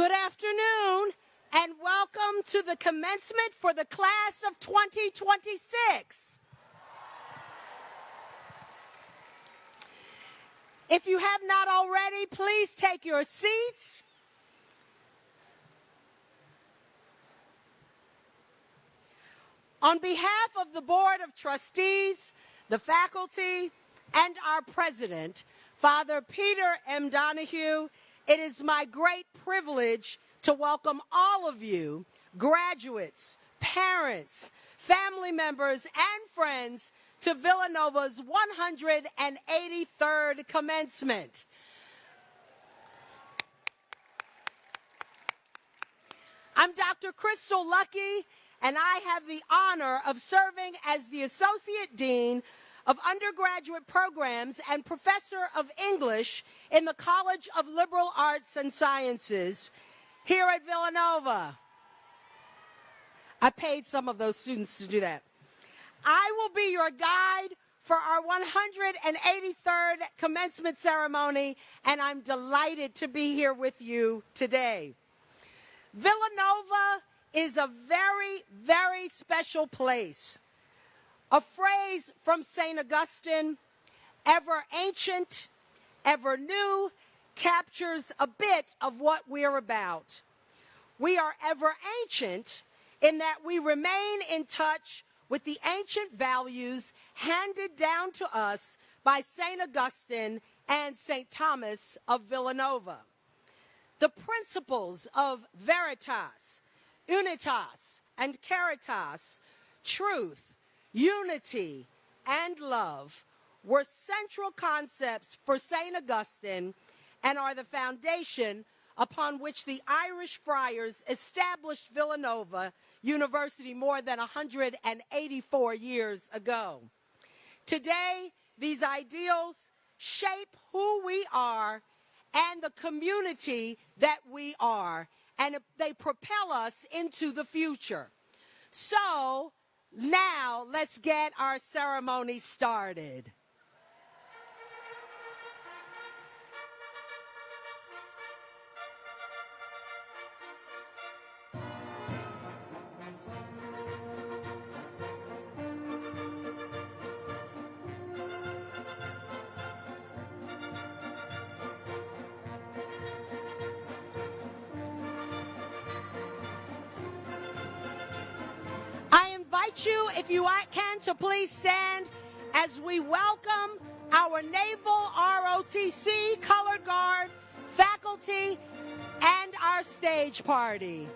Good afternoon, and welcome to the commencement for the class of 2026. If you have not already, please take your seats. On behalf of the Board of Trustees, the faculty, and our president, Father Peter M. Donahue, it is my great privilege to welcome all of you, graduates, parents, family members, and friends to Villanova's 183rd commencement. I'm Dr. Crystal Lucky, and I have the honor of serving as the Associate Dean of Undergraduate Programs and Professor of English in the College of Liberal Arts and Sciences here at Villanova. I paid some of those students to do that. I will be your guide for our 183rd commencement ceremony, and I'm delighted to be here with you today. Villanova is a very, very special place. A phrase from St. Augustine, ever ancient, ever new, captures a bit of what we're about. We are ever ancient in that we remain in touch with the ancient values handed down to us by St. Augustine and St. Thomas of Villanova. The principles of veritas, unitas, and caritas, truth, unity, and love were central concepts for St. Augustine and are the foundation upon which the Irish friars established Villanova University more than 184 years ago. Today, these ideals shape who we are and the community that we are, and they propel us into the future. So, now, let's get our ceremony started. You, if you can, to please stand as we welcome our Naval ROTC, Color Guard, faculty, and our stage party.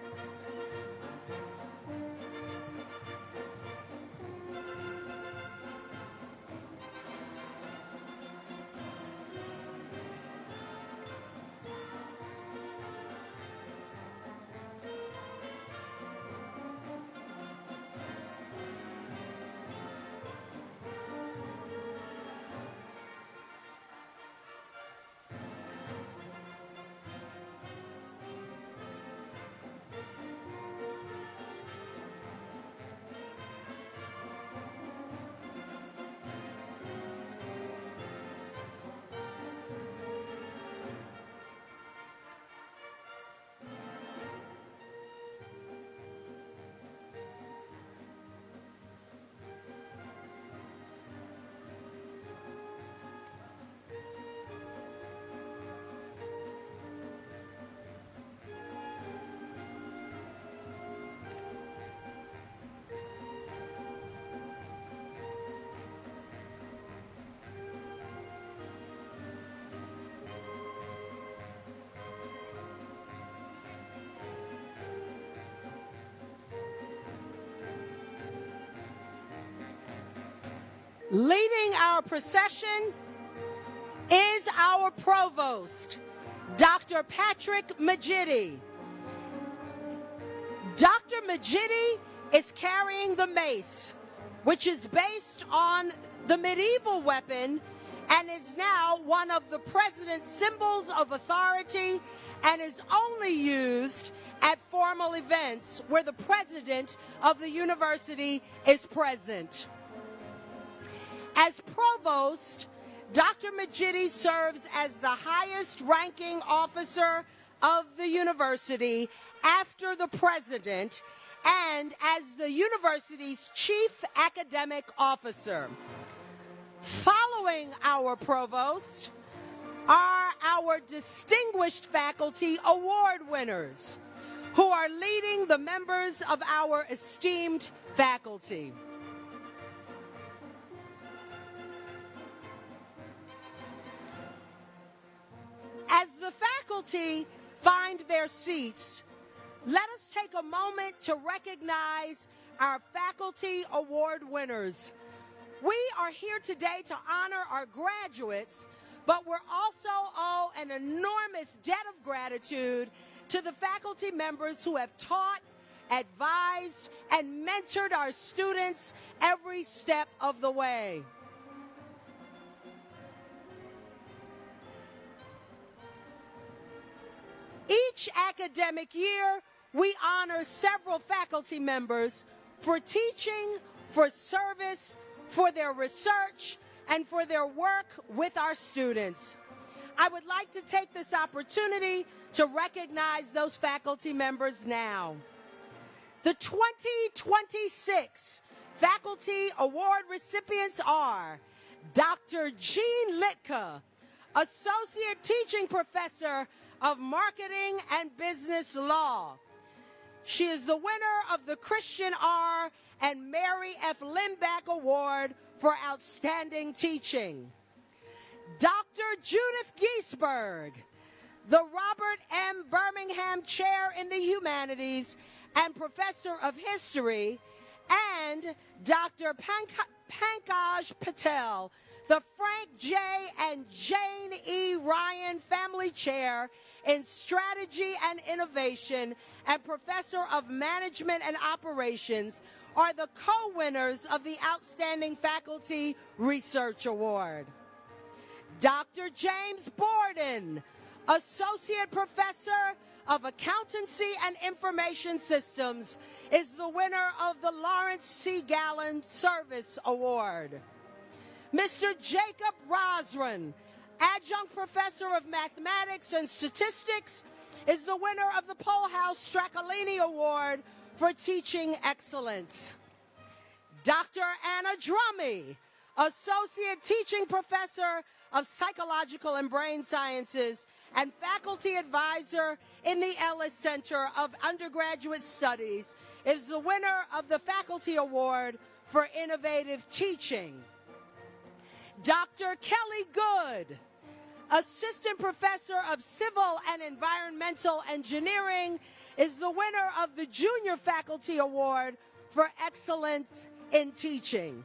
Leading our procession is our Provost, Dr. Patrick Majidi. Dr. Majidi is carrying the mace, which is based on the medieval weapon and is now one of the president's symbols of authority and is only used at formal events where the president of the university is present. As Provost, Dr. Majidi serves as the highest ranking officer of the university after the president and as the university's chief academic officer. Following our provost are our distinguished faculty award winners who are leading the members of our esteemed faculty. As the faculty find their seats, let us take a moment to recognize our faculty award winners. We are here today to honor our graduates, but we're also owe an enormous debt of gratitude to the faculty members who have taught, advised, and mentored our students every step of the way. Each academic year, we honor several faculty members for teaching, for service, for their research, and for their work with our students. I would like to take this opportunity to recognize those faculty members now. The 2026 Faculty Award recipients are Dr. Jean Litka, Associate Teaching Professor of Marketing and Business Law. She is the winner of the Christian R. and Mary F. Lindback Award for Outstanding Teaching. Dr. Judith Giesberg, the Robert M. Birmingham Chair in the Humanities and Professor of History, and Dr. Pankaj Patel, the Frank J. and Jane E. Ryan Family Chair in Strategy and Innovation and Professor of Management and Operations, are the co-winners of the Outstanding Faculty Research Award. Dr. James Borden, Associate Professor of Accountancy and Information Systems, is the winner of the Lawrence C. Gallen Service Award. Mr. Jacob Rosran, Adjunct Professor of Mathematics and Statistics, is the winner of the Polehouse Straccolini Award for Teaching Excellence. Dr. Anna Drummy, Associate Teaching Professor of Psychological and Brain Sciences and Faculty Advisor in the Ellis Center of Undergraduate Studies, is the winner of the Faculty Award for Innovative Teaching. Dr. Kelly Good, Assistant Professor of Civil and Environmental Engineering, is the winner of the Junior Faculty Award for Excellence in Teaching.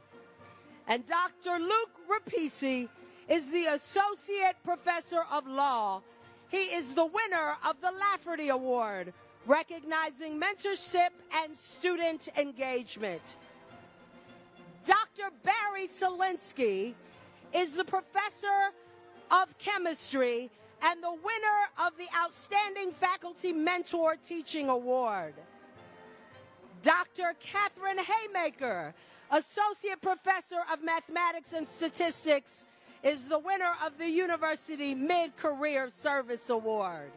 And Dr. Luke Rapisi is the Associate Professor of Law. He is the winner of the Lafferty Award, recognizing mentorship and student engagement. Dr. Barry Solinsky is the Professor of Chemistry and the winner of the Outstanding Faculty Mentor Teaching Award. Dr. Catherine Haymaker, Associate Professor of Mathematics and Statistics, is the winner of the University Mid-Career Service Award.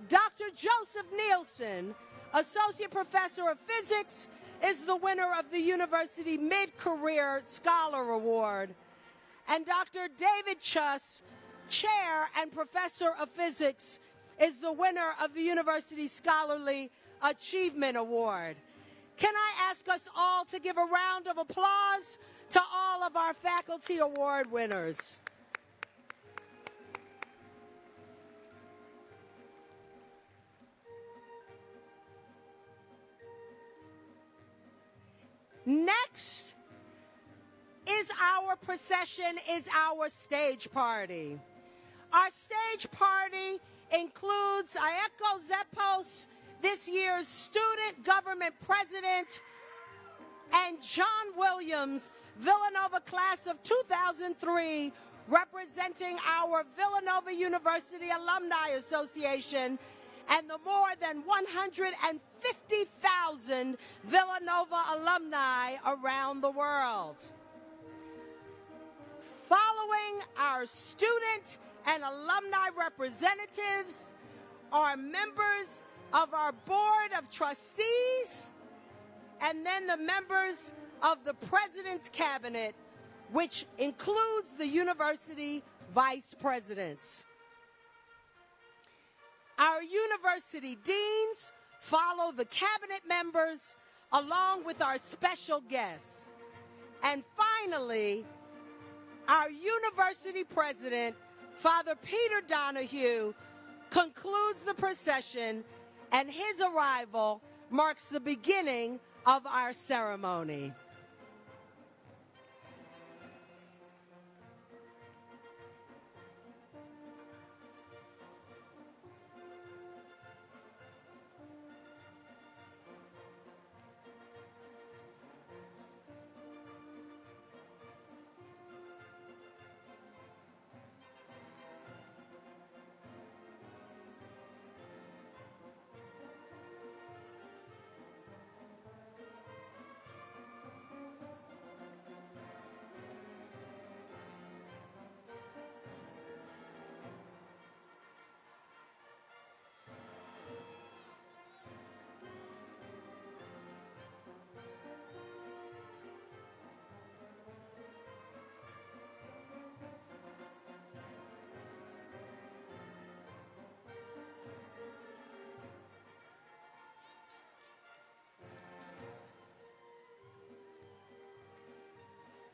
Dr. Joseph Nielsen, Associate Professor of Physics, is the winner of the University Mid-Career Scholar Award. And Dr. David Chuss, Chair and Professor of Physics, is the winner of the University Scholarly Achievement Award. Can I ask us all to give a round of applause to all of our faculty award winners? Next is our procession, is our stage party. Our stage party includes Aeko Zepos, this year's Student Government President, and John Williams, Villanova Class of 2003, representing our Villanova University Alumni Association and the more than 150,000 Villanova alumni around the world. Following our student and alumni representatives, are members of our Board of Trustees, and then the members of the President's Cabinet, which includes the university vice presidents. Our university deans follow the cabinet members along with our special guests. And finally, our university president, Father Peter Donahue, concludes the procession, and his arrival marks the beginning of our ceremony.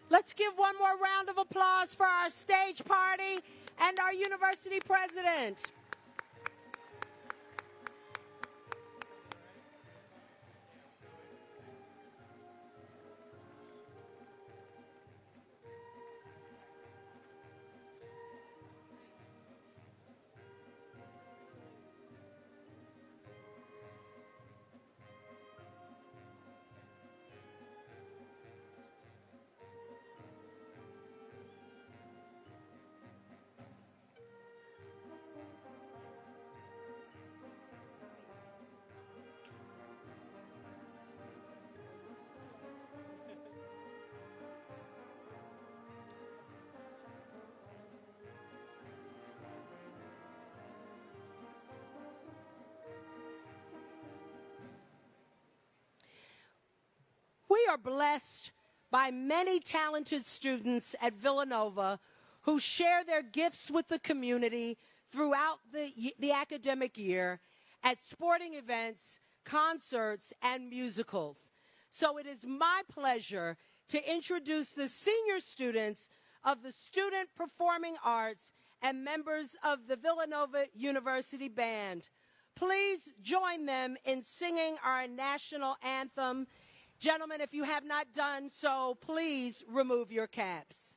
Let's give one more round of applause for our stage party and our university president. We are blessed by many talented students at Villanova who share their gifts with the community throughout the academic year at sporting events, concerts, and musicals. So it is my pleasure to introduce the senior students of the Student Performing Arts and members of the Villanova University Band. Please join them in singing our national anthem. Gentlemen, if you have not done so, please remove your caps.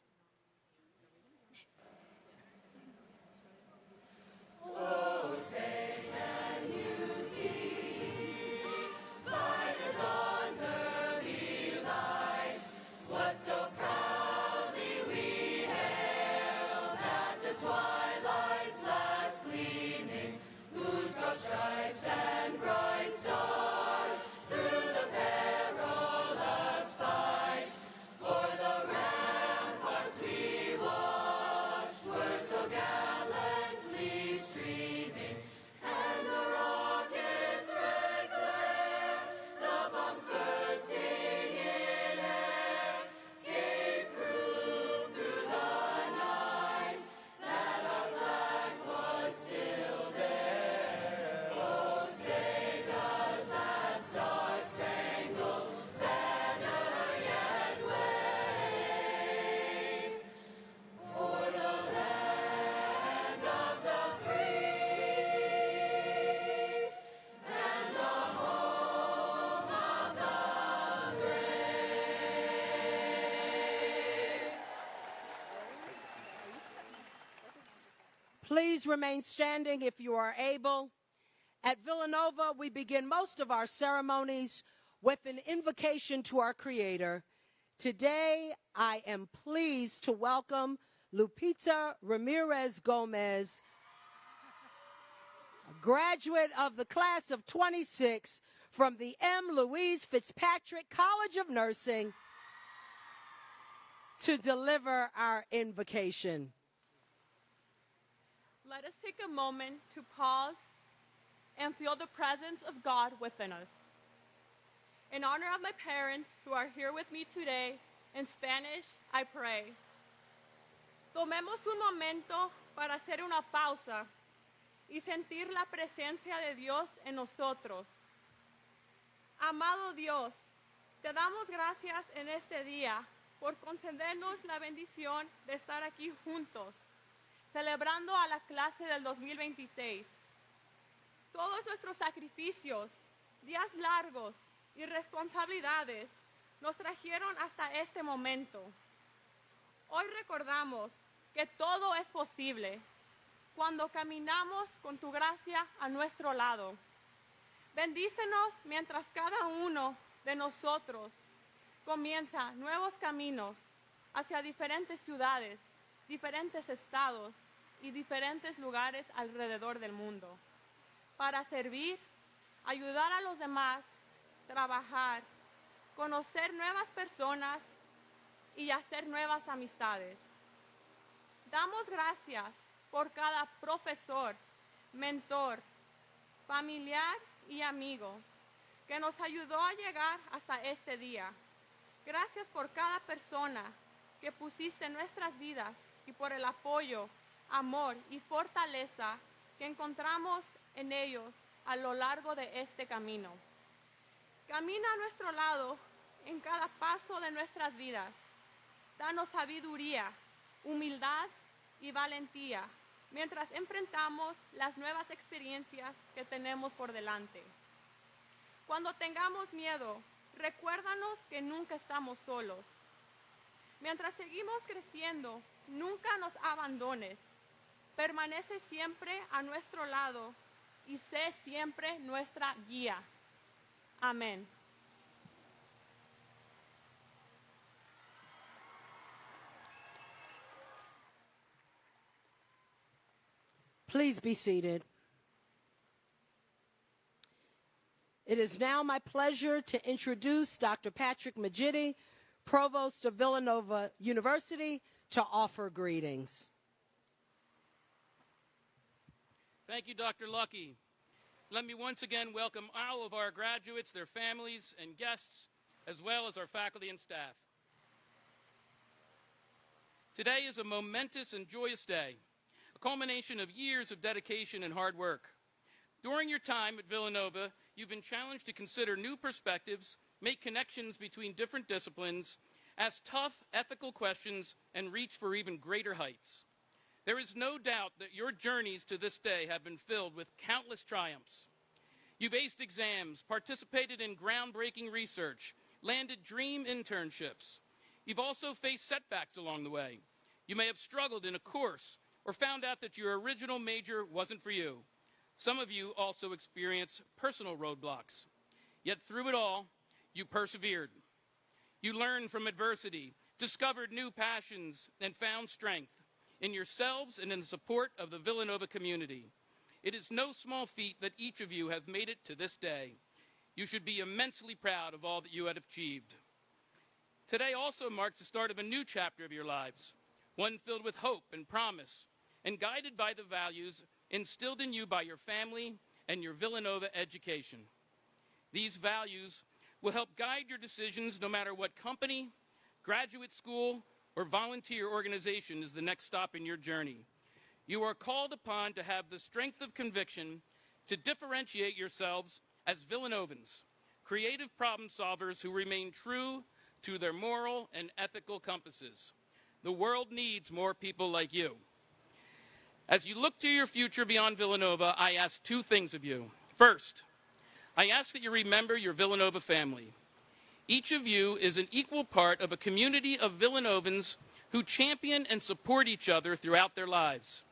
Oh, say can you see by the dawn's early light what so proudly we hailed at the twilight's last gleaming, whose broad stripes and bright stars through the perilous fight o'er the ramparts we watched were so gallantly streaming, and the rocket's red glare, the bombs bursting in air, gave proof through the night that our flag was still there. Oh, say does that star-spangled banner yet wave o'er the land of the free and the home of the brave? Please remain standing if you are able. At Villanova, we begin most of our ceremonies with an invocation to our Creator. Today, I am pleased to welcome Lupita Ramirez Gomez, a graduate of the class of 26 from the M. Louise Fitzpatrick College of Nursing, to deliver our invocation. Let us take a moment to pause and feel the presence of God within us. In honor of my parents who are here with me today, in Spanish, I pray. Tomemos un momento para hacer una pausa y sentir la presencia de Dios en nosotros. Amado Dios, te damos gracias en este día por concedernos la bendición de estar aquí juntos, celebrando a la clase del 2026. Todos nuestros sacrificios, días largos y responsabilidades nos trajeron hasta este momento. Hoy recordamos que todo es posible cuando caminamos con tu gracia a nuestro lado. Bendícenos mientras cada uno de nosotros comienza nuevos caminos hacia diferentes ciudades, diferentes estados y diferentes lugares alrededor del mundo, para servir, ayudar a los demás, trabajar, conocer nuevas personas y hacer nuevas amistades. Damos gracias por cada profesor, mentor, familiar y amigo que nos ayudó a llegar hasta este día. Gracias por cada persona que pusiste en nuestras vidas y por el apoyo, amor y fortaleza que encontramos en ellos a lo largo de este camino. Camina a nuestro lado en cada paso de nuestras vidas. Danos sabiduría, humildad y valentía mientras enfrentamos las nuevas experiencias que tenemos por delante. Cuando tengamos miedo, recuérdanos que nunca estamos solos. Mientras seguimos creciendo, nunca nos abandones. Permanece siempre a nuestro lado y sé siempre nuestra guía. Amén. Please be seated. It is now my pleasure to introduce Dr. Patrick Majidi, Provost of Villanova University, to offer greetings. Thank you, Dr. Lucky. Let me once again welcome all of our graduates, their families, and guests, as well as our faculty and staff. Today is a momentous and joyous day, a culmination of years of dedication and hard work. During your time at Villanova, you've been challenged to consider new perspectives, make connections between different disciplines, ask tough ethical questions, and reach for even greater heights. There is no doubt that your journeys to this day have been filled with countless triumphs. You've aced exams, participated in groundbreaking research, landed dream internships. You've also faced setbacks along the way. You may have struggled in a course or found out that your original major wasn't for you. Some of you also experienced personal roadblocks. Yet through it all, you persevered. You learned from adversity, discovered new passions, and found strength in yourselves and in the support of the Villanova community. It is no small feat that each of you have made it to this day. You should be immensely proud of all that you have achieved. Today also marks the start of a new chapter of your lives, one filled with hope and promise, and guided by the values instilled in you by your family and your Villanova education. These values will help guide your decisions no matter what company, graduate school, or volunteer organization is the next stop in your journey. You are called upon to have the strength of conviction to differentiate yourselves as Villanovans, creative problem solvers who remain true to their moral and ethical compasses. The world needs more people like you. As you look to your future beyond Villanova, I ask two things of you. First, I ask that you remember your Villanova family. Each of you is an equal part of a community of Villanovans who champion and support each other throughout their lives.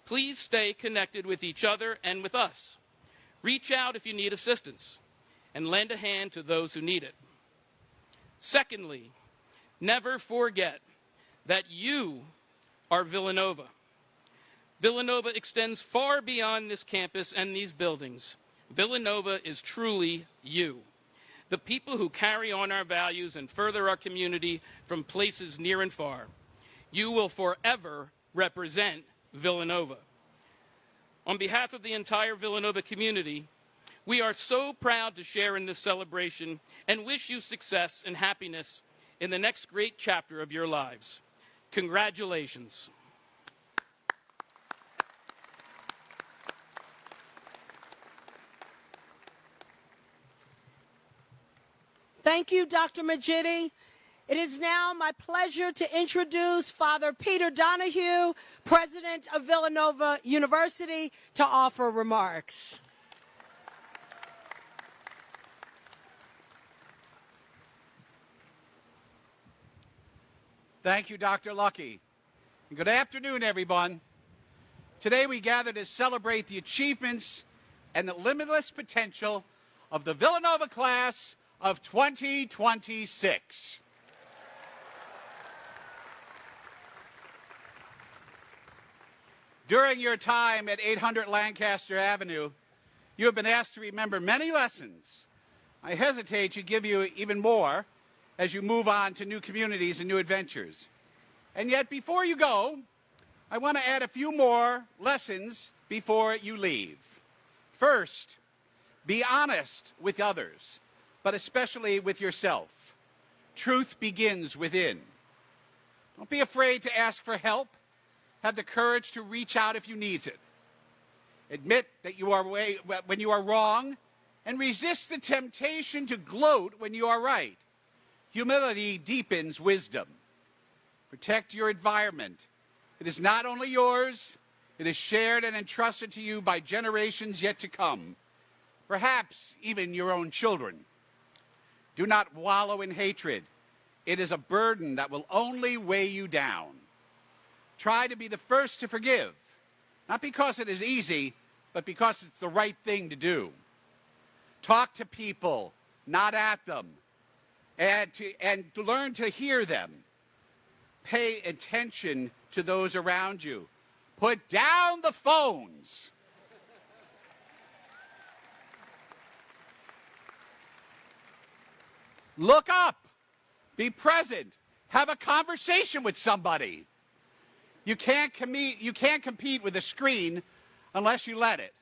Please stay connected with each other and with us. Reach out if you need assistance, and lend a hand to those who need it. Secondly, never forget that you are Villanova. Villanova extends far beyond this campus and these buildings. Villanova is truly you, the people who carry on our values and further our community from places near and far. You will forever represent Villanova. On behalf of the entire Villanova community, we are so proud to share in this celebration and wish you success and happiness in the next great chapter of your lives. Congratulations. Thank you, Dr. Majidi. It is now my pleasure to introduce Father Peter Donahue, President of Villanova University, to offer remarks. Thank you, Dr. Lucky. And good afternoon, everyone. Today we gather to celebrate the achievements and the limitless potential of the Villanova class of 2026. During your time at 800 Lancaster Avenue, you have been asked to remember many lessons. I hesitate to give you even more as you move on to new communities and new adventures. And yet, before you go, I want to add a few more lessons before you leave. First, be honest with others, but especially with yourself. Truth begins within. Don't be afraid to ask for help. Have the courage to reach out if you need it. Admit that you are when you are wrong, and resist the temptation to gloat when you are right. Humility deepens wisdom. Protect your environment. It is not only yours, it is shared and entrusted to you by generations yet to come, perhaps even your own children. Do not wallow in hatred. It is a burden that will only weigh you down. Try to be the first to forgive, not because it is easy, but because it's the right thing to do. Talk to people, not at them, and to learn to hear them. Pay attention to those around you. Put down the phones. Look up. Be present. Have a conversation with somebody. You can't compete with a screen unless you let it.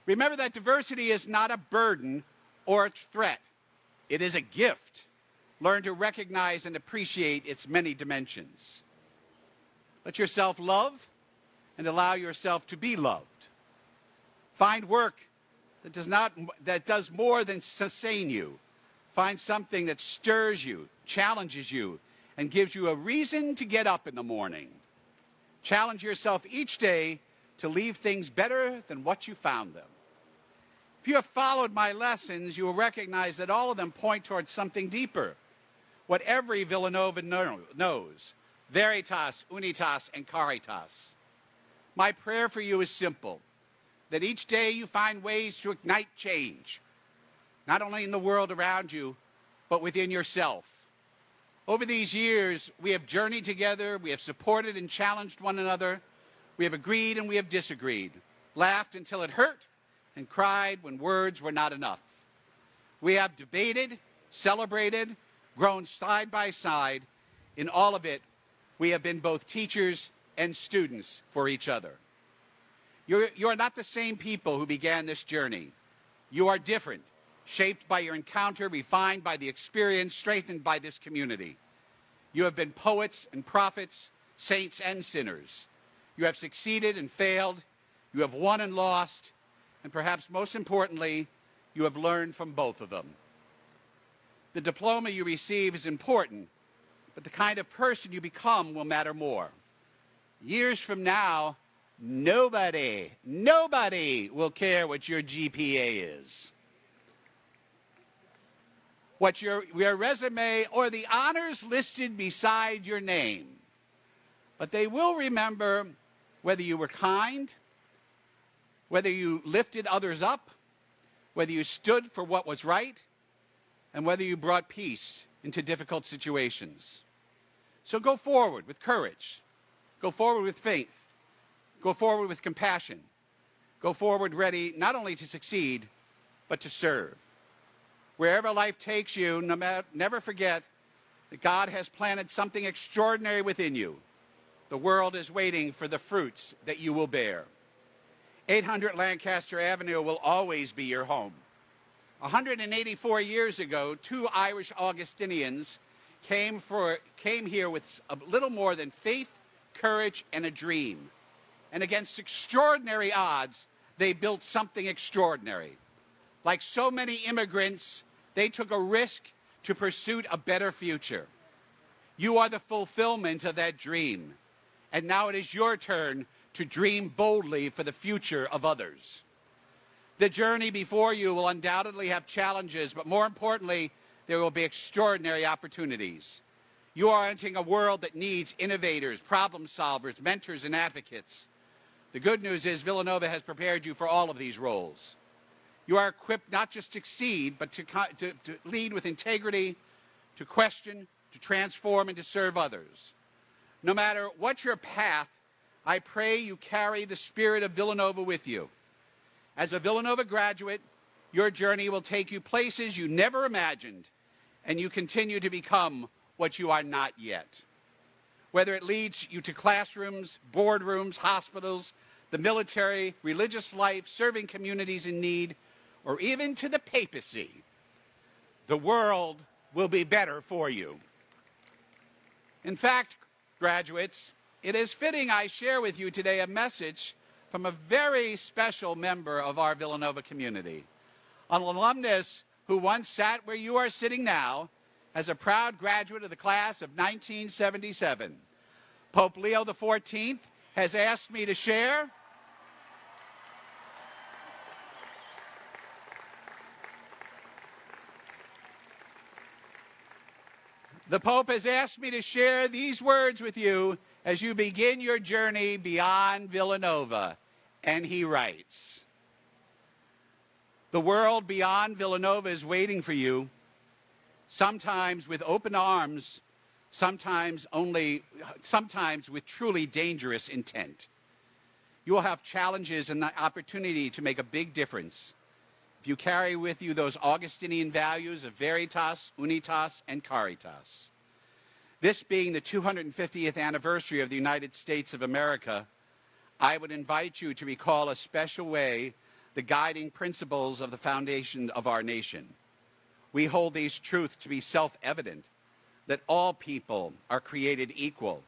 Remember that diversity is not a burden or a threat. It is a gift. Learn to recognize and appreciate its many dimensions. Let yourself love and allow yourself to be loved. Find work that does more than sustain you. Find something that stirs you, challenges you, and gives you a reason to get up in the morning. Challenge yourself each day to leave things better than what you found them. If you have followed my lessons, you will recognize that all of them point towards something deeper. What every Villanova knows, veritas, unitas, and caritas. My prayer for you is simple, that each day you find ways to ignite change, not only in the world around you, but within yourself. Over these years, we have journeyed together, we have supported and challenged one another, we have agreed and we have disagreed, laughed until it hurt, and cried when words were not enough. We have debated, celebrated, grown side by side. In all of it, we have been both teachers and students for each other. You are not the same people who began this journey. You are different, shaped by your encounter, refined by the experience, strengthened by this community. You have been poets and prophets, saints and sinners. You have succeeded and failed. You have won and lost. And perhaps most importantly, you have learned from both of them. The diploma you receive is important, but the kind of person you become will matter more. Years from now, nobody will care what your GPA is, what your resume or the honors listed beside your name. But they will remember whether you were kind, whether you lifted others up, whether you stood for what was right, and whether you brought peace into difficult situations. So go forward with courage. Go forward with faith. Go forward with compassion. Go forward ready not only to succeed, but to serve. Wherever life takes you, never forget that God has planted something extraordinary within you. The world is waiting for the fruits that you will bear. 800 Lancaster Avenue will always be your home. 184 years ago, two Irish Augustinians came here with a little more than faith, courage, and a dream. And against extraordinary odds, they built something extraordinary. Like so many immigrants, they took a risk to pursue a better future. You are the fulfillment of that dream. And now it is your turn to dream boldly for the future of others. The journey before you will undoubtedly have challenges, but more importantly, there will be extraordinary opportunities. You are entering a world that needs innovators, problem solvers, mentors, and advocates. The good news is Villanova has prepared you for all of these roles. You are equipped not just to succeed, but to lead with integrity, to question, to transform, and to serve others. No matter what your path, I pray you carry the spirit of Villanova with you. As a Villanova graduate, your journey will take you places you never imagined, and you continue to become what you are not yet. Whether it leads you to classrooms, boardrooms, hospitals, the military, religious life, serving communities in need, or even to the papacy, the world will be better for you. In fact, graduates, it is fitting I share with you today a message from a very special member of our Villanova community, an alumnus who once sat where you are sitting now as a proud graduate of the class of 1977. Pope Leo XIV has asked me to share The Pope has asked me to share these words with you as you begin your journey beyond Villanova. And he writes, "The world beyond Villanova is waiting for you, sometimes with open arms, sometimes with truly dangerous intent. You will have challenges and the opportunity to make a big difference. If you carry with you those Augustinian values of veritas, unitas, and caritas. This being the 250th anniversary of the United States of America, I would invite you to recall a special way the guiding principles of the foundation of our nation. We hold these truths to be self-evident, that all people are created equal,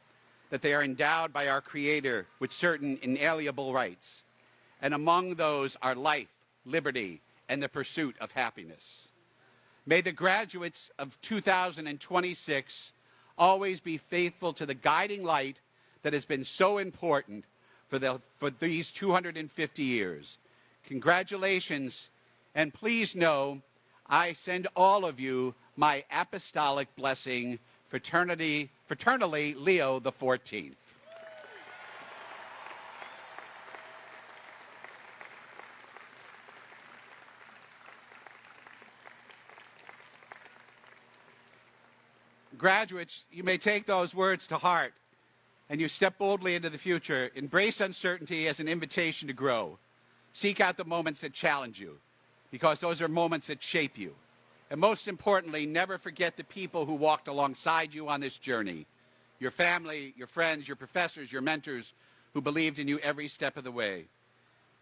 that they are endowed by our Creator with certain inalienable rights, and among those are life, liberty, and the pursuit of happiness. May the graduates of 2026 always be faithful to the guiding light that has been so important for these 250 years. Congratulations, and please know I send all of you my apostolic blessing, fraternally Leo XIV. Graduates, you may take those words to heart and you step boldly into the future. Embrace uncertainty as an invitation to grow. Seek out the moments that challenge you, because those are moments that shape you. And most importantly, never forget the people who walked alongside you on this journey. Your family, your friends, your professors, your mentors who believed in you every step of the way.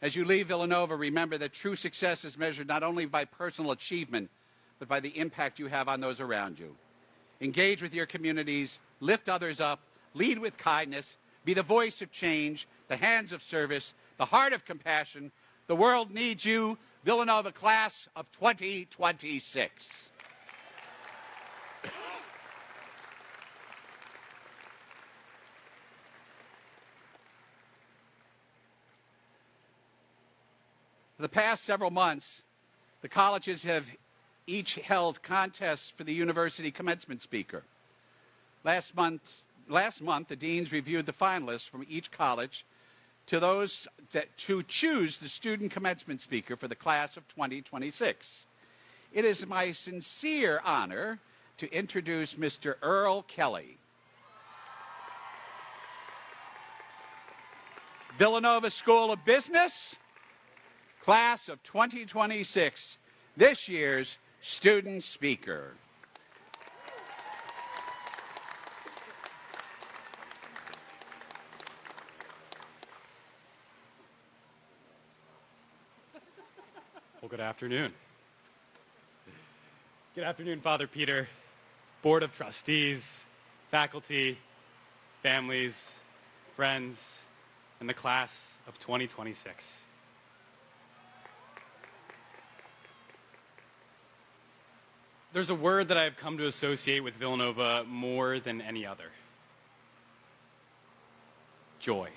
As you leave Villanova, remember that true success is measured not only by personal achievement, but by the impact you have on those around you. Engage with your communities, lift others up, lead with kindness, be the voice of change, the hands of service, the heart of compassion. The world needs you, Villanova class of 2026. For the past several months, the colleges have each held contests for the university commencement speaker. Last month, the deans reviewed the finalists from each college to choose the student commencement speaker for the class of 2026. It is my sincere honor to introduce Mr. Earl Kelly. Villanova School of Business, class of 2026, this year's student speaker. Well, good afternoon. Good afternoon, Father Peter, Board of Trustees, faculty, families, friends, and the class of 2026. There's a word that I've come to associate with Villanova more than any other. Joy.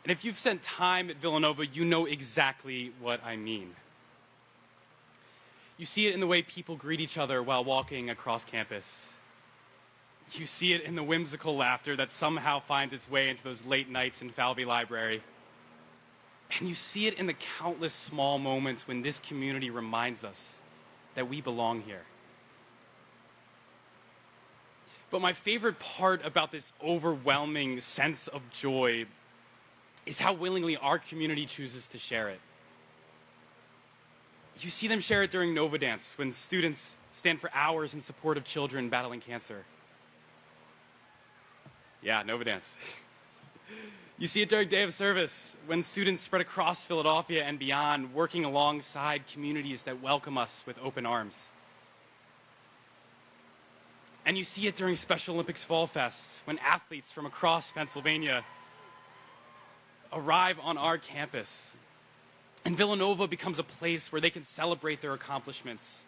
And if you've spent time at Villanova, you know exactly what I mean. You see it in the way people greet each other while walking across campus. You see it in the whimsical laughter that somehow finds its way into those late nights in Falvey Library. And you see it in the countless small moments when this community reminds us that we belong here. But my favorite part about this overwhelming sense of joy is how willingly our community chooses to share it. You see them share it during Nova Dance when students stand for hours in support of children battling cancer. Yeah, Nova Dance. You see it during Day of Service when students spread across Philadelphia and beyond, working alongside communities that welcome us with open arms. And you see it during Special Olympics Fall Fest when athletes from across Pennsylvania arrive on our campus. And Villanova becomes a place where they can celebrate their accomplishments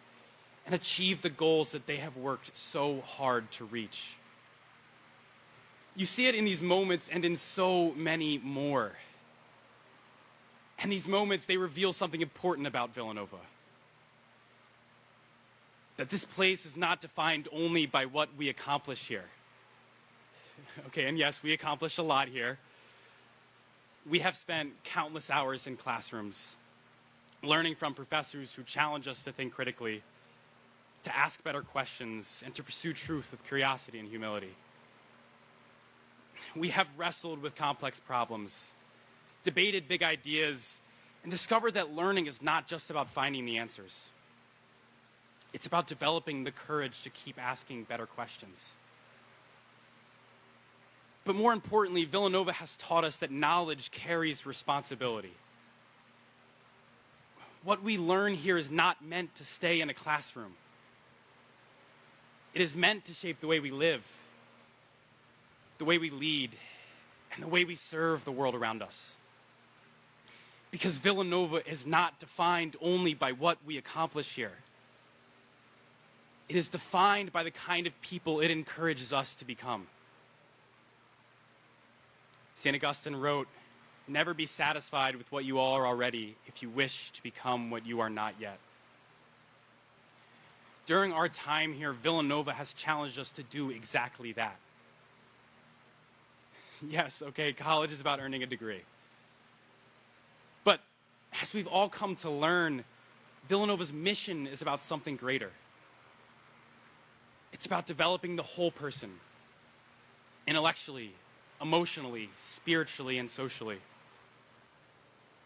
and achieve the goals that they have worked so hard to reach. You see it in these moments and in so many more. And these moments, they reveal something important about Villanova. That this place is not defined only by what we accomplish here. Okay, and yes, we accomplish a lot here. We have spent countless hours in classrooms, learning from professors who challenge us to think critically, to ask better questions, and to pursue truth with curiosity and humility. We have wrestled with complex problems, debated big ideas, and discovered that learning is not just about finding the answers. It's about developing the courage to keep asking better questions. But more importantly, Villanova has taught us that knowledge carries responsibility. What we learn here is not meant to stay in a classroom. It is meant to shape the way we live, the way we lead, and the way we serve the world around us. Because Villanova is not defined only by what we accomplish here. It is defined by the kind of people it encourages us to become. St. Augustine wrote, "Never be satisfied with what you are already if you wish to become what you are not yet." During our time here, Villanova has challenged us to do exactly that. Yes, okay, college is about earning a degree. But as we've all come to learn, Villanova's mission is about something greater. It's about developing the whole person, intellectually, emotionally, spiritually, and socially.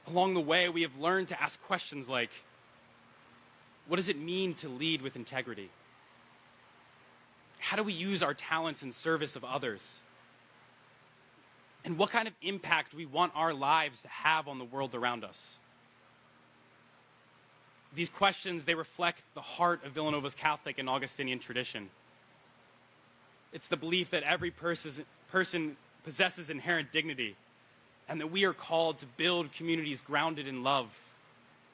Along the way, we have learned to ask questions like, what does it mean to lead with integrity? How do we use our talents in service of others? And what kind of impact we want our lives to have on the world around us? These questions, they reflect the heart of Villanova's Catholic and Augustinian tradition. It's the belief that every person possesses inherent dignity, and that we are called to build communities grounded in love,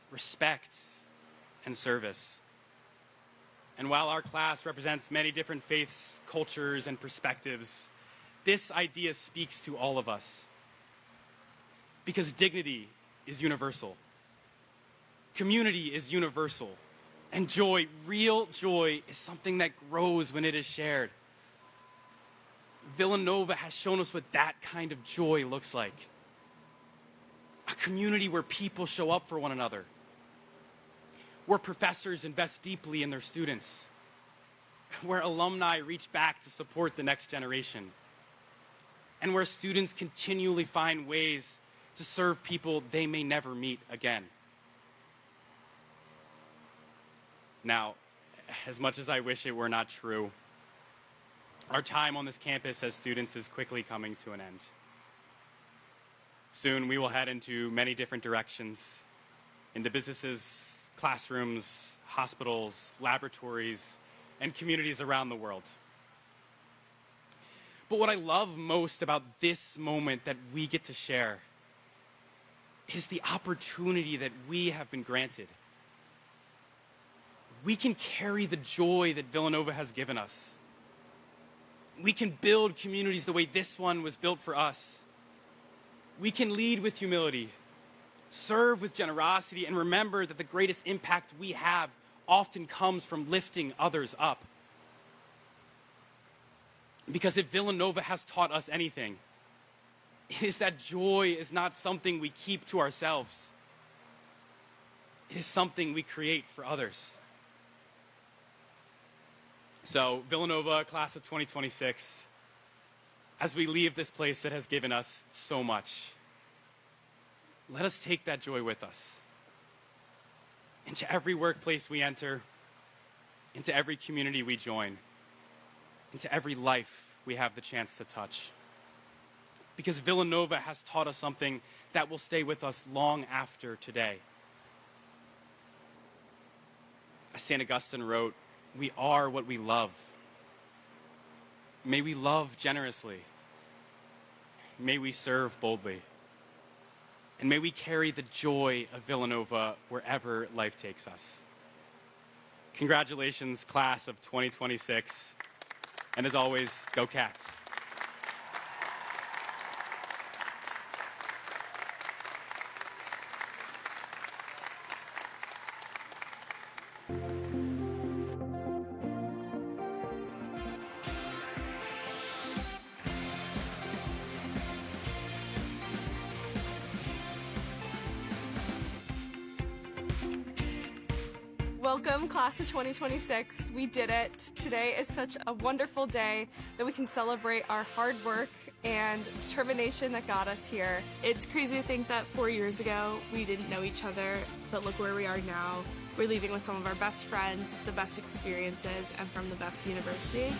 respect, and service. And while our class represents many different faiths, cultures, and perspectives, this idea speaks to all of us. Because dignity is universal. Community is universal. And joy, real joy, is something that grows when it is shared. Villanova has shown us what that kind of joy looks like. A community where people show up for one another, where professors invest deeply in their students, where alumni reach back to support the next generation, and where students continually find ways to serve people they may never meet again. Now, as much as I wish it were not true, our time on this campus as students is quickly coming to an end. Soon we will head into many different directions, into businesses, classrooms, hospitals, laboratories, and communities around the world. But what I love most about this moment that we get to share is the opportunity that we have been granted. We can carry the joy that Villanova has given us. We can build communities the way this one was built for us. We can lead with humility, serve with generosity, and remember that the greatest impact we have often comes from lifting others up. Because if Villanova has taught us anything, it is that joy is not something we keep to ourselves. It is something we create for others. So, Villanova, class of 2026, as we leave this place that has given us so much, let us take that joy with us into every workplace we enter, into every community we join, into every life we have the chance to touch. Because Villanova has taught us something that will stay with us long after today. As St. Augustine wrote, we are what we love. May we love generously. May we serve boldly. And may we carry the joy of Villanova wherever life takes us. Congratulations, class of 2026. And as always, go Cats. Welcome, class of 2026. We did it. Today is such a wonderful day that we can celebrate our hard work and determination that got us here. It's crazy to think that 4 years ago we didn't know each other, but look where we are now. We're leaving with some of our best friends, the best experiences, and from the best university.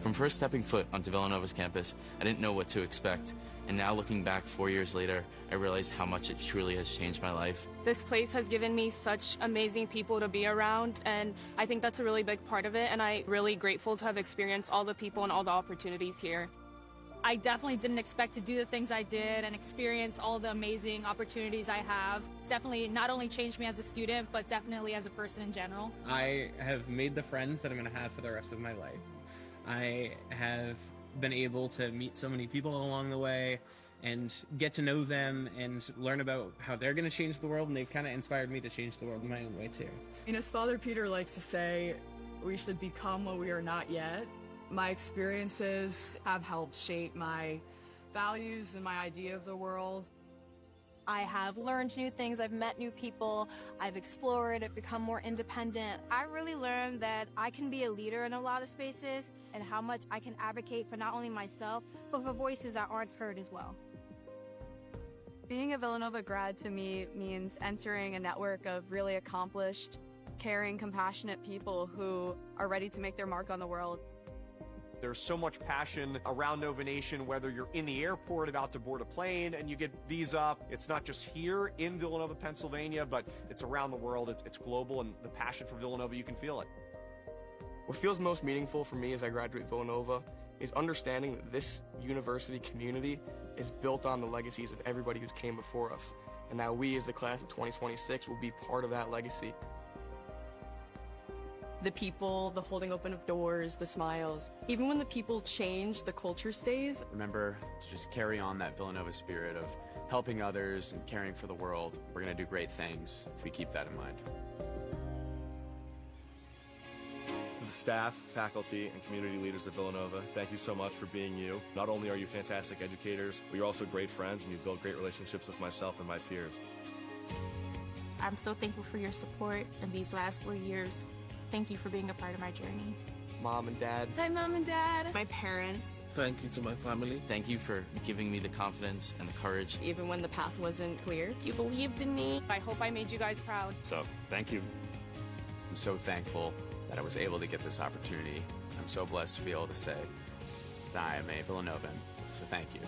From first stepping foot onto Villanova's campus, I didn't know what to expect. And now looking back 4 years later, I realized how much it truly has changed my life. This place has given me such amazing people to be around, and I think that's a really big part of it, and I'm really grateful to have experienced all the people and all the opportunities here. I definitely didn't expect to do the things I did and experience all the amazing opportunities I have. It's definitely not only changed me as a student, but definitely as a person in general. I have made the friends that I'm going to have for the rest of my life. I have been able to meet so many people along the way and get to know them and learn about how they're going to change the world, and they've kind of inspired me to change the world in my own way too. And as Father Peter likes to say, we should become what we are not yet. My experiences have helped shape my values and my idea of the world. I have learned new things, I've met new people, I've explored, I've become more independent. I really learned that I can be a leader in a lot of spaces and how much I can advocate for not only myself, but for voices that aren't heard as well. Being a Villanova grad to me means entering a network of really accomplished, caring, compassionate people who are ready to make their mark on the world. There's so much passion around Nova Nation, whether you're in the airport about to board a plane and you get visa. It's not just here in Villanova, Pennsylvania, but it's around the world. It's global, and the passion for Villanova, you can feel it. What feels most meaningful for me as I graduate Villanova is understanding that this university community is built on the legacies of everybody who came before us, and now we as the class of 2026 will be part of that legacy. The people, the holding open of doors, the smiles. Even when the people change, the culture stays. Remember to just carry on that Villanova spirit of helping others and caring for the world. We're going to do great things if we keep that in mind. To the staff, faculty, and community leaders at Villanova, thank you so much for being you. Not only are you fantastic educators, but you're also great friends, and you've built great relationships with myself and my peers. I'm so thankful for your support in these last 4 years. Thank you for being a part of my journey. Mom and Dad. Hi, Mom and Dad. My parents. Thank you to my family. Thank you for giving me the confidence and the courage. Even when the path wasn't clear. You believed in me. I hope I made you guys proud. So, thank you. I'm so thankful that I was able to get this opportunity. I'm so blessed to be able to say that I am a Villanovan, so thank you.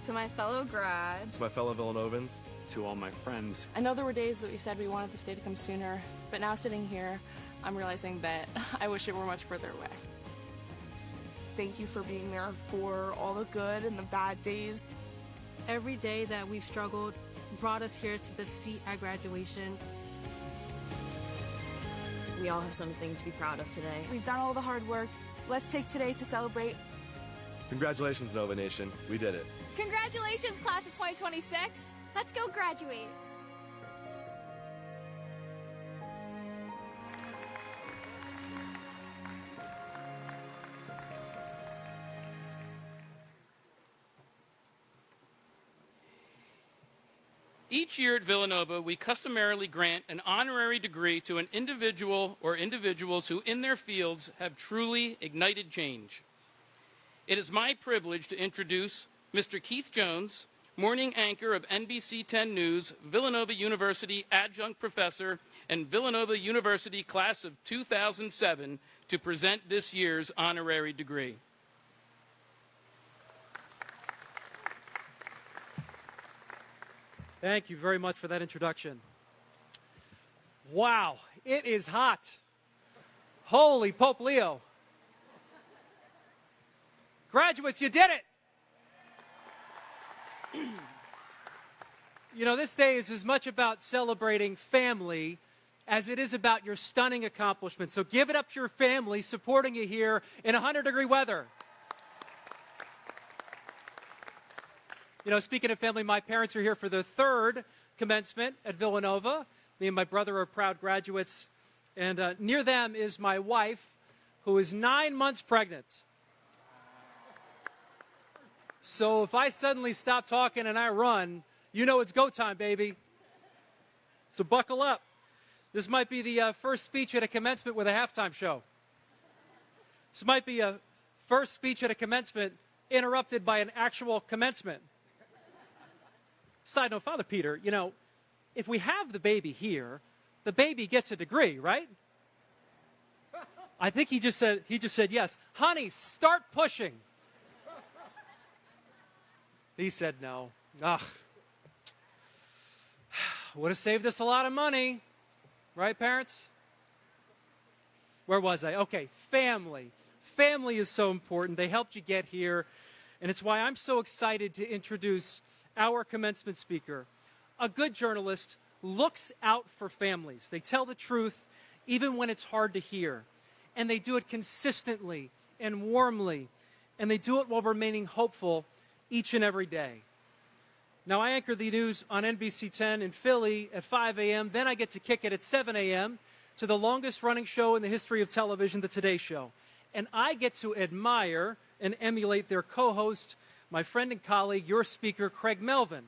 To my fellow grads. To my fellow Villanovans. To all my friends. I know there were days that we said we wanted this day to come sooner, but now sitting here, I'm realizing that I wish it were much further away. Thank you for being there for all the good and the bad days. Every day that we've struggled brought us here to the seat at graduation. We all have something to be proud of today. We've done all the hard work. Let's take today to celebrate. Congratulations, Nova Nation. We did it. Congratulations, class of 2026. Let's go graduate. Each year at Villanova, we customarily grant an honorary degree to an individual or individuals who in their fields have truly ignited change. It is my privilege to introduce Mr. Keith Jones, morning anchor of NBC 10 News, Villanova University adjunct professor, and Villanova University class of 2007, to present this year's honorary degree. Thank you very much for that introduction. Wow, it is hot. Holy Pope Leo. Graduates, you did it! You know, this day is as much about celebrating family as it is about your stunning accomplishments. So give it up to your family supporting you here in 100-degree weather. You know, speaking of family, my parents are here for their third commencement at Villanova. Me and my brother are proud graduates. And near them is my wife, who is 9 months pregnant. So if I suddenly stop talking and I run, you know it's go time, baby. So buckle up. This might be the first speech at a commencement with a halftime show. This might be a first speech at a commencement interrupted by an actual commencement. Side note, Father Peter, you know, if we have the baby here, the baby gets a degree, right? I think he just said yes. Honey, start pushing. He said no. Ugh. Would have saved us a lot of money. Right, parents? Where was I? Okay, family. Family is so important. They helped you get here. And it's why I'm so excited to introduce our commencement speaker. A good journalist looks out for families. They tell the truth even when it's hard to hear. And they do it consistently and warmly. And they do it while remaining hopeful each and every day. Now, I anchor the news on NBC 10 in Philly at 5 a.m. Then I get to kick it at 7 a.m. to the longest running show in the history of television, The Today Show. And I get to admire and emulate their co-host, my friend and colleague, your speaker, Craig Melvin.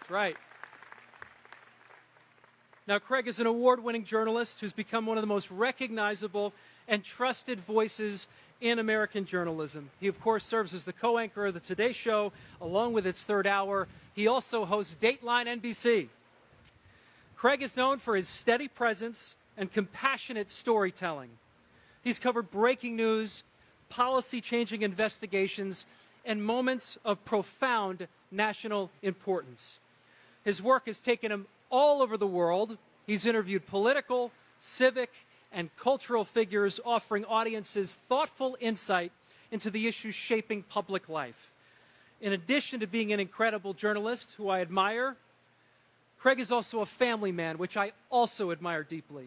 That's right. Now, Craig is an award-winning journalist who's become one of the most recognizable and trusted voices in American journalism. He, of course, serves as the co-anchor of the Today Show, along with its third hour. He also hosts Dateline NBC. Craig is known for his steady presence and compassionate storytelling. He's covered breaking news, policy-changing investigations, and moments of profound national importance. His work has taken him all over the world. He's interviewed political, civic, and cultural figures, offering audiences thoughtful insight into the issues shaping public life. In addition to being an incredible journalist who I admire, Craig is also a family man, which I also admire deeply.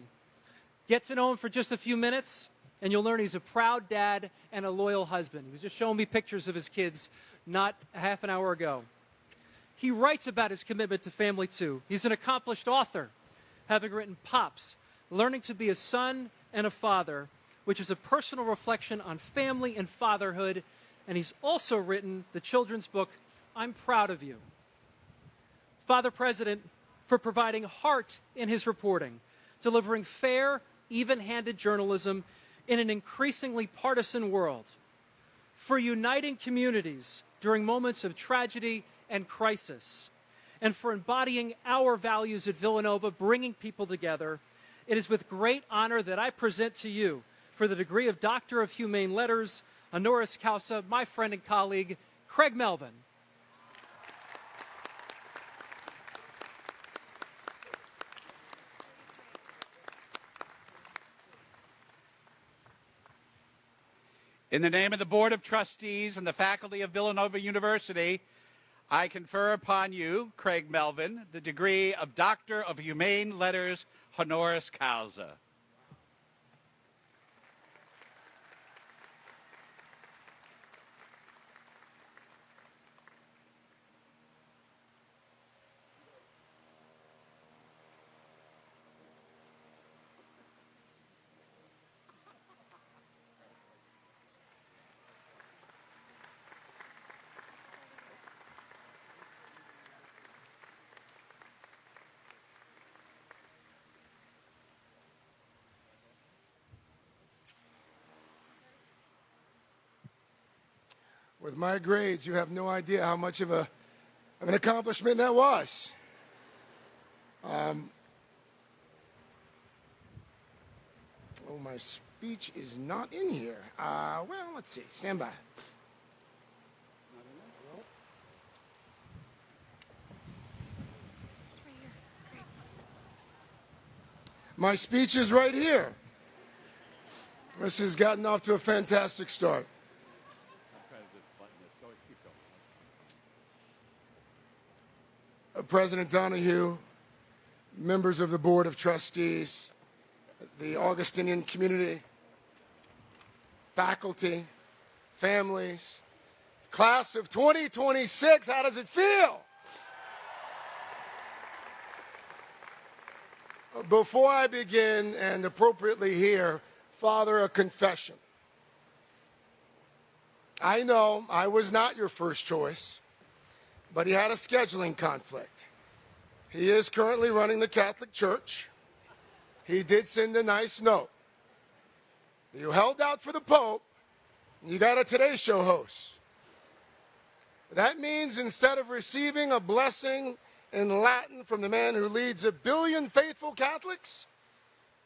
Get to know him for just a few minutes, and you'll learn he's a proud dad and a loyal husband. He was just showing me pictures of his kids not a half an hour ago. He writes about his commitment to family, too. He's an accomplished author, having written Pops, Learning to be a Son and a Father, which is a personal reflection on family and fatherhood. And he's also written the children's book, I'm Proud of You. Father President, for providing heart in his reporting, delivering fair, even-handed journalism in an increasingly partisan world, for uniting communities during moments of tragedy and crisis, and for embodying our values at Villanova, bringing people together. It is with great honor that I present to you for the degree of Doctor of Humane Letters, honoris causa, my friend and colleague, Craig Melvin. In the name of the Board of Trustees and the faculty of Villanova University, I confer upon you, Craig Melvin, the degree of Doctor of Humane Letters, honoris causa. With my grades, you have no idea how much of an accomplishment that was. Oh, my speech is not in here. Well, let's see. Stand by. My speech is right here. This has gotten off to a fantastic start. President Donahue, members of the Board of Trustees, the Augustinian community, faculty, families, class of 2026, how does it feel? Before I begin, and appropriately here, Father, a confession. I know I was not your first choice, but he had a scheduling conflict. He is currently running the Catholic Church. He did send a nice note. You held out for the Pope, and you got a Today Show host. That means instead of receiving a blessing in Latin from the man who leads 1 billion faithful Catholics,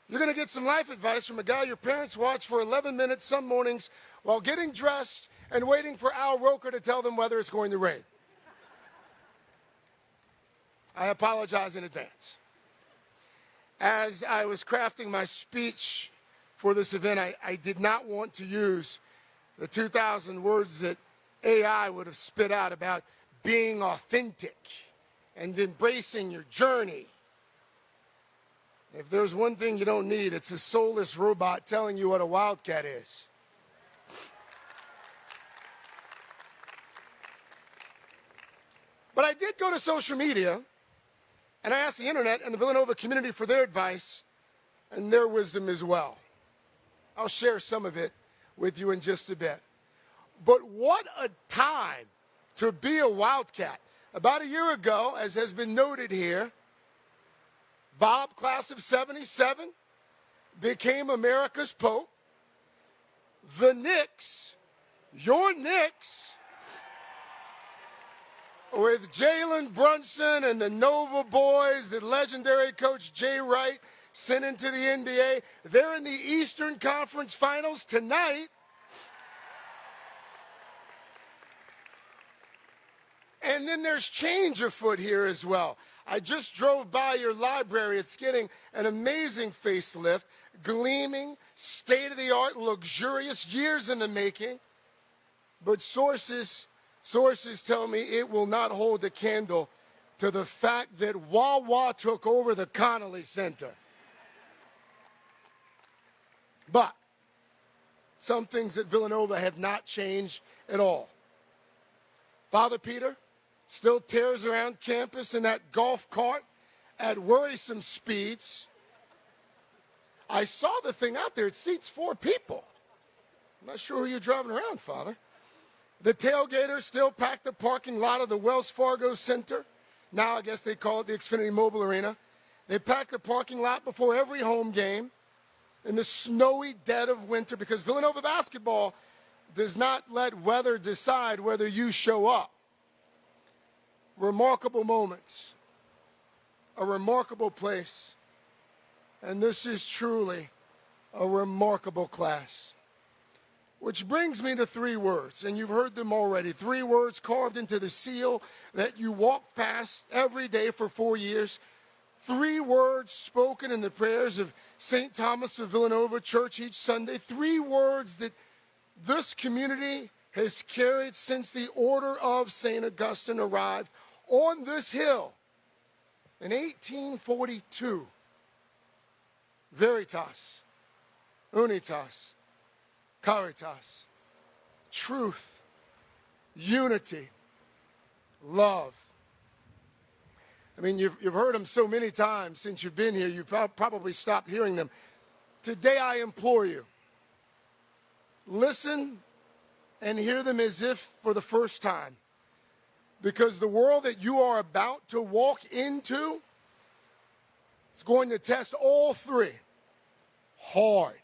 you're going to get some life advice from a guy your parents watch for 11 minutes some mornings while getting dressed and waiting for Al Roker to tell them whether it's going to rain. I apologize in advance. As I was crafting my speech for this event, I did not want to use the 2,000 words that AI would have spit out about being authentic and embracing your journey. If there's one thing you don't need, it's a soulless robot telling you what a wildcat is. But I did go to social media, and I asked the internet and the Villanova community for their advice and their wisdom as well. I'll share some of it with you in just a bit. But what a time to be a Wildcat. About a year ago, as has been noted here, Bob, class of 77, became America's Pope. The Knicks, your Knicks, with Jalen Brunson and the Nova boys, the legendary coach Jay Wright sent into the NBA. They're in the Eastern Conference Finals tonight. And then there's change afoot here as well. I just drove by your library. It's getting an amazing facelift, gleaming, state-of-the-art, luxurious, years in the making. But sources tell me it will not hold a candle to the fact that Wawa took over the Connolly Center. But some things at Villanova have not changed at all. Father Peter still tears around campus in that golf cart at worrisome speeds. I saw the thing out there. It seats 4 people. I'm not sure who you're driving around, Father. The tailgaters still pack the parking lot of the Wells Fargo Center. Now I guess they call it the Xfinity Mobile Arena. They pack the parking lot before every home game in the snowy dead of winter because Villanova basketball does not let weather decide whether you show up. Remarkable moments, a remarkable place, and this is truly a remarkable class. Which brings me to 3 words, and you've heard them already. 3 words carved into the seal that you walk past every day for 4 years. 3 words spoken in the prayers of St. Thomas of Villanova Church each Sunday. 3 words that this community has carried since the order of St. Augustine arrived on this hill in 1842. Veritas, unitas, caritas, truth, unity, love. I mean, you've heard them so many times since you've been here, you've probably stopped hearing them. Today I implore you, listen and hear them as if for the first time. Because the world that you are about to walk into, it's going to test all 3 hard.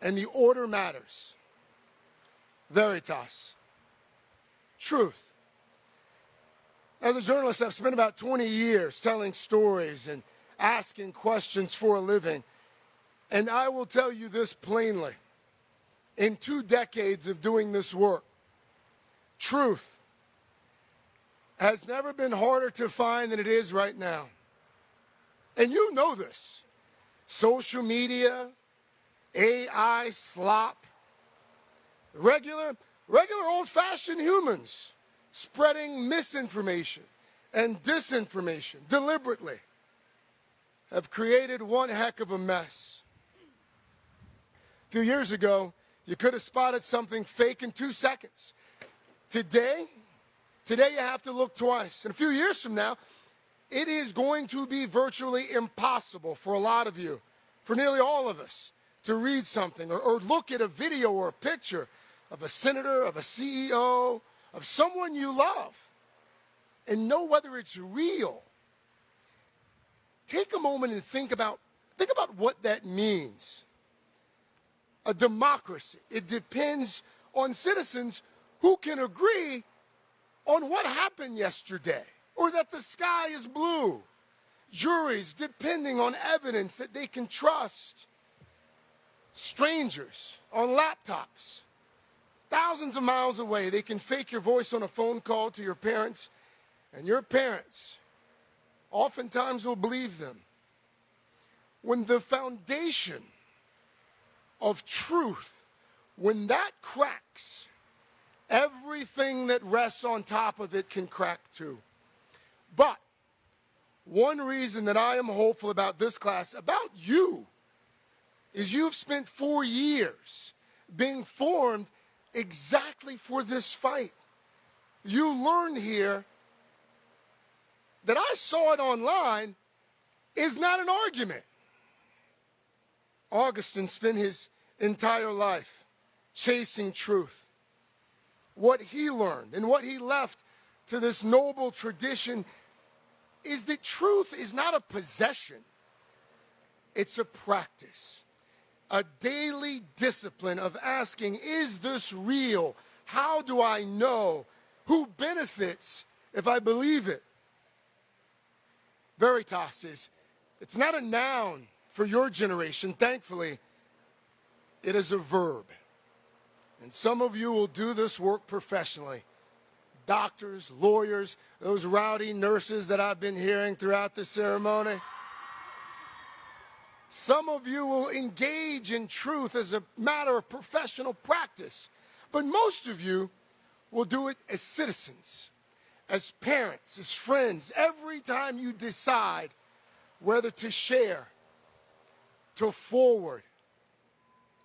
And the order matters. Veritas. Truth. As a journalist, I've spent about 20 years telling stories and asking questions for a living. And I will tell you this plainly. In 2 decades of doing this work, truth has never been harder to find than it is right now. And you know this. Social media, AI slop, regular old-fashioned humans spreading misinformation and disinformation deliberately have created one heck of a mess. A few years ago, you could have spotted something fake in 2 seconds. Today you have to look twice. And a few years from now, it is going to be virtually impossible for a lot of you, for nearly all of us, to read something or look at a video or a picture of a senator, of a CEO, of someone you love, and know whether it's real. Take a moment and think about what that means. A democracy, it depends on citizens who can agree on what happened yesterday, or that the sky is blue. Juries depending on evidence that they can trust. Strangers on laptops, thousands of miles away, they can fake your voice on a phone call to your parents, and your parents oftentimes will believe them. When the foundation of truth, when that cracks, everything that rests on top of it can crack too. But one reason that I am hopeful about this class, about you, is you've spent 4 years being formed exactly for this fight. You learned here that I saw it online is not an argument. Augustine spent his entire life chasing truth. What he learned and what he left to this noble tradition is that truth is not a possession. It's a practice, a daily discipline of asking, is this real? How do I know? Who benefits if I believe it? Veritas it's not a noun for your generation. Thankfully, it is a verb. And some of you will do this work professionally. Doctors, lawyers, those rowdy nurses that I've been hearing throughout the ceremony. Some of you will engage in truth as a matter of professional practice. But most of you will do it as citizens, as parents, as friends, every time you decide whether to share, to forward,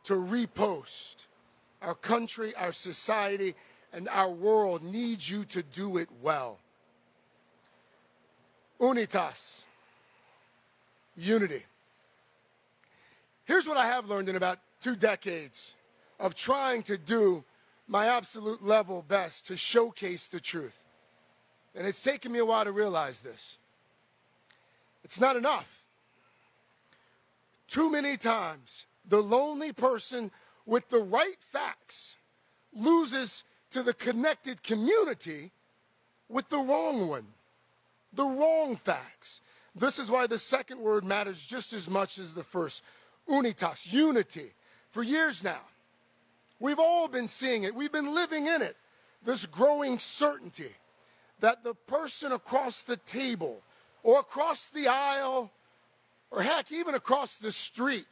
to repost. Our country, our society, and our world needs you to do it well. Unitas, unity. Here's what I have learned in about 2 decades of trying to do my absolute level best to showcase the truth. And it's taken me a while to realize this. It's not enough. Too many times, the lonely person with the right facts loses to the connected community with the wrong one, the wrong facts. This is why the second word matters just as much as the first. unitas, unity, for years now. We've all been seeing it. We've been living in it. This growing certainty that the person across the table or across the aisle or heck, even across the street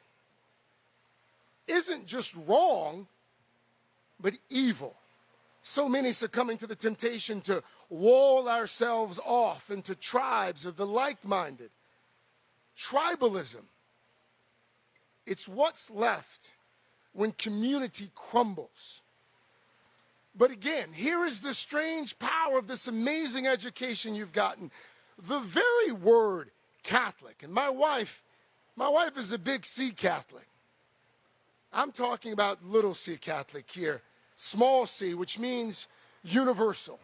isn't just wrong, but evil. So many succumbing to the temptation to wall ourselves off into tribes of the like-minded. Tribalism. It's what's left when community crumbles. But again, here is the strange power of this amazing education you've gotten. The very word Catholic, and my wife is a big C Catholic. I'm talking about little c Catholic here, small c, which means universal.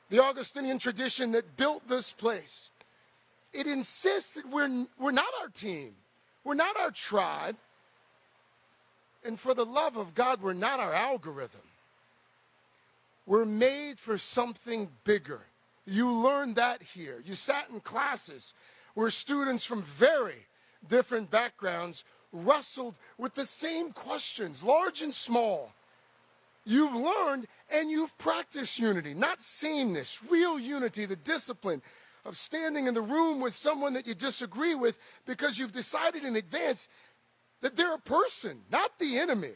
The Augustinian tradition that built this place, it insists that we're not our team, we're not our tribe, and for the love of God, we're not our algorithm. We're made for something bigger. You learned that here. You sat in classes where students from very different backgrounds wrestled with the same questions, large and small. You've learned and you've practiced unity, not sameness, real unity, the discipline of standing in the room with someone that you disagree with because you've decided in advance that they're a person, not the enemy.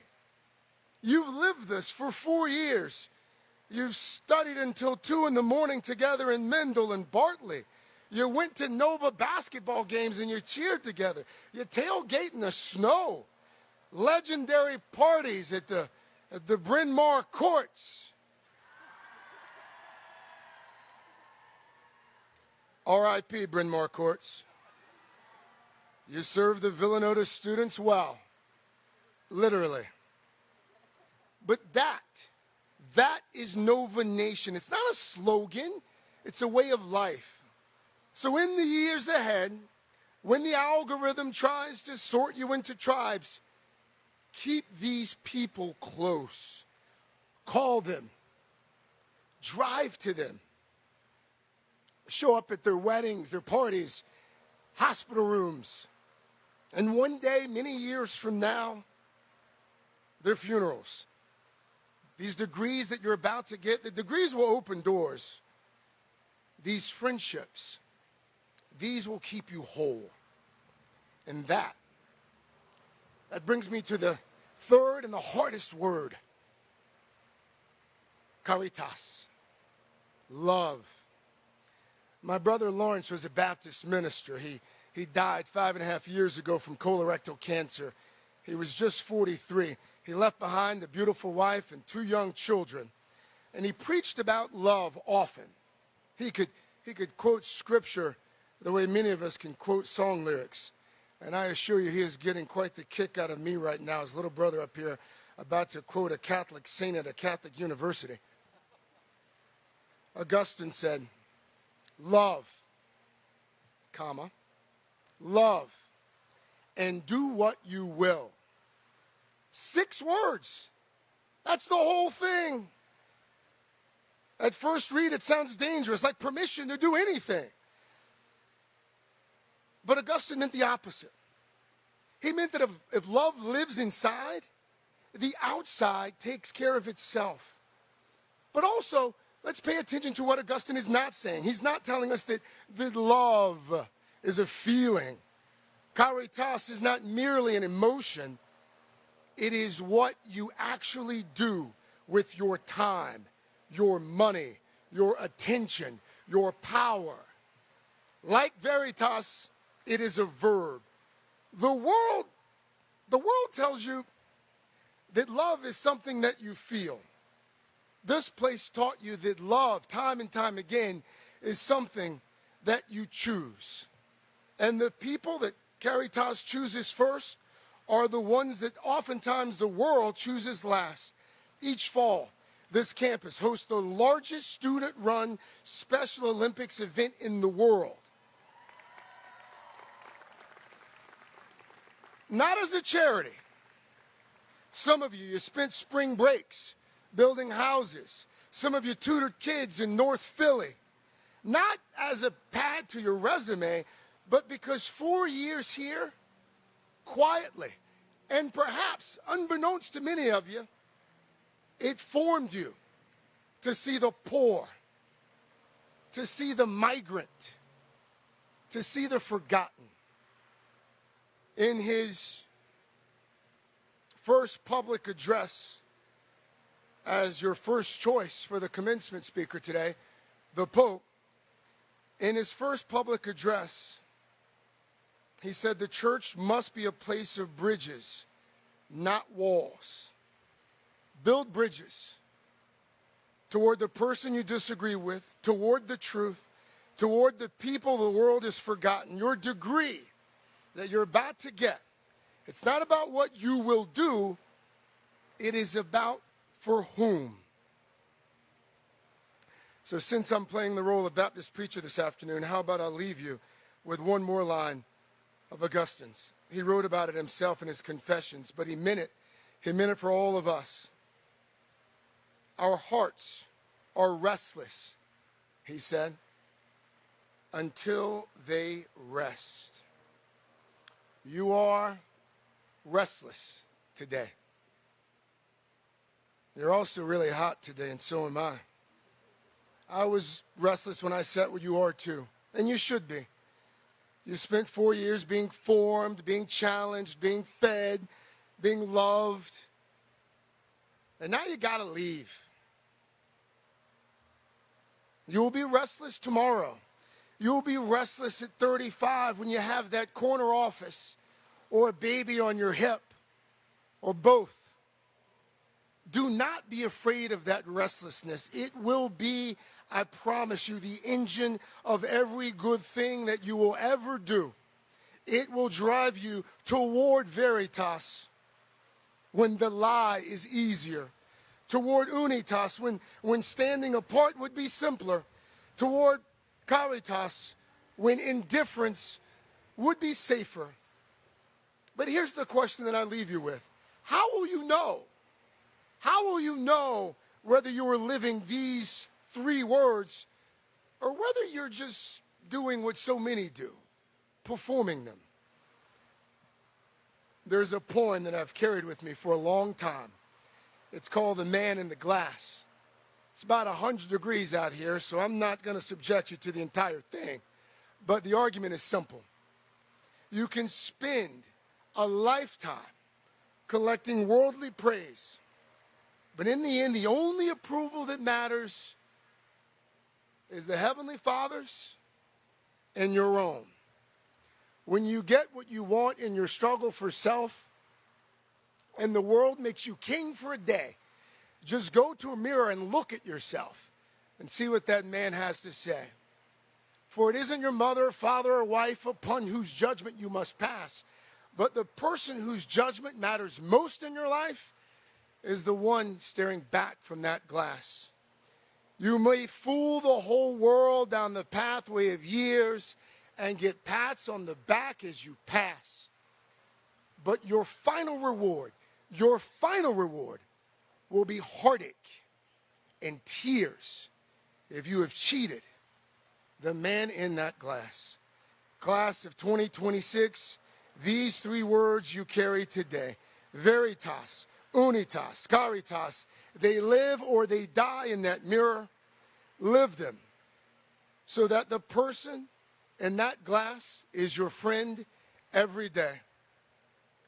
You've lived this for 4 years. You've studied until 2 in the morning together in Mendel and Bartley. You went to Nova basketball games and you cheered together. You tailgate in the snow. Legendary parties at the Bryn Mawr courts. R.I.P. Bryn Mawr courts. You served the Villanova students well, literally. But that is Nova Nation. It's not a slogan, it's a way of life. So in the years ahead, when the algorithm tries to sort you into tribes, keep these people close. Call them. Drive to them. Show up at their weddings, their parties, hospital rooms. And one day, many years from now, their funerals. These degrees that you're about to get, the degrees will open doors. These friendships, these will keep you whole. And that brings me to the third and the hardest word. Caritas. Love. My brother Lawrence was a Baptist minister. He died 5.5 years ago from colorectal cancer. He was just 43. He left behind a beautiful wife and 2 young children. And he preached about love often. He could quote scripture the way many of us can quote song lyrics. And I assure you, he is getting quite the kick out of me right now, his little brother up here, about to quote a Catholic saint at a Catholic university. Augustine said, love, comma, love, and do what you will. 6 words. That's the whole thing. At first read, it sounds dangerous, like permission to do anything. But Augustine meant the opposite. He meant that if love lives inside, the outside takes care of itself. But also, let's pay attention to what Augustine is not saying. He's not telling us that love is a feeling. Caritas is not merely an emotion. It is what you actually do with your time, your money, your attention, your power. Like veritas, it is a verb. The world tells you that love is something that you feel. This place taught you that love, time and time again, is something that you choose. And the people that Caritas chooses first are the ones that oftentimes the world chooses last. Each fall, this campus hosts the largest student-run Special Olympics event in the world. Not as a charity. Some of you spent spring breaks building houses. Some of you tutored kids in North Philly. Not as a pad to your resume, but because 4 years here quietly, and perhaps unbeknownst to many of you, it formed you to see the poor, to see the migrant, to see the forgotten. In his first public address as your first choice for the commencement speaker today, the Pope, in his first public address, he said the church must be a place of bridges, not walls. Build bridges toward the person you disagree with, toward the truth, toward the people the world has forgotten. Your degree that you're about to get, it's not about what you will do, it is about for whom. So since I'm playing the role of Baptist preacher this afternoon, how about I leave you with one more line of Augustine's. He wrote about it himself in his Confessions, but he meant it. He meant it for all of us. Our hearts are restless, he said, until they rest. You are restless today. You're also really hot today, and so am I. I was restless when I sat where you are too, and you should be. You spent 4 years being formed, being challenged, being fed, being loved, and now you gotta leave. You will be restless tomorrow. You will be restless at 35 when you have that corner office or a baby on your hip or both. Do not be afraid of that restlessness. It will be, I promise you, the engine of every good thing that you will ever do. It will drive you toward veritas when the lie is easier, toward unitas when standing apart would be simpler, toward caritas when indifference would be safer. But here's the question that I leave you with. How will you know? How will you know whether you are living these 3 words or whether you're just doing what so many do, performing them? There's a poem that I've carried with me for a long time. It's called The Man in the Glass. It's about 100 degrees out here, so I'm not going to subject you to the entire thing. But the argument is simple. You can spend a lifetime collecting worldly praise, but in the end, the only approval that matters is the Heavenly Father's and your own. When you get what you want in your struggle for self, and the world makes you king for a day, just go to a mirror and look at yourself and see what that man has to say. For it isn't your mother, father, or wife upon whose judgment you must pass, but the person whose judgment matters most in your life is the one staring back from that glass. You may fool the whole world down the pathway of years and get pats on the back as you pass. But your final reward will be heartache and tears if you have cheated the man in that glass. Class of 2026, these 3 words you carry today: veritas, unitas, caritas. They live or they die in that mirror. Live them so that the person in that glass is your friend every day.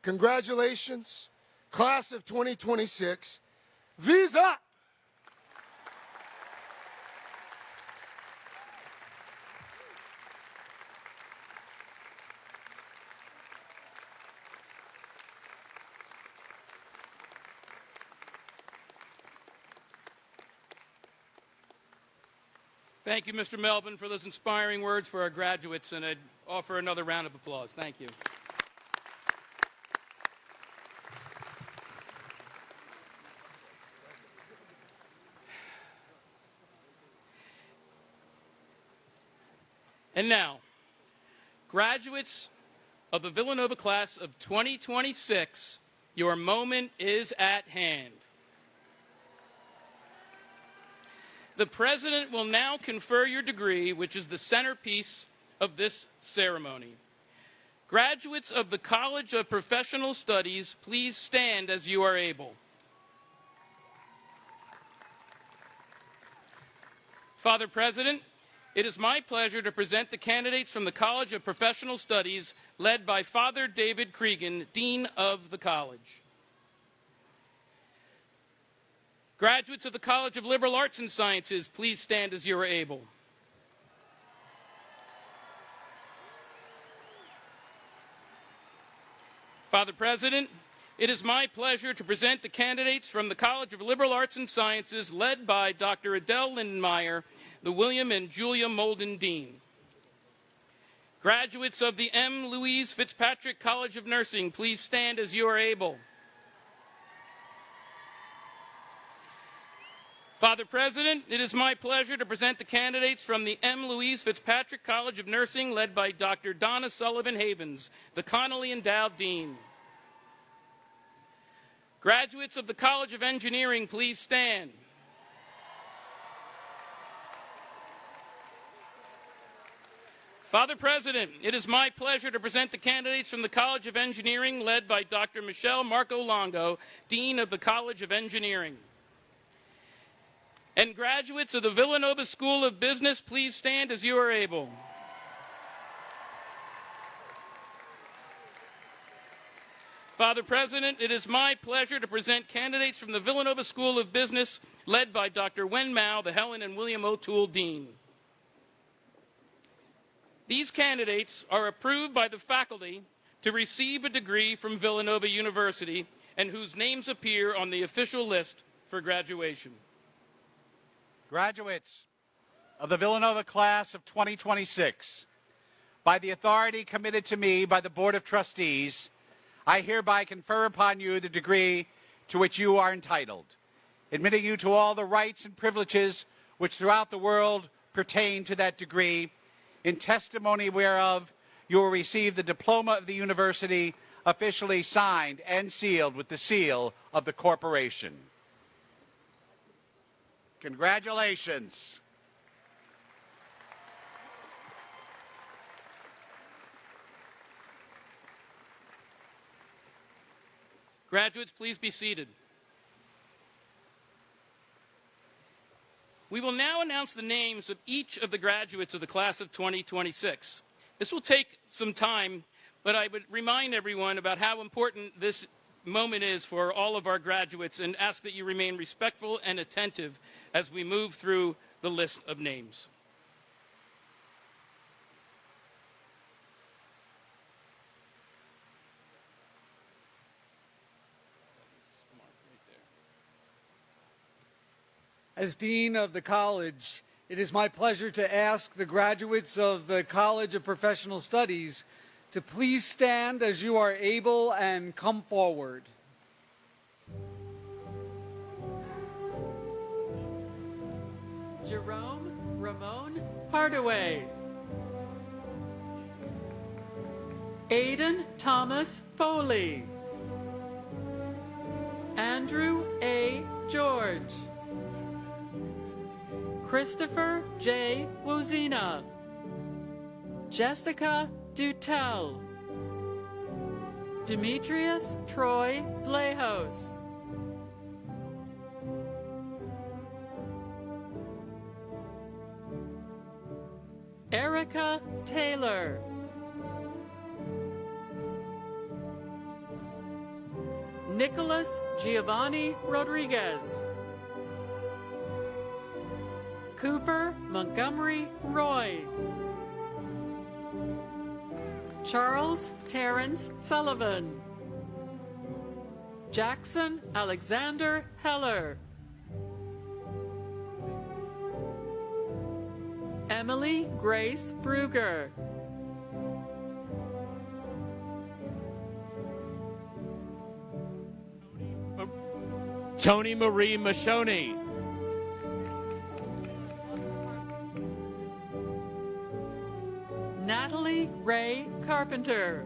Congratulations, class of 2026. Visa! Thank you, Mr. Melvin, for those inspiring words for our graduates, and I'd offer another round of applause. Thank you. And now, graduates of the Villanova class of 2026, your moment is at hand. The President will now confer your degree, which is the centerpiece of this ceremony. Graduates of the College of Professional Studies, please stand as you are able. Father President, it is my pleasure to present the candidates from the College of Professional Studies, led by Father David Cregan, Dean of the College. Graduates of the College of Liberal Arts and Sciences, please stand as you are able. Father President, it is my pleasure to present the candidates from the College of Liberal Arts and Sciences, led by Dr. Adele Lindenmeyer, the William and Julia Molden Dean. Graduates of the M. Louise Fitzpatrick College of Nursing, please stand as you are able. Father President, it is my pleasure to present the candidates from the M. Louise Fitzpatrick College of Nursing, led by Dr. Donna Sullivan Havens, the Connolly Endowed Dean. Graduates of the College of Engineering, please stand. Father President, it is my pleasure to present the candidates from the College of Engineering, led by Dr. Michelle Marco Longo, Dean of the College of Engineering. And graduates of the Villanova School of Business, please stand as you are able. Father President, it is my pleasure to present candidates from the Villanova School of Business, led by Dr. Wen Mao, the Helen and William O'Toole Dean. These candidates are approved by the faculty to receive a degree from Villanova University and whose names appear on the official list for graduation. Graduates of the Villanova class of 2026, by the authority committed to me by the Board of Trustees, I hereby confer upon you the degree to which you are entitled, admitting you to all the rights and privileges which throughout the world pertain to that degree, in testimony whereof you will receive the diploma of the university, officially signed and sealed with the seal of the corporation. Congratulations. Graduates, please be seated. We will now announce the names of each of the graduates of the class of 2026. This will take some time, but I would remind everyone about how important this moment is for all of our graduates and ask that you remain respectful and attentive as we move through the list of names. As Dean of the College, it is my pleasure to ask the graduates of the College of Professional Studies to please stand as you are able and come forward. Jerome Ramon Hardaway. Aidan Thomas Foley. Andrew A. George. Christopher J. Wozina. Jessica Dutel. Demetrius Troy Blahos. Erica Taylor. Nicholas Giovanni Rodriguez. Cooper Montgomery Roy. Charles Terrence Sullivan. Jackson Alexander Heller. Emily Grace Bruger. Tony Marie Mashoni. Natalie Ray Carpenter.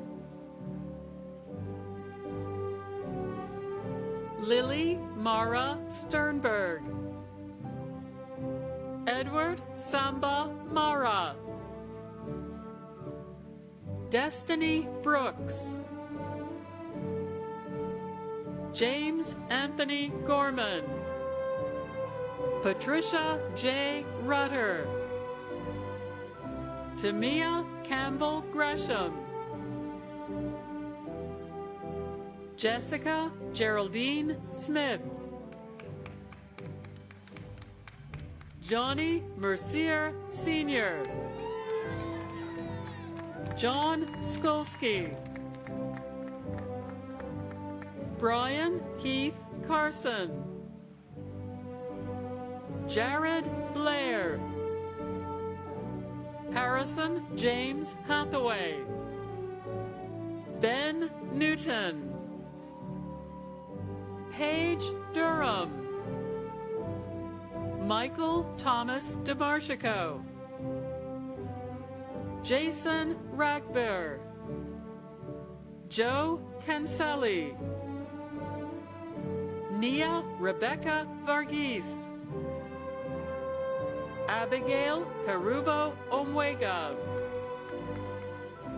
Lily Mara Sternberg. Edward Samba Mara. Destiny Brooks, James Anthony Gorman, Patricia J. Rutter, Tamia Campbell Gresham, Jessica Geraldine Smith, Johnny Mercier Sr., John Skolsky, Brian Keith Carson, Jared Blair, Harrison James Hathaway, Ben Newton, Paige Durham, Michael Thomas DeMarchico, Jason Ragbear, Joe Cancelli, Nia Rebecca Varghese, Abigail Karubo Omwega,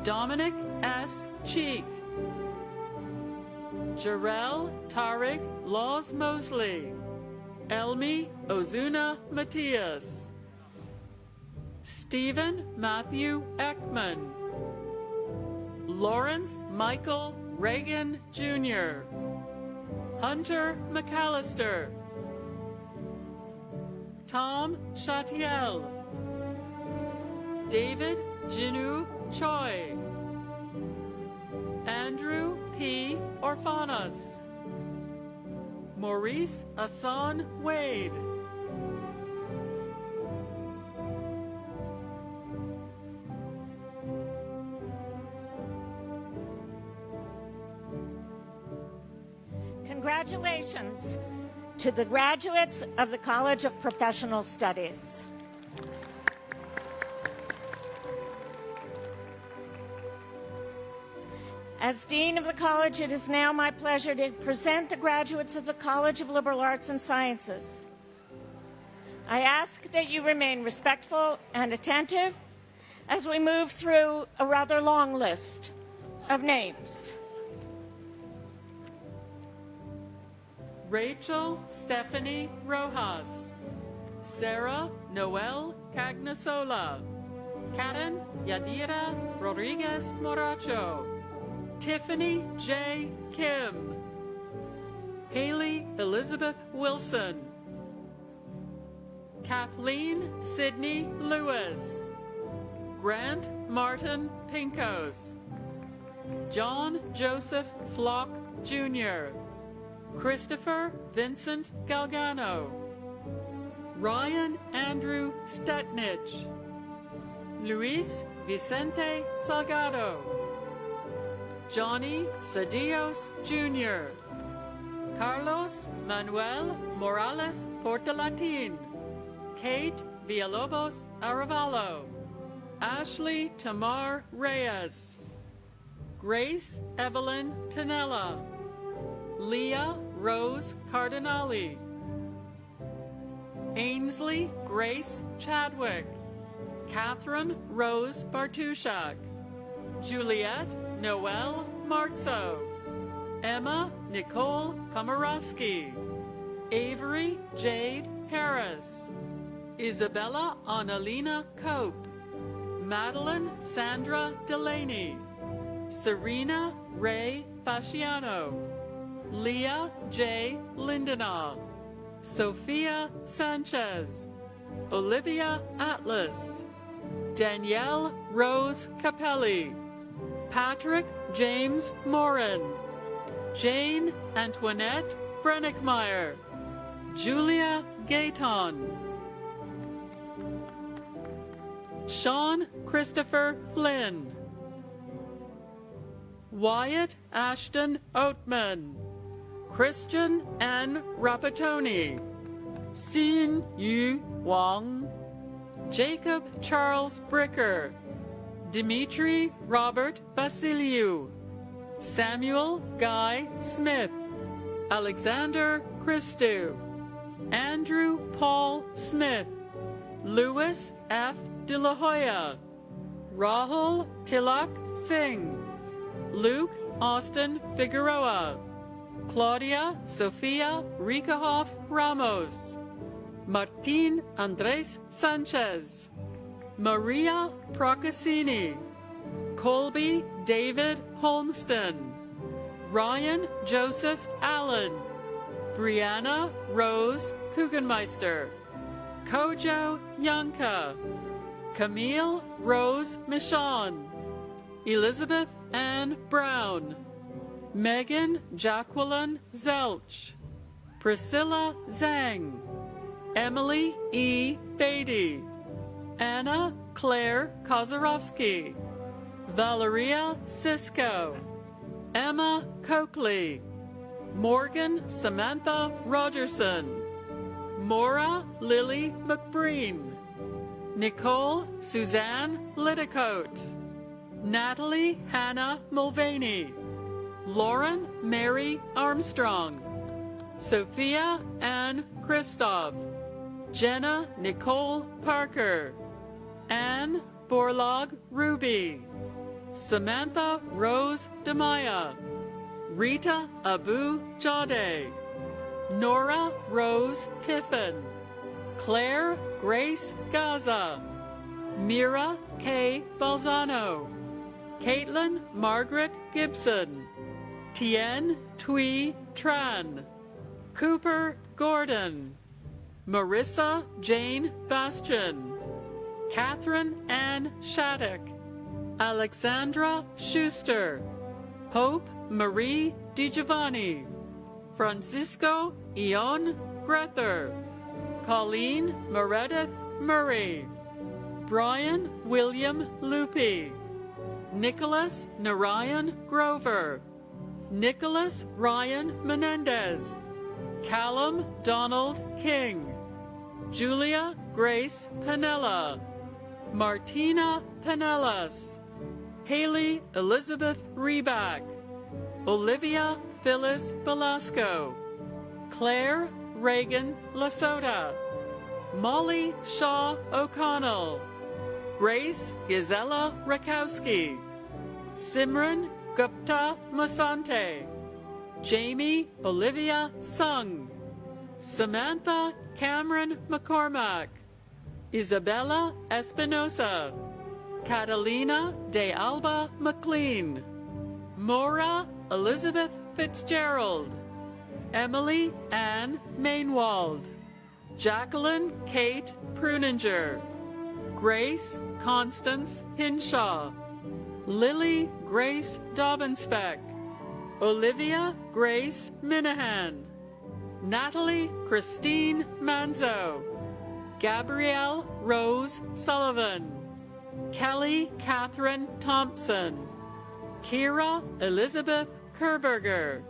Dominic S. Cheek, Jarrell Tarig Laws Mosley, Elmi Ozuna Matias, Stephen Matthew Ekman, Lawrence Michael Reagan Jr., Hunter McAllister, Tom Chatiel, David Jinu Choi, Andrew P. Orphanos, Maurice Asan Wade, Congratulations to the graduates of the College of Professional Studies. As Dean of the College, it is now my pleasure to present the graduates of the College of Liberal Arts and Sciences. I ask that you remain respectful and attentive as we move through a rather long list of names. Rachel Stephanie Rojas, Sarah Noel Cagnasola, Karen Yadira Rodriguez Moracho, Tiffany J. Kim, Haley Elizabeth Wilson, Kathleen Sidney Lewis, Grant Martin Pinkos, John Joseph Flock Jr., Christopher Vincent Galgano, Ryan Andrew Stetnich, Luis Vicente Salgado, Johnny Cedillos Jr., Carlos Manuel Morales Portalatin, Kate Villalobos Arevalo, Ashley Tamar Reyes, Grace Evelyn Tanella, Leah Rose Cardinali, Ainsley Grace Chadwick, Catherine Rose Bartushak, Juliette Noel Martzo, Emma Nicole Komorowski, Avery Jade Harris, Isabella Annalena Cope, Madeline Sandra Delaney, Serena Ray Fasciano, Leah J. Lindenau, Sophia Sanchez, Olivia Atlas, Danielle Rose Capelli, Patrick James Morin, Jane Antoinette Brennickmeyer, Julia Gayton, Sean Christopher Flynn, Wyatt Ashton Oatman, Christian N. Rapatoni, Xin Yu Wang, Jacob Charles Bricker, Dimitri Robert Basiliou, Samuel Guy Smith, Alexander Christou, Andrew Paul Smith, Louis F. De La Hoya, Rahul Tilak Singh, Luke Austin Figueroa, Claudia Sofia Rikahoff Ramos, Martin Andres Sanchez, Maria Procaccini, Colby David Holmston, Ryan Joseph Allen, Brianna Rose Kugenmeister, Kojo Yanka, Camille Rose Michon, Elizabeth Ann Brown, Megan Jacqueline Zelch, Priscilla Zhang, Emily E. Beatty, Anna Claire Kozarovsky, Valeria Sisko, Emma Coakley, Morgan Samantha Rogerson, Maura Lily McBreen, Nicole Suzanne Liddicote, Natalie Hannah Mulvaney, Lauren Mary Armstrong, Sophia Ann Christoph, Jenna Nicole Parker, Anne Borlaug Ruby, Samantha Rose Demaya, Rita Abu Jade, Nora Rose Tiffin, Claire Grace Gaza, Mira K. Balzano, Caitlin Margaret Gibson, Tien Thuy Tran, Cooper Gordon, Marissa Jane Bastian, Catherine Ann Shattuck, Alexandra Schuster, Hope Marie DiGiovanni, Francisco Ion Grether, Colleen Meredith Murray, Brian William Lupi, Nicholas Narayan Grover, Nicholas Ryan Menendez, Callum Donald King, Julia Grace Panella, Martina Pinellas, Haley Elizabeth Reback, Olivia Phyllis Velasco, Claire Reagan Lasota, Molly Shaw O'Connell, Grace Gisela Rakowski, Simran Gupta Masante, Jamie Olivia Sung, Samantha Cameron McCormack, Isabella Espinosa, Catalina de Alba McLean, Maura Elizabeth Fitzgerald, Emily Ann Mainwald, Jacqueline Kate Pruninger, Grace Constance Hinshaw, Lily Grace Dobbenspeck, Olivia Grace Minahan, Natalie Christine Manzo, Gabrielle Rose Sullivan, Kelly Catherine Thompson, Kira Elizabeth Kerberger,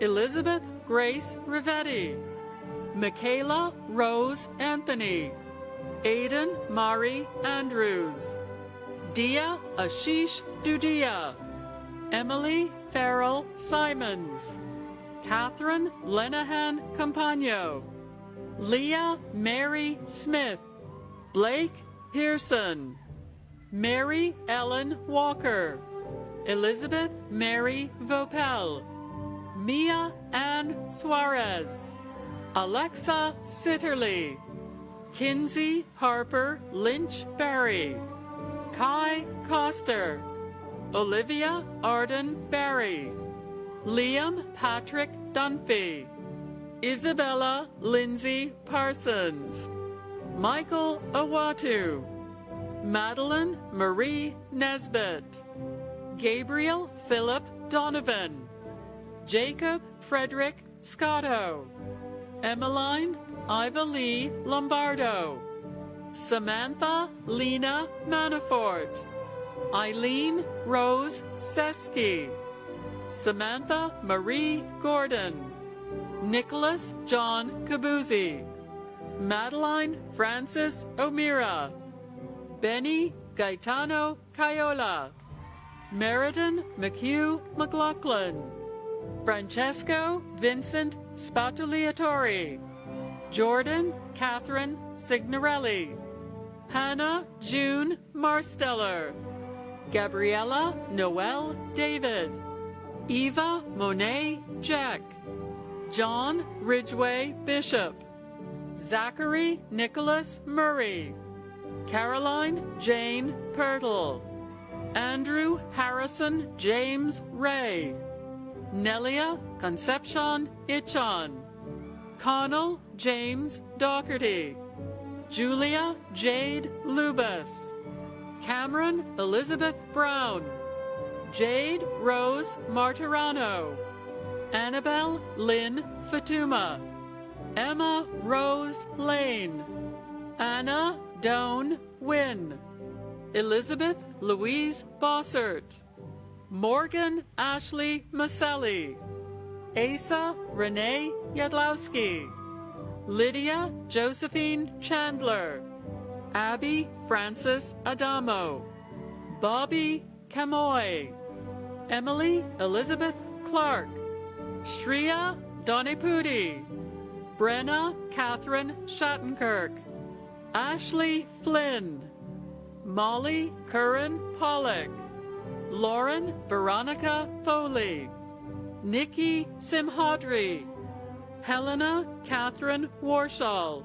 Elizabeth Grace Rivetti, Michaela Rose Anthony, Aidan Mari Andrews, Dia Ashish Dudia, Emily Farrell Simons, Catherine Lenahan Campagno, Leah Mary Smith, Blake Pearson, Mary Ellen Walker, Elizabeth Mary Vopel, Mia Ann Suarez, Alexa Sitterly, Kinsey Harper Lynch Barry, Kai Coster, Olivia Arden Barry, Liam Patrick Dunphy, Isabella Lindsay Parsons, Michael Owatu, Madeline Marie Nesbitt, Gabriel Philip Donovan, Jacob Frederick Scotto, Emmeline Iva Lee Lombardo, Samantha Lena Manafort, Eileen Rose Seski, Samantha Marie Gordon, Nicholas John Cabuzzi, Madeline Francis O'Meara, Benny Gaetano Cayola, Meriden McHugh McLaughlin, Francesco Vincent Spatuliatori, Jordan Catherine Signorelli, Hannah June Marsteller, Gabriella Noel David, Eva Monet Jack, John Ridgway Bishop, Zachary Nicholas Murray, Caroline Jane Pirtle, Andrew Harrison James Ray, Nelia Concepcion Ichon, Connell James Doherty, Julia Jade Lubas, Cameron Elizabeth Brown, Jade Rose Martirano, Annabelle Lynn Fatuma, Emma Rose Lane, Anna Doan Wynn, Elizabeth Louise Bossert, Morgan Ashley Maselli, Asa Renee Yadlowski, Lydia Josephine Chandler, Abby Francis Adamo, Bobby Camoy, Emily Elizabeth Clark, Shreya Donipudi, Brenna Catherine Shattenkirk, Ashley Flynn, Molly Curran Pollock, Lauren Veronica Foley, Nikki Simhodri, Helena Catherine Warshall,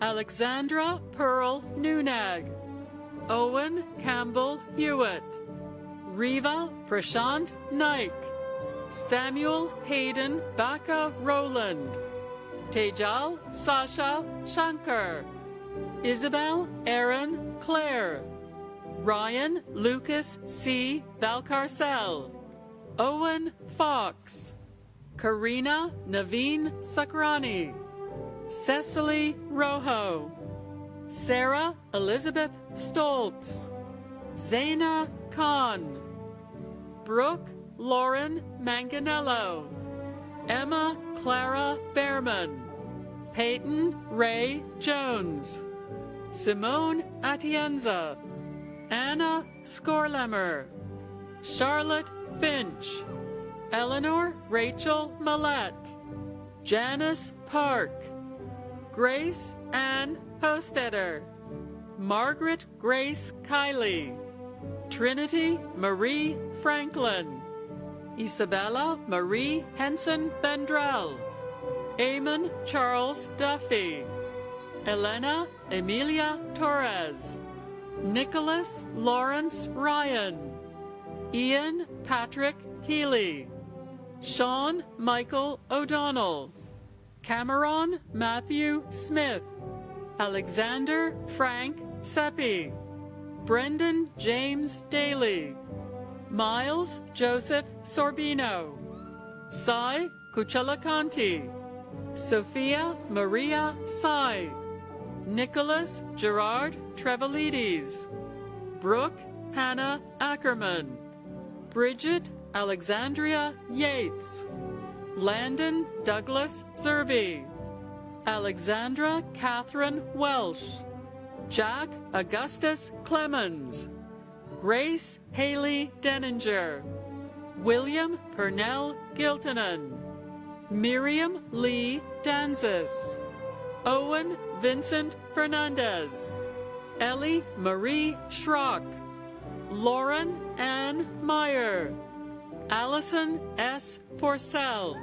Alexandra Pearl Nunag, Owen Campbell Hewitt, Riva Prashant Naik, Samuel Hayden Baka Rowland, Tejal Sasha Shankar, Isabel Erin Clare, Ryan Lucas C. Valcarcel, Owen Fox, Karina Naveen Sakrani, Cecily Rojo, Sarah Elizabeth Stoltz, Zaina Khan, Brooke Lauren Manganello, Emma Clara Behrman, Peyton Ray Jones, Simone Atienza, Anna Skorlemmer, Charlotte Finch, Eleanor Rachel Millette, Janice Park, Grace Ann Hostetter, Margaret Grace Kiley, Trinity Marie Franklin, Isabella Marie Henson Vendrell, Eamon Charles Duffy, Elena Emilia Torres, Nicholas Lawrence Ryan, Ian Patrick Healy, Sean Michael O'Donnell, Cameron Matthew Smith, Alexander Frank Seppi, Brendan James Daly, Miles Joseph Sorbino, Sai Kuchalakanti, Sophia Maria Sai, Nicholas Gerard Trevalides, Brooke Hannah Ackerman, Bridget Alexandria Yates, Landon Douglas Zerby, Alexandra Catherine Welsh, Jack Augustus Clemens, Grace Haley Denninger, William Purnell Giltonen, Miriam Lee Danzis, Owen Vincent Fernandez, Ellie Marie Schrock, Lauren Ann Meyer, Allison S. Forcell,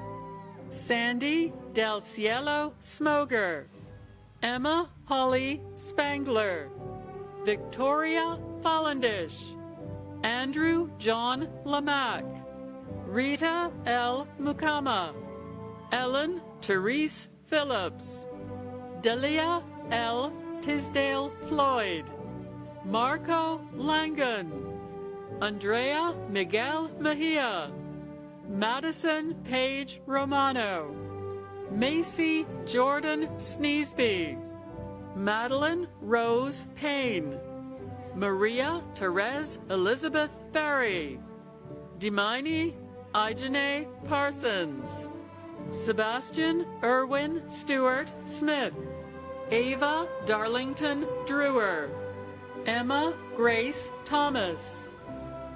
Sandy Del Cielo Smoger, Emma Holly Spangler, Victoria Fallendish, Andrew John Lamack, Rita L. Mukama, Ellen Therese Phillips, Delia L. Tisdale Floyd, Marco Langan, Andrea Miguel Mejia, Madison Page Romano, Macy Jordan Sneesby, Madeline Rose Payne, Maria Therese Elizabeth Berry, Dimini Ijane Parsons, Sebastian Irwin Stewart Smith, Ava Darlington Drewer, Emma Grace Thomas,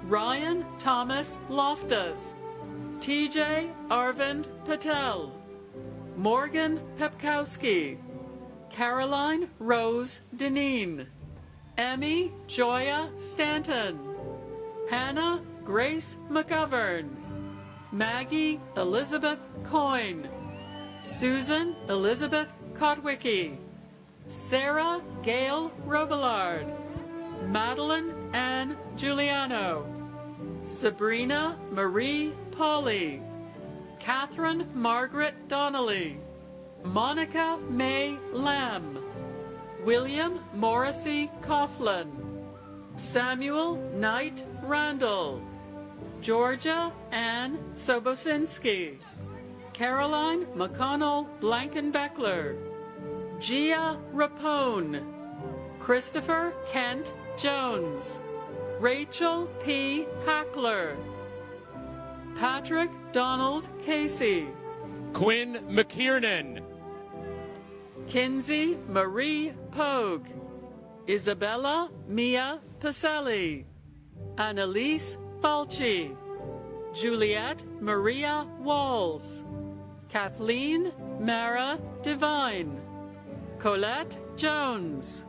Ryan Thomas Loftus, TJ Arvind Patel, Morgan Pepkowski, Caroline Rose Deneen, Emmy Joya Stanton, Hannah Grace McGovern, Maggie Elizabeth Coyne, Susan Elizabeth Kotwicki, Sarah Gail Robillard, Madeline Ann Giuliano, Sabrina Marie Pauley, Catherine Margaret Donnelly, Monica May Lamb, William Morrissey Coughlin, Samuel Knight Randall, Georgia Ann Sobosinski, Caroline McConnell Blankenbeckler, Gia Rapone, Christopher Kent Jones, Rachel P. Hackler, Patrick Donald Casey, Quinn McKiernan, Kinsey Marie Pogue, Isabella Mia Pacelli, Annalise Falchi, Juliette Maria Walls, Kathleen Mara Devine, Colette Jones,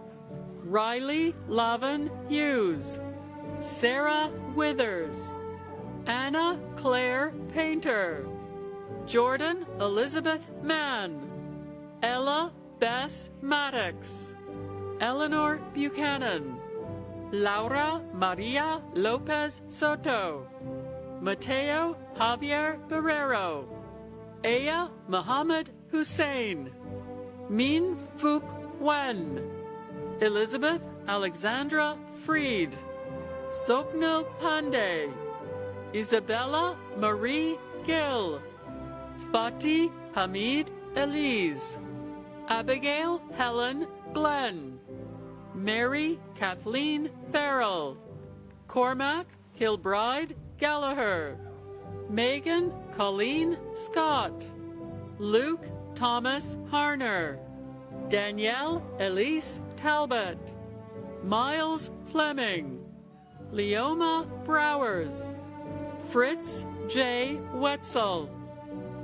Riley Lavin Hughes, Sarah Withers, Anna Claire Painter, Jordan Elizabeth Mann, Ella Bess Maddox, Eleanor Buchanan, Laura Maria Lopez Soto, Mateo Javier Barrero, Aya Muhammad Hussein, Min Phuc Wen, Elizabeth Alexandra Freed, Sopnil Pandey, Isabella Marie Gill, Fatih Hamid Elise, Abigail Helen Glenn, Mary Kathleen Farrell, Cormac Kilbride Gallagher, Megan Colleen Scott, Luke Thomas Harner, Danielle Elise Talbot, Miles Fleming, Leoma Browers, Fritz J. Wetzel,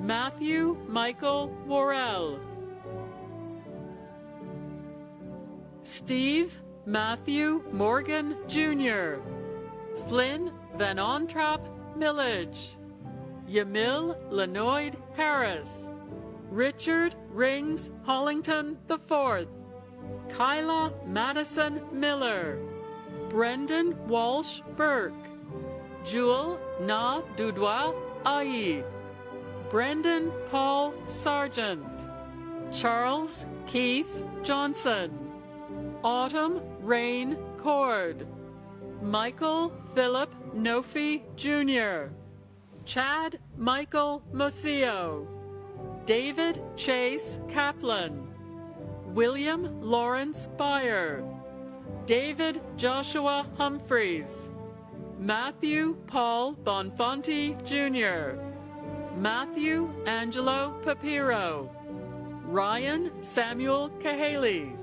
Matthew Michael Worrell, Steve Matthew Morgan Jr., Flynn Van Ontrap Millage, Yamil Lenoid Harris, Richard Rings Hollington IV, Kyla Madison Miller, Brendan Walsh Burke, Jewel Na Dudois Ayi, Brendan Paul Sargent, Charles Keith Johnson, Autumn Rain Cord, Michael Philip Nofi Jr., Chad Michael Mosio, David Chase Kaplan, William Lawrence Byer, David Joshua Humphreys, Matthew Paul Bonfanti Jr., Matthew Angelo Papiro, Ryan Samuel Cahaley,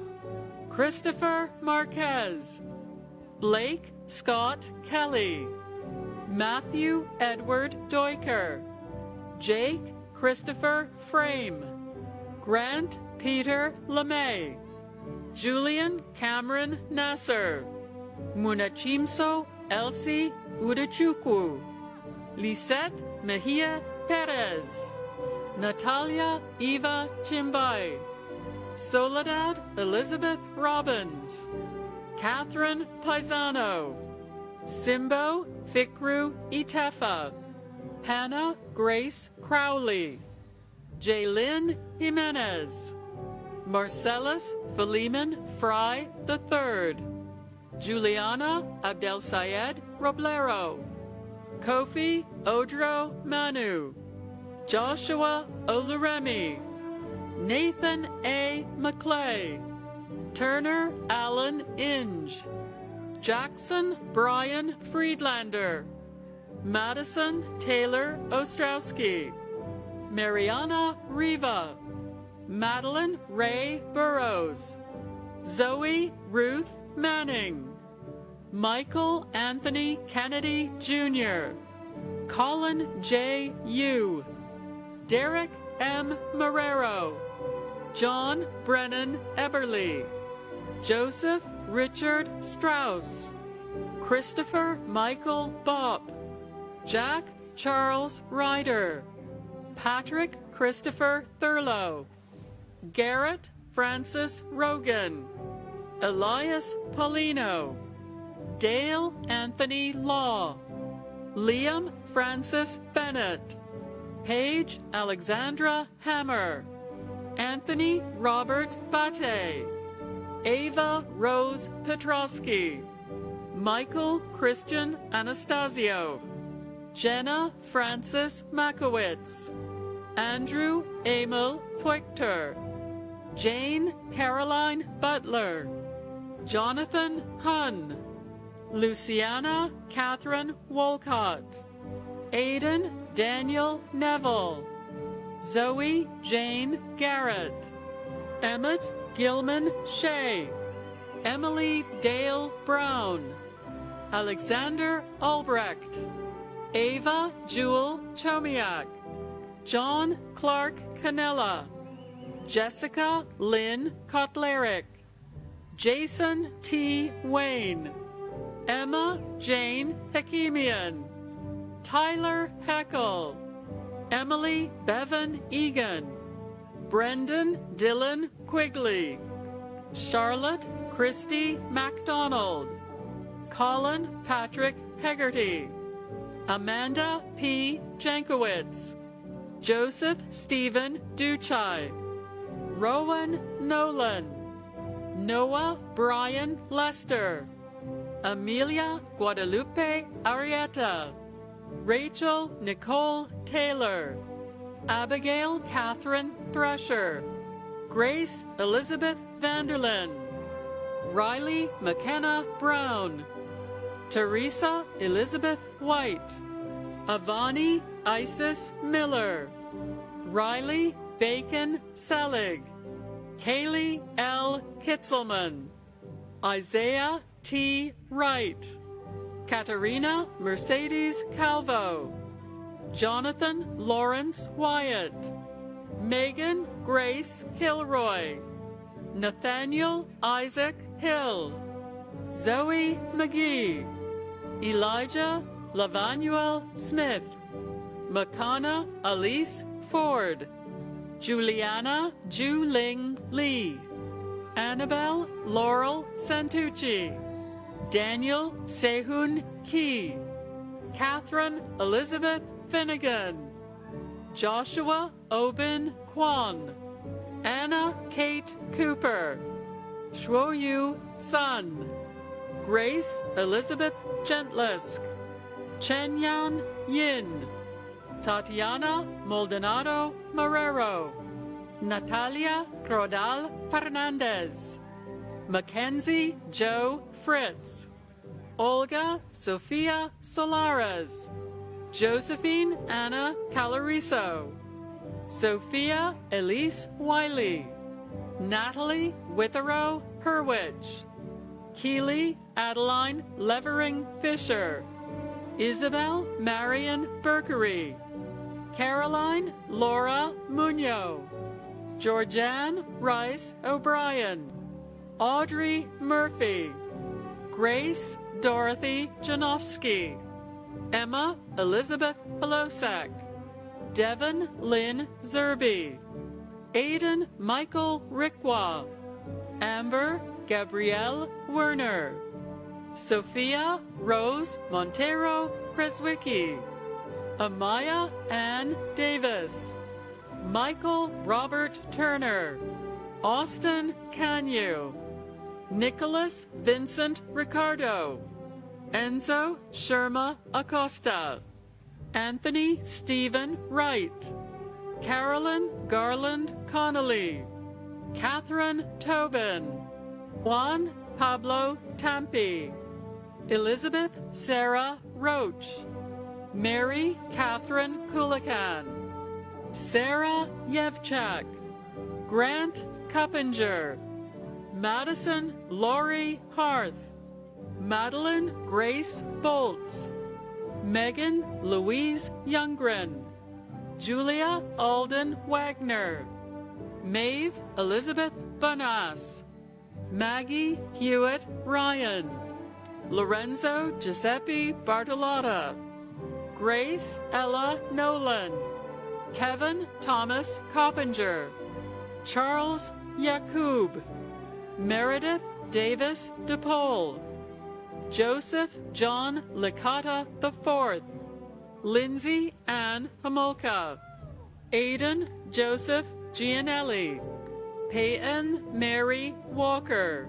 Christopher Marquez, Blake Scott Kelly, Matthew Edward Doiker, Jake Christopher Frame, Grant Peter LeMay, Julian Cameron Nasser, Munachimso Elsie Udachukwu, Lisette Mejia Perez, Natalia Eva Chimbai, Soledad Elizabeth Robbins, Catherine Paisano, Simbo Fikru Itefa, Hannah Grace Crowley, Jaylyn Jimenez, Marcellus Philemon Fry III, Juliana Abdel Sayed Roblero, Kofi Odro Manu, Joshua Oluremi, Nathan A. McClay, Turner Allen Inge, Jackson Brian Friedlander, Madison Taylor Ostrowski, Mariana Riva, Madeline Ray Burrows, Zoe Ruth Manning, Michael Anthony Kennedy Jr., Colin J. Yu, Derek M. Marrero, John Brennan Eberly, Joseph Richard Strauss, Christopher Michael Bopp, Jack Charles Ryder, Patrick Christopher Thurlow, Garrett Francis Rogan, Elias Paulino, Dale Anthony Law, Liam Francis Bennett, Paige Alexandra Hammer, Anthony Robert Bate, Ava Rose Petrosky, Michael Christian Anastasio, Jenna Francis Makowitz, Andrew Emil Peuchter, Jane Caroline Butler, Jonathan Hunn, Luciana Catherine Wolcott, Aidan Daniel Neville, Zoe Jane Garrett, Emmett Gilman Shea, Emily Dale Brown, Alexander Albrecht, Ava Jewel Chomiak, John Clark Canella, Jessica Lynn Kotlerick, Jason T. Wayne, Emma Jane Hakimian, Tyler Heckel, Emily Bevan Egan, Brendan Dylan Quigley, Charlotte Christy MacDonald, Colin Patrick Hegarty, Amanda P. Jankowitz, Joseph Stephen Duchai, Rowan Nolan, Noah Brian Lester, Amelia Guadalupe Arrieta, Rachel Nicole Taylor, Abigail Catherine Thresher, Grace Elizabeth Vanderlyn, Riley McKenna Brown, Teresa Elizabeth White, Avani Isis Miller, Riley Bacon Selig, Kaylee L. Kitzelman, Isaiah T. Wright, Katerina Mercedes Calvo, Jonathan Lawrence Wyatt, Megan Grace Kilroy, Nathaniel Isaac Hill, Zoe McGee, Elijah Lavanuel Smith, Makana Elise Ford, Juliana Juling Lee, Annabelle Laurel Santucci, Daniel Sehun Key, Catherine Elizabeth Finnegan, Joshua Obin Kwan, Anna Kate Cooper, Shuoyu Sun, Grace Elizabeth Gentlisk, Chenyan Yin, Tatiana Maldonado Marrero, Natalia Crodal Fernandez, Mackenzie Joe Fritz, Olga Sofia Solares, Josephine Anna Caloriso, Sophia Elise Wiley, Natalie Witherow Hurwitch, Keely Adeline Levering Fisher, Isabel Marion Berkery, Caroline Laura Muñoz, Georgianne Rice O'Brien, Audrey Murphy, Grace Dorothy Janowski, Emma Elizabeth Pelosak, Devon Lynn Zerby, Aidan Michael Rickwa, Amber Gabrielle Werner, Sophia Rose Montero Kreswicki, Amaya Ann Davis, Michael Robert Turner, Austin Canyu, Nicholas Vincent Ricardo, Enzo Sherma Acosta, Anthony Stephen Wright, Carolyn Garland Connolly, Catherine Tobin, Juan Pablo Tampi, Elizabeth Sarah Roach, Mary Catherine Kulikan, Sarah Yevchak, Grant Cuppinger, Madison Laurie Harth, Madeline Grace Bolts, Megan Louise Youngren, Julia Alden Wagner, Maeve Elizabeth Bonas, Maggie Hewitt Ryan, Lorenzo Giuseppe Bartolotta, Grace Ella Nolan, Kevin Thomas Coppinger, Charles Yakub, Meredith Davis DePaul, Joseph John Licata IV, Lindsay Ann Homolka, Aidan Joseph Gianelli, Peyton Mary Walker,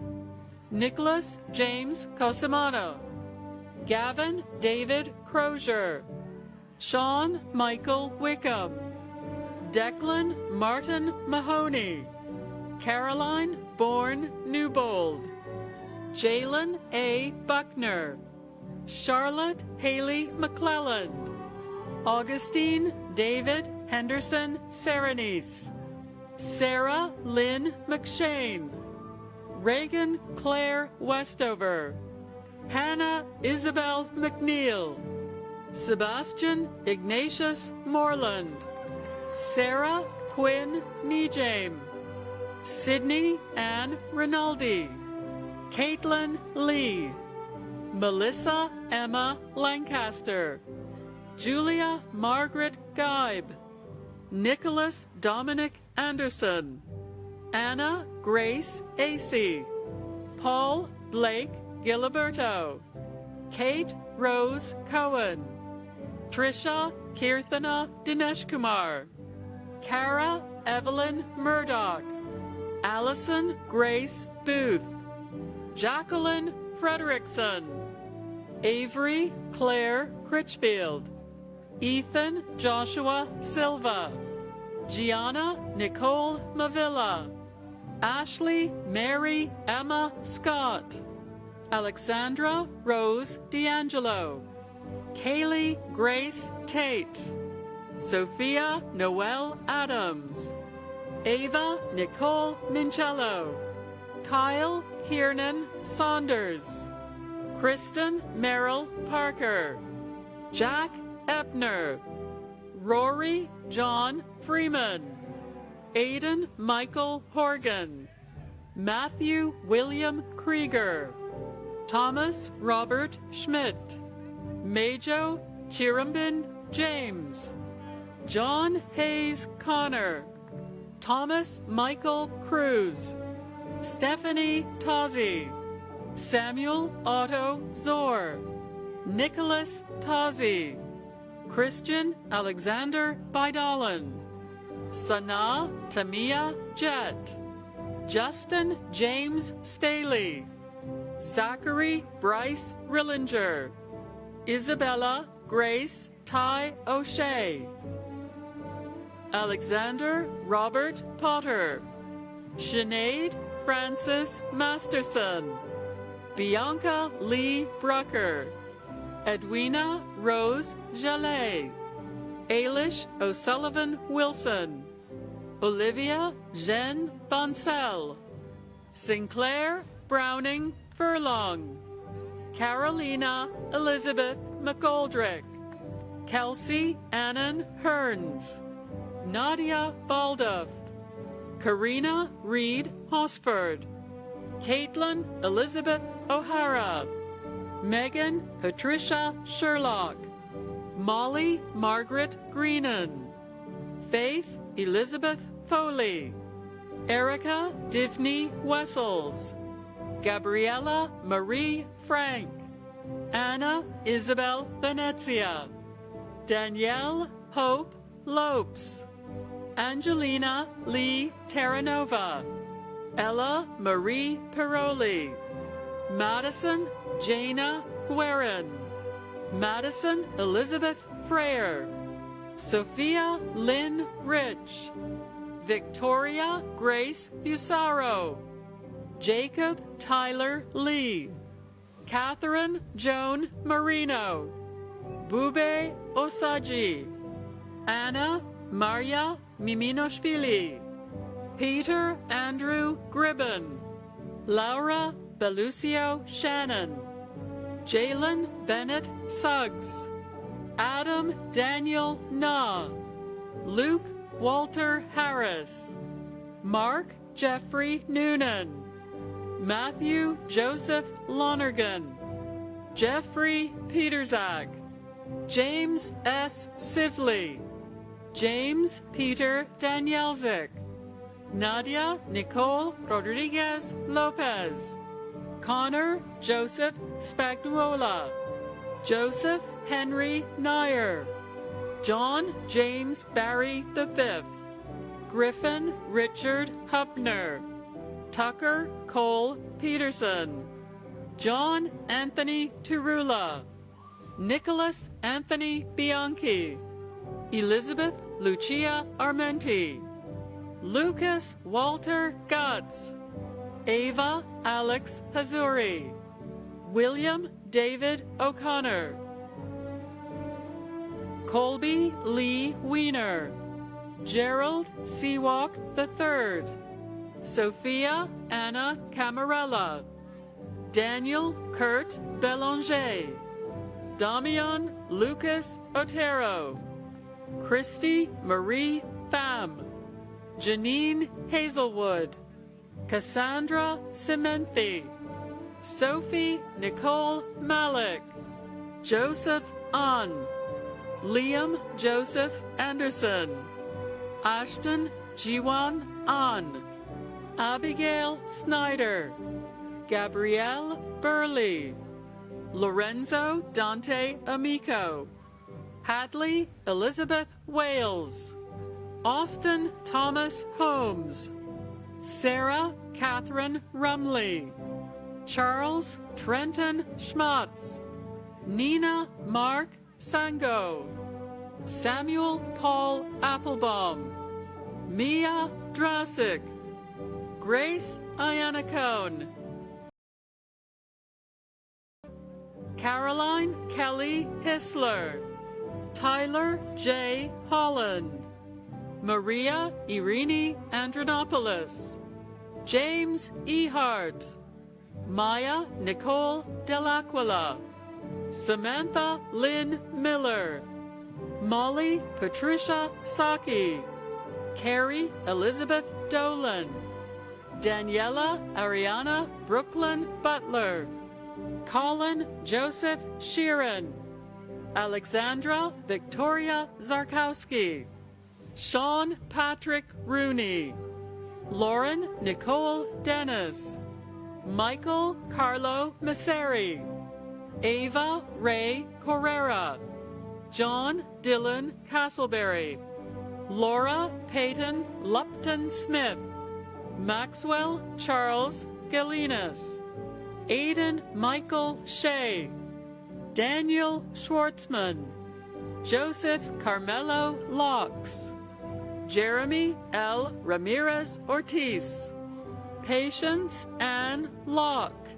Nicholas James Cosimano, Gavin David Crozier, Sean Michael Wickham, Declan Martin Mahoney, Caroline Bourne Newbold, Jalen A. Buckner, Charlotte Haley McClelland, Augustine David Henderson Serenise, Sarah Lynn McShane, Reagan Claire Westover, Hannah Isabel McNeil, Sebastian Ignatius Moreland, Sarah Quinn Nejame, Sydney Ann Rinaldi, Caitlin Lee, Melissa Emma Lancaster, Julia Margaret Geib, Nicholas Dominic Anderson, Anna Grace Acey, Paul Blake Giliberto, Kate Rose Cohen, Trisha Kirthana Dineshkumar, Kara Evelyn Murdoch, Allison Grace Booth, Jacqueline Frederickson, Avery Claire Critchfield, Ethan Joshua Silva, Gianna Nicole Mavilla, Ashley Mary Emma Scott, Alexandra Rose D'Angelo, Kaylee Grace Tate, Sophia Noel Adams, Ava Nicole Minchello, Kyle Kiernan Saunders, Kristen Merrill Parker, Jack Epner, Rory John Freeman, Aidan Michael Horgan, Matthew William Krieger, Thomas Robert Schmidt, Majo Chirambin James, John Hayes Connor, Thomas Michael Cruz, Stephanie Tozzi, Samuel Otto Zor, Nicholas Tozzi, Christian Alexander Baidalan, Sana Tamia Jett, Justin James Staley, Zachary Bryce Rillinger, Isabella Grace Ty O'Shea, Alexander Robert Potter, Sinead Francis Masterson, Bianca Lee Brucker, Edwina Rose Jallet, Ailish O'Sullivan Wilson, Olivia Jean Bonsell, Sinclair Browning Furlong, Carolina Elizabeth McGoldrick, Kelsey Annan Hearns, Nadia Baldoff, Karina Reed Hosford, Caitlin Elizabeth O'Hara, Megan Patricia Sherlock, Molly Margaret Greenan, Faith Elizabeth Foley, Erica Divney Wessels, Gabriella Marie Frank, Anna Isabel Venezia, Danielle Hope Lopes, Angelina Lee Terranova, Ella Marie Piroli, Madison Jana Guerin, Madison Elizabeth Freyer, Sophia Lynn Rich, Victoria Grace Fusaro, Jacob Tyler Lee, Catherine Joan Marino, Bube Osaji, Anna Maria Miminoshvili, Peter Andrew Gribben, Laura Belucio Shannon, Jalen Bennett Suggs, Adam Daniel Nah, Luke Walter Harris, Mark Jeffrey Noonan, Matthew Joseph Lonergan, Jeffrey Peterzak, James S. Sivley, James Peter Danielzik, Nadia Nicole Rodriguez Lopez, Connor Joseph Spagnuola, Joseph Henry Nair, John James Barry V, Griffin Richard Hupner, Tucker Cole Peterson, John Anthony Turula, Nicholas Anthony Bianchi, Elizabeth Lucia Armenti, Lucas Walter Gutz, Ava Alex Hazuri, William David O'Connor, Colby Lee Wiener, Gerald Seawalk III, Sophia Anna Camarella, Daniel Kurt Belanger, Damian Lucas Otero, Christy Marie Pham, Janine Hazelwood, Cassandra Sementhi, Sophie Nicole Malik, Joseph An, Liam Joseph Anderson, Ashton Jiwan An, Abigail Snyder, Gabrielle Burley, Lorenzo Dante Amico, Hadley Elizabeth Wales, Austin Thomas Holmes, Sarah Catherine Rumley, Charles Trenton Schmatz, Nina Mark Sango, Samuel Paul Applebaum, Mia Drasik, Grace Iannacone, Caroline Kelly Hissler, Tyler J. Holland, Maria Irini Andronopoulos, James E. Hart, Maya Nicole Dell'Aquila, Samantha Lynn Miller, Molly Patricia Saki, Carrie Elizabeth Dolan, Daniela Ariana Brooklyn Butler, Colin Joseph Sheeran, Alexandra Victoria Zarkowski, Sean Patrick Rooney, Lauren Nicole Dennis, Michael Carlo Masseri, Ava Ray Correra, John Dylan Castleberry, Laura Peyton Lupton Smith, Maxwell Charles Galinas, Aidan Michael Shea, Daniel Schwartzman, Joseph Carmelo Locks, Jeremy L. Ramirez Ortiz, Patience Ann Locke,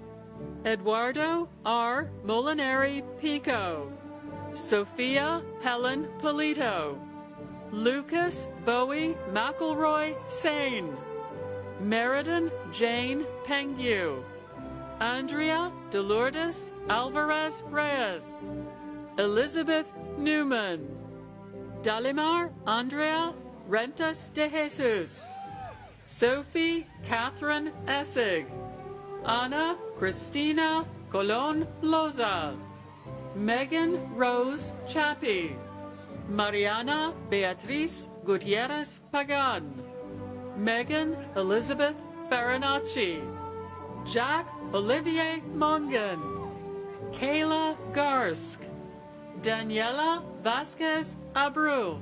Eduardo R. Molinari Pico, Sophia Helen Polito, Lucas Bowie McElroy Sane, Meriden Jane Pengue, Andrea Delurdes Alvarez Reyes, Elizabeth Newman, Dalimar Andrea Rentas de Jesus, Sophie Catherine Essig, Ana Cristina Colon Loza, Megan Rose Chappie, Mariana Beatriz Gutierrez Pagan, Megan Elizabeth Farinacci, Jack Olivier Mongan, Kayla Garsk, Daniela Vasquez Abreu,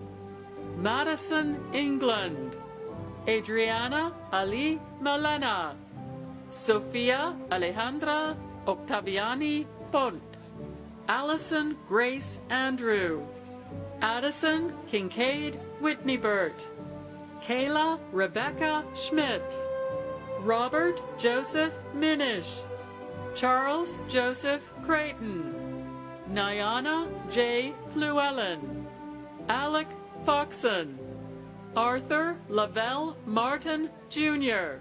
Madison England, Adriana Ali Malena, Sofia Alejandra Octaviani Pont, Allison Grace Andrew, Addison Kincaid Whitney Burt, Kayla Rebecca Schmidt, Robert Joseph Minish, Charles Joseph Creighton, Nyana J. Fluellen, Alec Foxon, Arthur Lavelle Martin Jr.,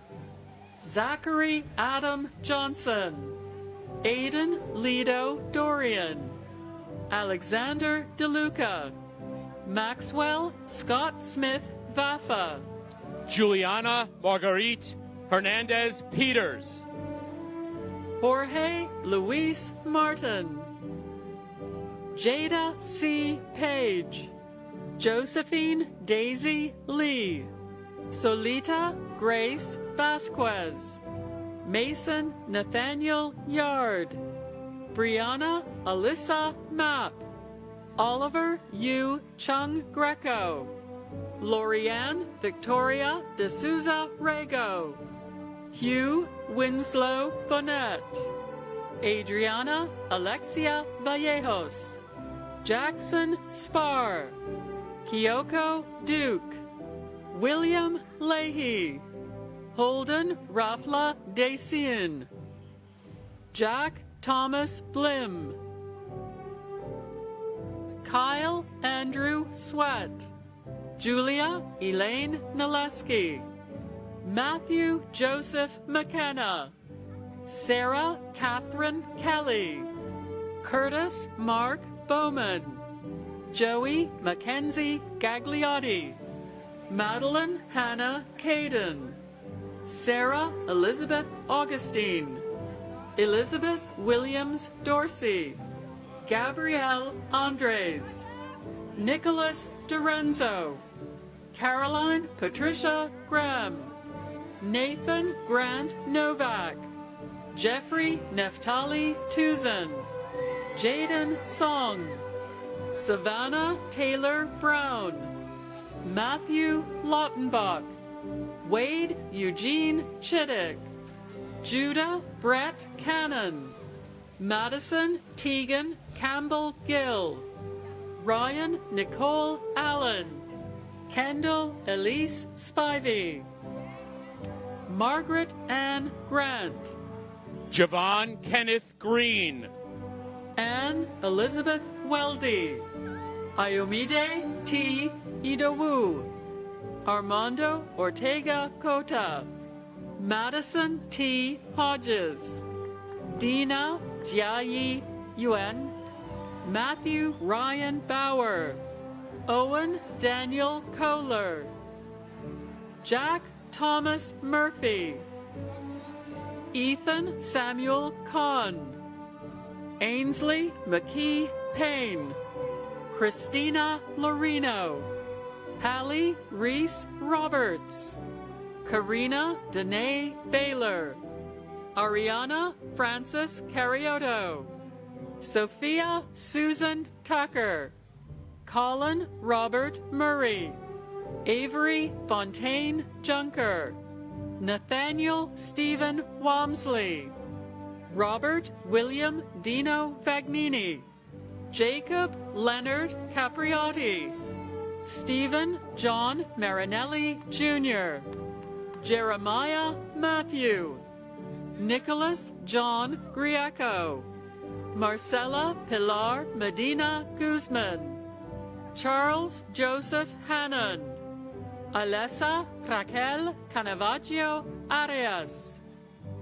Zachary Adam Johnson, Aidan Lido Dorian, Alexander DeLuca, Maxwell Scott Smith Vaffa, Juliana Marguerite Hernandez Peters, Jorge Luis Martin, Jada C. Page, Josephine Daisy Lee, Solita Grace Vasquez, Mason Nathaniel Yard, Brianna Alyssa Mapp, Oliver U. Chung Greco, Lorianne Victoria D'Souza Rego, Hugh Winslow Bonnet, Adriana Alexia Vallejos, Jackson Spar, Kyoko Duke, William Leahy, Holden Rafla Dacian, Jack Thomas Blim, Kyle Andrew Sweat, Julia Elaine Naleski, Matthew Joseph McKenna, Sarah Catherine Kelly, Curtis Mark Bowman, Joey Mackenzie Gagliotti, Madeline Hannah Caden, Sarah Elizabeth Augustine, Elizabeth Williams Dorsey, Gabrielle Andres, Nicholas Dorenzo, Caroline Patricia Graham, Nathan Grant Novak, Jeffrey Neftali Tuzan, Jaden Song, Savannah Taylor Brown, Matthew Lautenbach, Wade Eugene Chittick, Judah Brett Cannon, Madison Tegan Campbell Gill, Ryan Nicole Allen, Kendall Elise Spivey, Margaret Ann Grant, Javon Kenneth Green, Anne Elizabeth Weldy, Ayomide T. Idowu, Armando Ortega Cota, Madison T. Hodges, Dina Jiayi Yuen, Matthew Ryan Bauer, Owen Daniel Kohler, Jack Thomas Murphy, Ethan Samuel Kahn, Ainsley McKee Payne, Christina Lorino, Hallie Reese Roberts, Karina Danae Baylor, Ariana Francis Carioto, Sophia Susan Tucker, Colin Robert Murray, Avery Fontaine Junker, Nathaniel Stephen Walmsley, Robert William Dino Vagnini, Jacob Leonard Capriotti, Stephen John Marinelli Jr., Jeremiah Matthew, Nicholas John Grieco, Marcela Pilar Medina Guzman, Charles Joseph Hannon, Alessa Raquel Canavaggio Arias,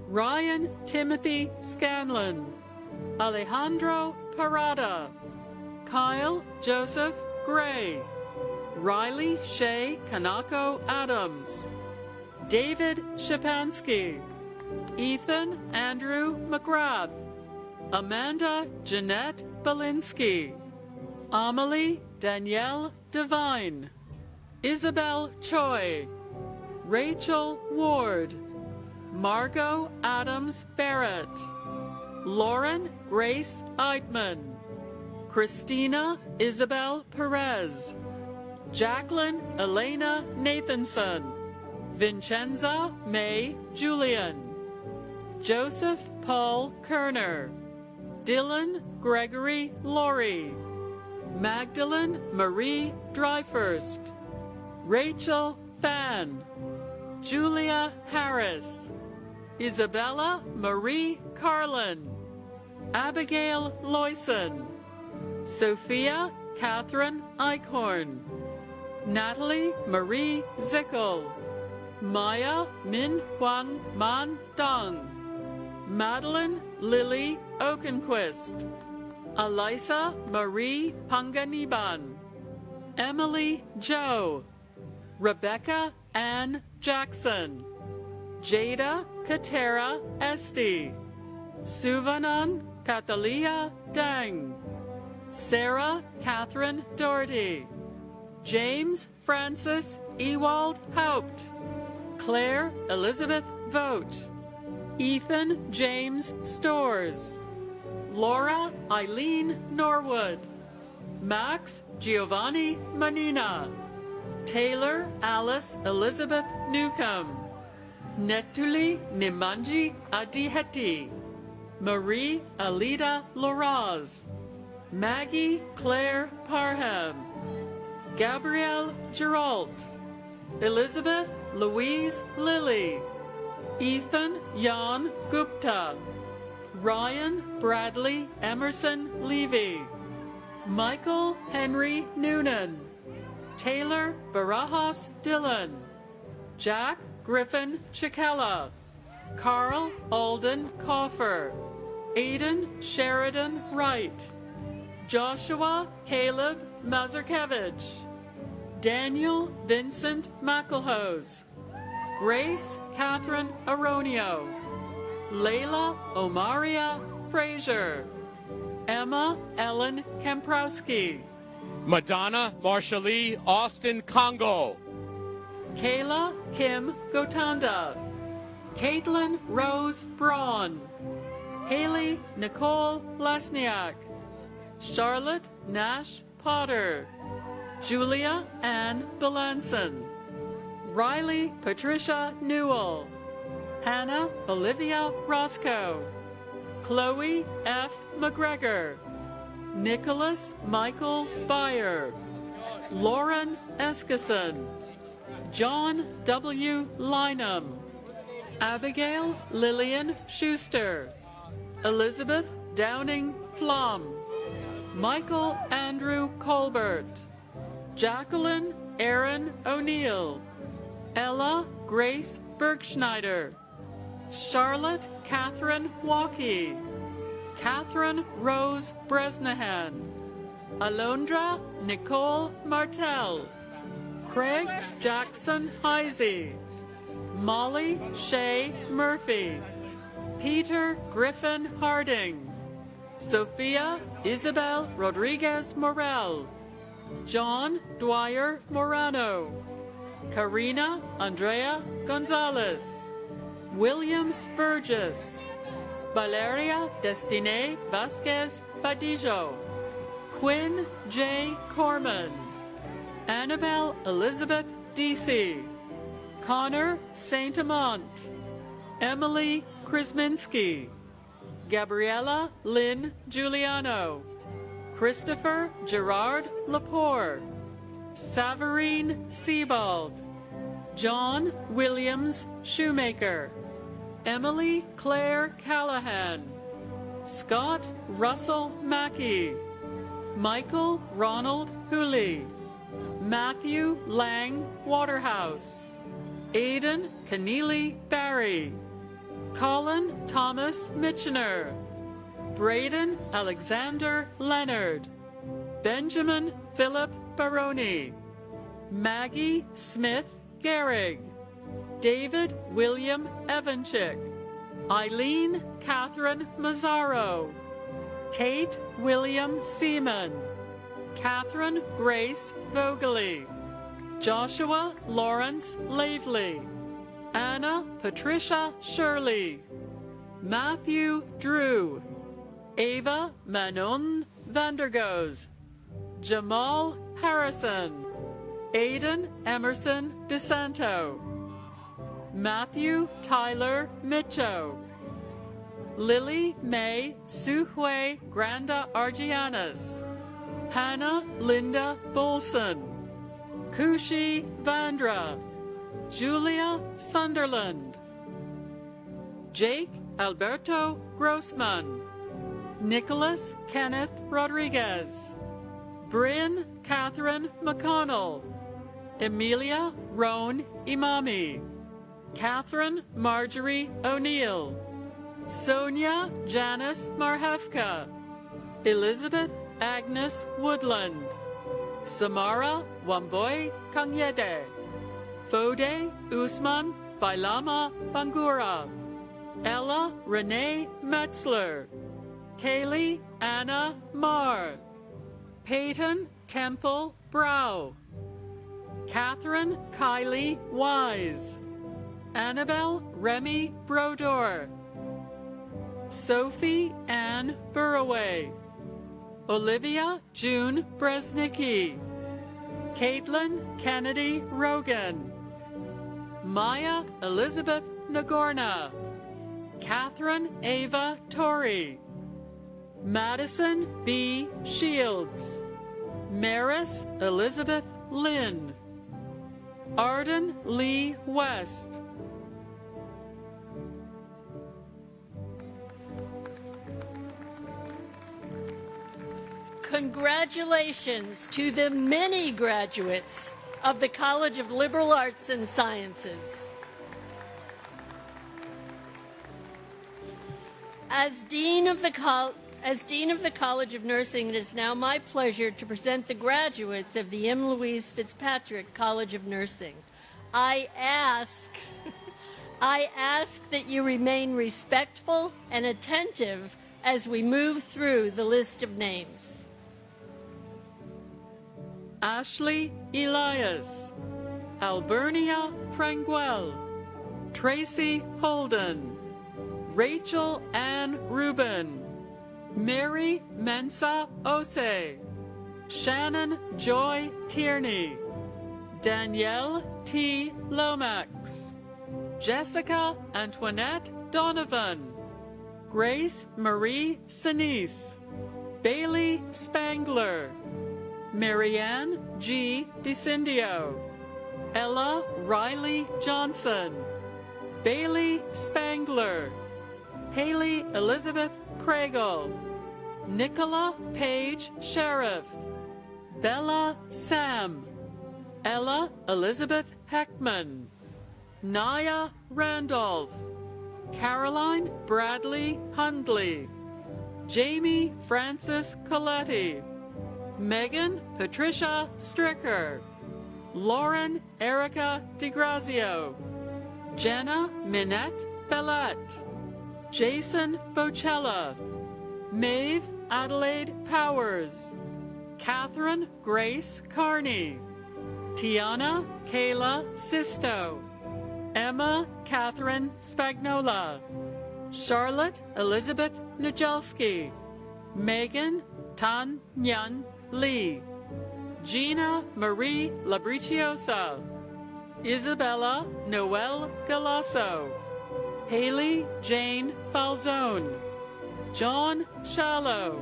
Ryan Timothy Scanlon, Alejandro Parada, Kyle Joseph Gray, Riley Shea Kanako Adams, David Shapansky, Ethan Andrew McGrath, Amanda Jeanette Belinsky, Amelie Danielle Devine, Isabel Choi, Rachel Ward, Margot Adams Barrett, Lauren Grace Eidman, Christina Isabel Perez, Jacqueline Elena Nathanson, Vincenza May Julian, Joseph Paul Kerner, Dylan Gregory Laurie, Magdalene Marie Dryfirst, Rachel Fan, Julia Harris, Isabella Marie Carlin, Abigail Loyson, Sophia Catherine Eichhorn, Natalie Marie Zickel, Maya Min Huang Man Dong, Madeline Lily Oakenquist, Elisa Marie Panganiban, Emily Jo, Rebecca Ann Jackson, Jada Katera Esti, Suvanan Katalia Dang, Sarah Catherine Doherty, James Francis Ewald Haupt, Claire Elizabeth Vogt, Ethan James Stores, Laura Eileen Norwood, Max Giovanni Manina, Taylor Alice Elizabeth Newcomb, Netuli Nimanji Adiheti, Marie Alida Loraz, Maggie Claire Parham, Gabrielle Geralt, Elizabeth Louise Lilly, Ethan Jan Gupta, Ryan Bradley Emerson Levy, Michael Henry Noonan, Taylor Barajas Dillon, Jack Griffin Chikella, Carl Alden Coffer, Aidan Sheridan Wright, Joshua Caleb Mazurkevich, Daniel Vincent McElhose, Grace Catherine Aronio, Layla Omaria Frazier, Emma Ellen Kemprowski, Madonna Marshallee Austin Congo, Kayla Kim Gotanda, Caitlin Rose Braun, Haley Nicole Lesniak, Charlotte Nash Potter, Julia Ann Belanson, Riley Patricia Newell, Hannah Olivia Roscoe, Chloe F. McGregor, Nicholas Michael Byer, Lauren Eskison, John W. Lynham, Abigail Lillian Schuster, Elizabeth Downing Flom, Michael Andrew Colbert, Jacqueline Aaron O'Neill, Ella Grace Bergschneider, Charlotte Catherine Walkie, Catherine Rose Bresnahan, Alondra Nicole Martell, Craig Jackson Heisey, Molly Shea Murphy, Peter Griffin Harding, Sophia Isabel Rodriguez Morel, John Dwyer Morano, Karina Andrea Gonzalez, William Burgess, Valeria Destine Vasquez Badijo, Quinn J. Corman, Annabelle Elizabeth Deasy, Connor Saint Amant, Emily Krasminski, Gabriella Lynn Giuliano, Christopher Gerard Lepore, Savarine Sebald, John Williams Shoemaker, Emily Claire Callahan, Scott Russell Mackey, Michael Ronald Hooley, Matthew Lang Waterhouse, Aidan Keneally Barry, Colin Thomas Mitchener, Braden Alexander Leonard, Benjamin Philip Baroni, Maggie Smith Gehrig, David William Evanchik, Eileen Catherine Mazzaro, Tate William Seaman, Catherine Grace Vogely, Joshua Lawrence Lavely, Anna Patricia Shirley, Matthew Drew, Ava Manon Vandergoes, Jamal Harrison, Aidan Emerson DeSanto, Matthew Tyler Micho, Lily May Suhue Granda Argianas, Hannah Linda Bolson, Kushi Vandra, Julia Sunderland, Jake Alberto Grossman, Nicholas Kenneth Rodriguez, Bryn Catherine McConnell, Emilia Roan Imami, Catherine Marjorie O'Neill, Sonia Janice Marhefka, Elizabeth Agnes Woodland, Samara Wamboy Kangyede, Fode Usman Bailama Bangura, Ella Renee Metzler, Kaylee Anna Marr, Peyton Temple Brow, Catherine Kylie Wise, Annabelle Remy Brodor, Sophie Ann Burraway, Olivia June Bresnicki, Caitlin Kennedy Rogan, Maya Elizabeth Nagorna, Catherine Ava Torrey, Madison B. Shields, Maris Elizabeth Lynn, Arden Lee West, Congratulations to the many graduates of the College of Liberal Arts and Sciences. As Dean of the College of Nursing, it is now my pleasure to present the graduates of the M. Louise Fitzpatrick College of Nursing. I ask that you remain respectful and attentive as we move through the list of names. Ashley Elias, Albernia Franguel, Tracy Holden, Rachel Ann Rubin, Mary Mensa Ose, Shannon Joy Tierney, Danielle T. Lomax, Jessica Antoinette Donovan, Grace Marie Sinise, Bailey Spangler, Marianne G. DeCindio, Ella Riley Johnson, Bailey Spangler, Haley Elizabeth Craigle, Nicola Page Sheriff, Bella Sam, Ella Elizabeth Heckman, Naya Randolph, Caroline Bradley Hundley, Jamie Francis Coletti, Megan Patricia Stricker, Lauren Erica DeGrazio, Jenna Minette Bellette, Jason Bocella, Maeve Adelaide Powers, Catherine Grace Carney, Tiana Kayla Sisto, Emma Catherine Spagnola, Charlotte Elizabeth Nujelski, Megan Tan Nyan Lee, Gina Marie Labriciosa, Isabella Noel Galasso, Haley Jane Falzone, John Shallow,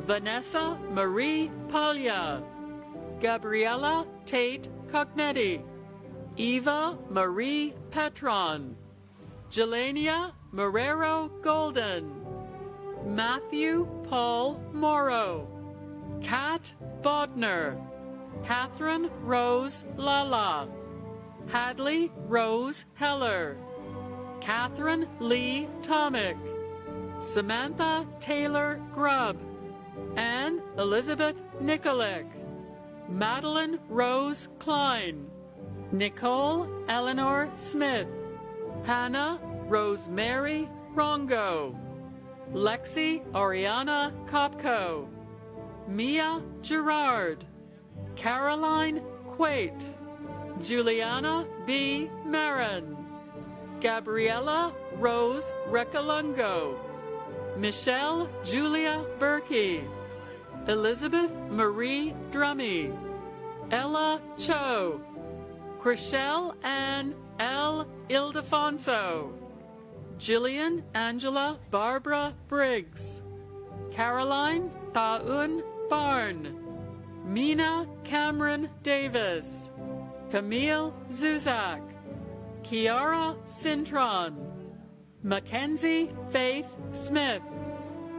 Vanessa Marie Paglia, Gabriella Tate Cognetti, Eva Marie Petron, Jelania Marrero Golden, Matthew Paul Morrow, Kat Bodner, Catherine Rose Lala, Hadley Rose Heller, Catherine Lee Tomick, Samantha Taylor Grubb, Anne Elizabeth Nikolic, Madeline Rose Klein, Nicole Eleanor Smith, Hannah Rosemary Rongo, Lexi Ariana Kopko, Mia Gerard, Caroline Quate, Juliana B. Marin, Gabriella Rose Recalungo, Michelle Julia Berkey, Elizabeth Marie Drummy, Ella Cho, Chriselle Ann L. Ildefonso, Jillian Angela Barbara Briggs, Caroline Taun Barn, Mina Cameron Davis, Camille Zuzak, Kiara Cintron, Mackenzie Faith Smith,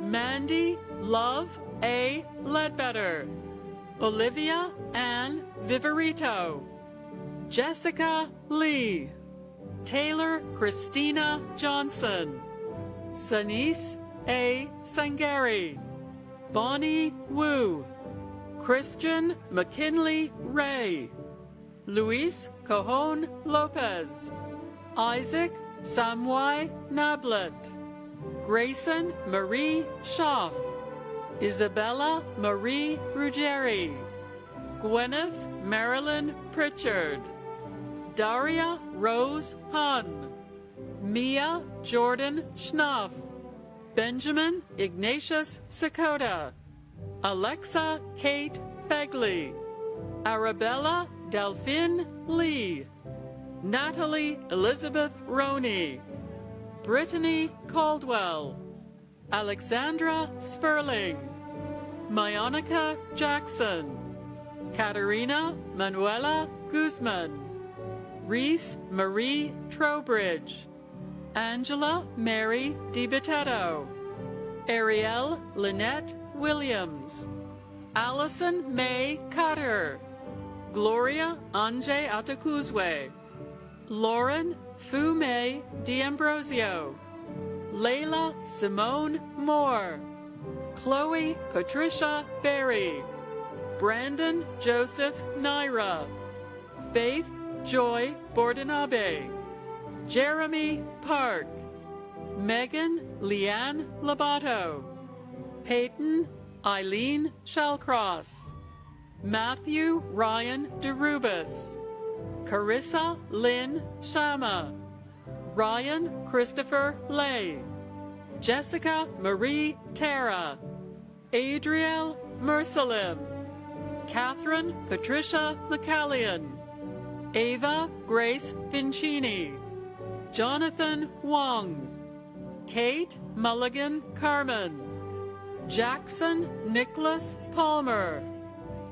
Mandy Love A. Ledbetter, Olivia Ann Viverito, Jessica Lee, Taylor Christina Johnson, Sanise A. Sangari, Bonnie Wu, Christian McKinley Ray, Luis Cajon Lopez, Isaac Samwai Nablet, Grayson Marie Schaff, Isabella Marie Ruggieri, Gwyneth Marilyn Pritchard, Daria Rose Hun, Mia Jordan Schnaff, Benjamin Ignatius Sakota, Alexa Kate Fegley, Arabella Delphine Lee, Natalie Elizabeth Roney, Brittany Caldwell, Alexandra Sperling, Myonica Jackson, Katerina Manuela Guzman, Reese Marie Trowbridge, Angela Mary DiBitetto, Ariel Lynette Williams, Allison May Cutter, Gloria Anje Atakuzwe, Lauren Fume D'Ambrosio, Layla Simone Moore, Chloe Patricia Berry, Brandon Joseph Naira, Faith Joy Bordinabe, Jeremy Park, Megan Leanne Labato, Peyton Eileen Shallcross, Matthew Ryan DeRubis, Carissa Lynn Shama, Ryan Christopher Lay, Jessica Marie Tara, Adriel Mersalim, Catherine Patricia McCallion, Ava Grace Vincini, Jonathan Wong, Kate Mulligan Carmen, Jackson Nicholas Palmer,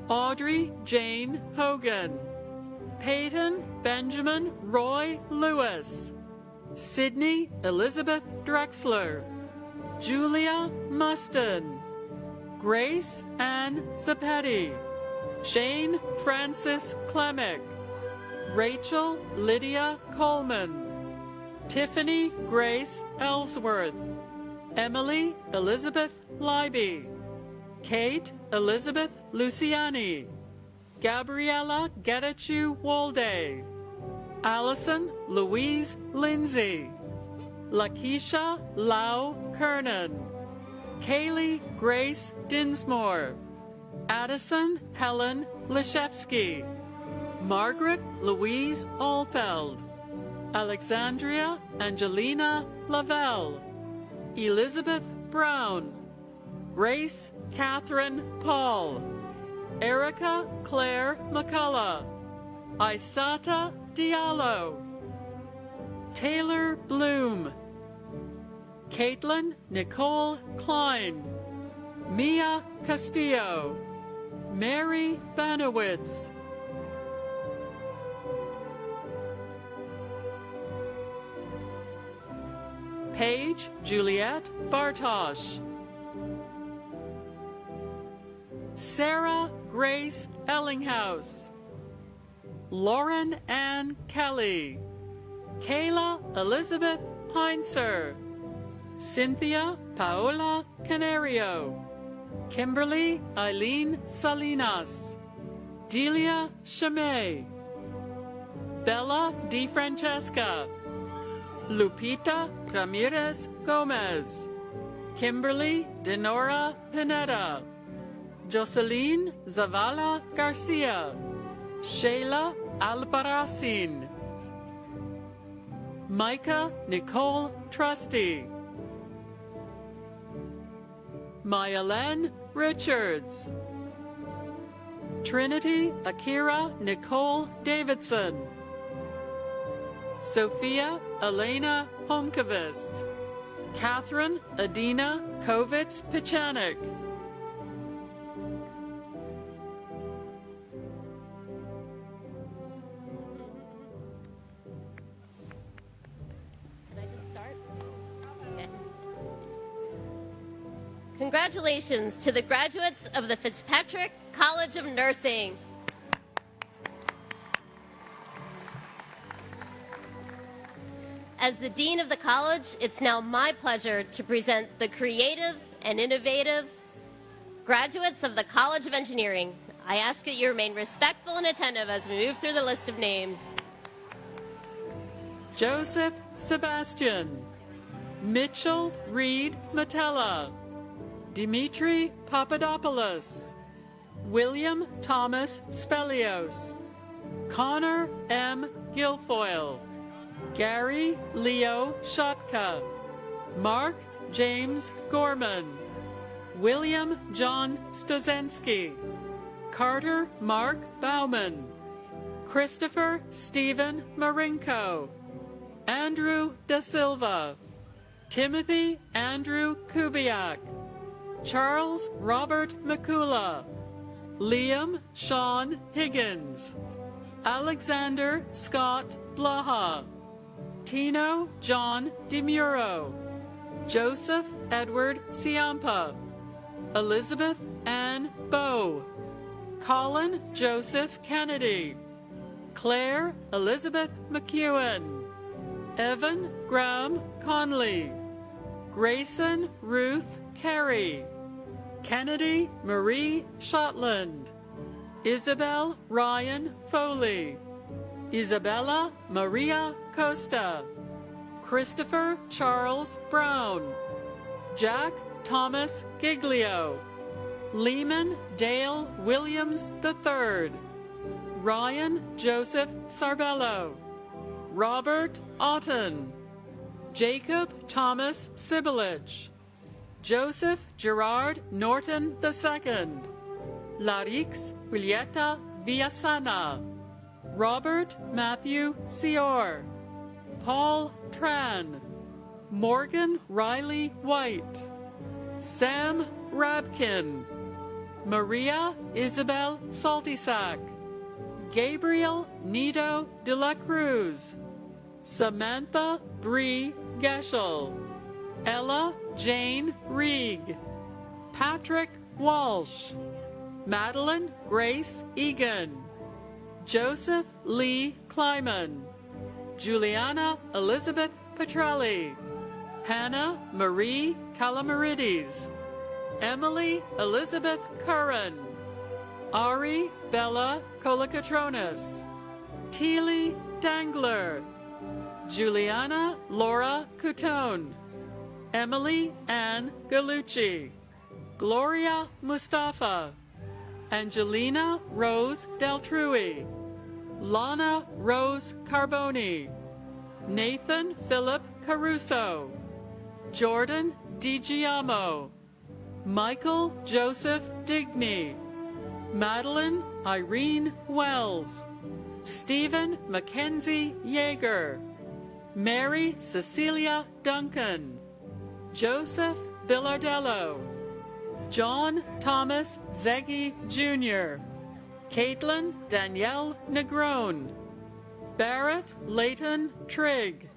Audrey Jane Hogan, Peyton Benjamin Roy Lewis, Sydney Elizabeth Drexler, Julia Muston, Grace Ann Zapetti, Shane Francis Klemick, Rachel Lydia Coleman, Tiffany Grace Ellsworth, Emily Elizabeth Leiby, Kate Elizabeth Luciani, Gabriella Getachew Wolde, Allison Louise Lindsay, Lakeisha Lau Kernan, Kaylee Grace Dinsmore, Addison Helen Leshevsky, Margaret Louise Alfeld, Alexandria Angelina Lavelle, Elizabeth Brown, Grace Catherine Paul, Erica Claire McCullough, Isata Diallo, Taylor Bloom, Caitlin Nicole Klein, Mia Castillo, Mary Banowitz, Paige Juliette Bartosh, Sarah Grace Ellinghaus, Lauren Ann Kelly, Kayla Elizabeth Heinzer, Cynthia Paola Canario, Kimberly Eileen Salinas, Delia Chamay, Bella DiFrancesca, Lupita Ramirez Gomez, Kimberly Denora Pineda, Jocelyn Zavala Garcia, Shayla Albarracin, Micah Nicole Trusty, Mayalen Richards, Trinity Akira Nicole Davidson, Sophia Elena Homkevist, Catherine Adina Kovitz Pichanik, Congratulations to the graduates of the Fitzpatrick College of Nursing. As the Dean of the College, it's now my pleasure to present the creative and innovative graduates of the College of Engineering. I ask that you remain respectful and attentive as we move through the list of names. Joseph Sebastian, Mitchell Reed Matella, Dimitri Papadopoulos, William Thomas Spelios, Connor M. Guilfoyle, Gary Leo Shotka, Mark James Gorman, William John Stozensky, Carter Mark Bauman, Christopher Stephen Marinko, Andrew Da Silva, Timothy Andrew Kubiak, Charles Robert McCula, Liam Sean Higgins, Alexander Scott Blaha, Tino John DeMuro, Joseph Edward Ciampa, Elizabeth Ann Bowe, Colin Joseph Kennedy, Claire Elizabeth McEwen, Evan Graham Conley, Grayson Ruth Carey, Kennedy Marie Shotland, Isabel Ryan Foley, Isabella Maria Costa, Christopher Charles Brown, Jack Thomas Giglio, Lehman Dale Williams III, Ryan Joseph Sarbello, Robert Otten, Jacob Thomas Sibilich, Joseph Gerard Norton II, Larix Julieta Villasana, Robert Matthew Sior, Paul Tran, Morgan Riley White, Sam Rabkin, Maria Isabel Saltisac, Gabriel Nido de la Cruz, Samantha Bree Geschel, Ella Jane Rieg, Patrick Walsh, Madeline Grace Egan, Joseph Lee Kleiman, Juliana Elizabeth Petrelli, Hannah Marie Calamarides, Emily Elizabeth Curran, Ari Bella Colacatronis, Teely Dangler, Juliana Laura Coutone, Emily Ann Galucci, Gloria Mustafa, Angelina Rose Deltrui, Lana Rose Carboni, Nathan Philip Caruso, Jordan DiGiamo, Michael Joseph Digny, Madeline Irene Wells, Stephen Mackenzie Yeager, Mary Cecilia Duncan, Joseph Billardello, John Thomas Zeggy Jr., Caitlin Danielle Negron, Barrett Leighton Trigg,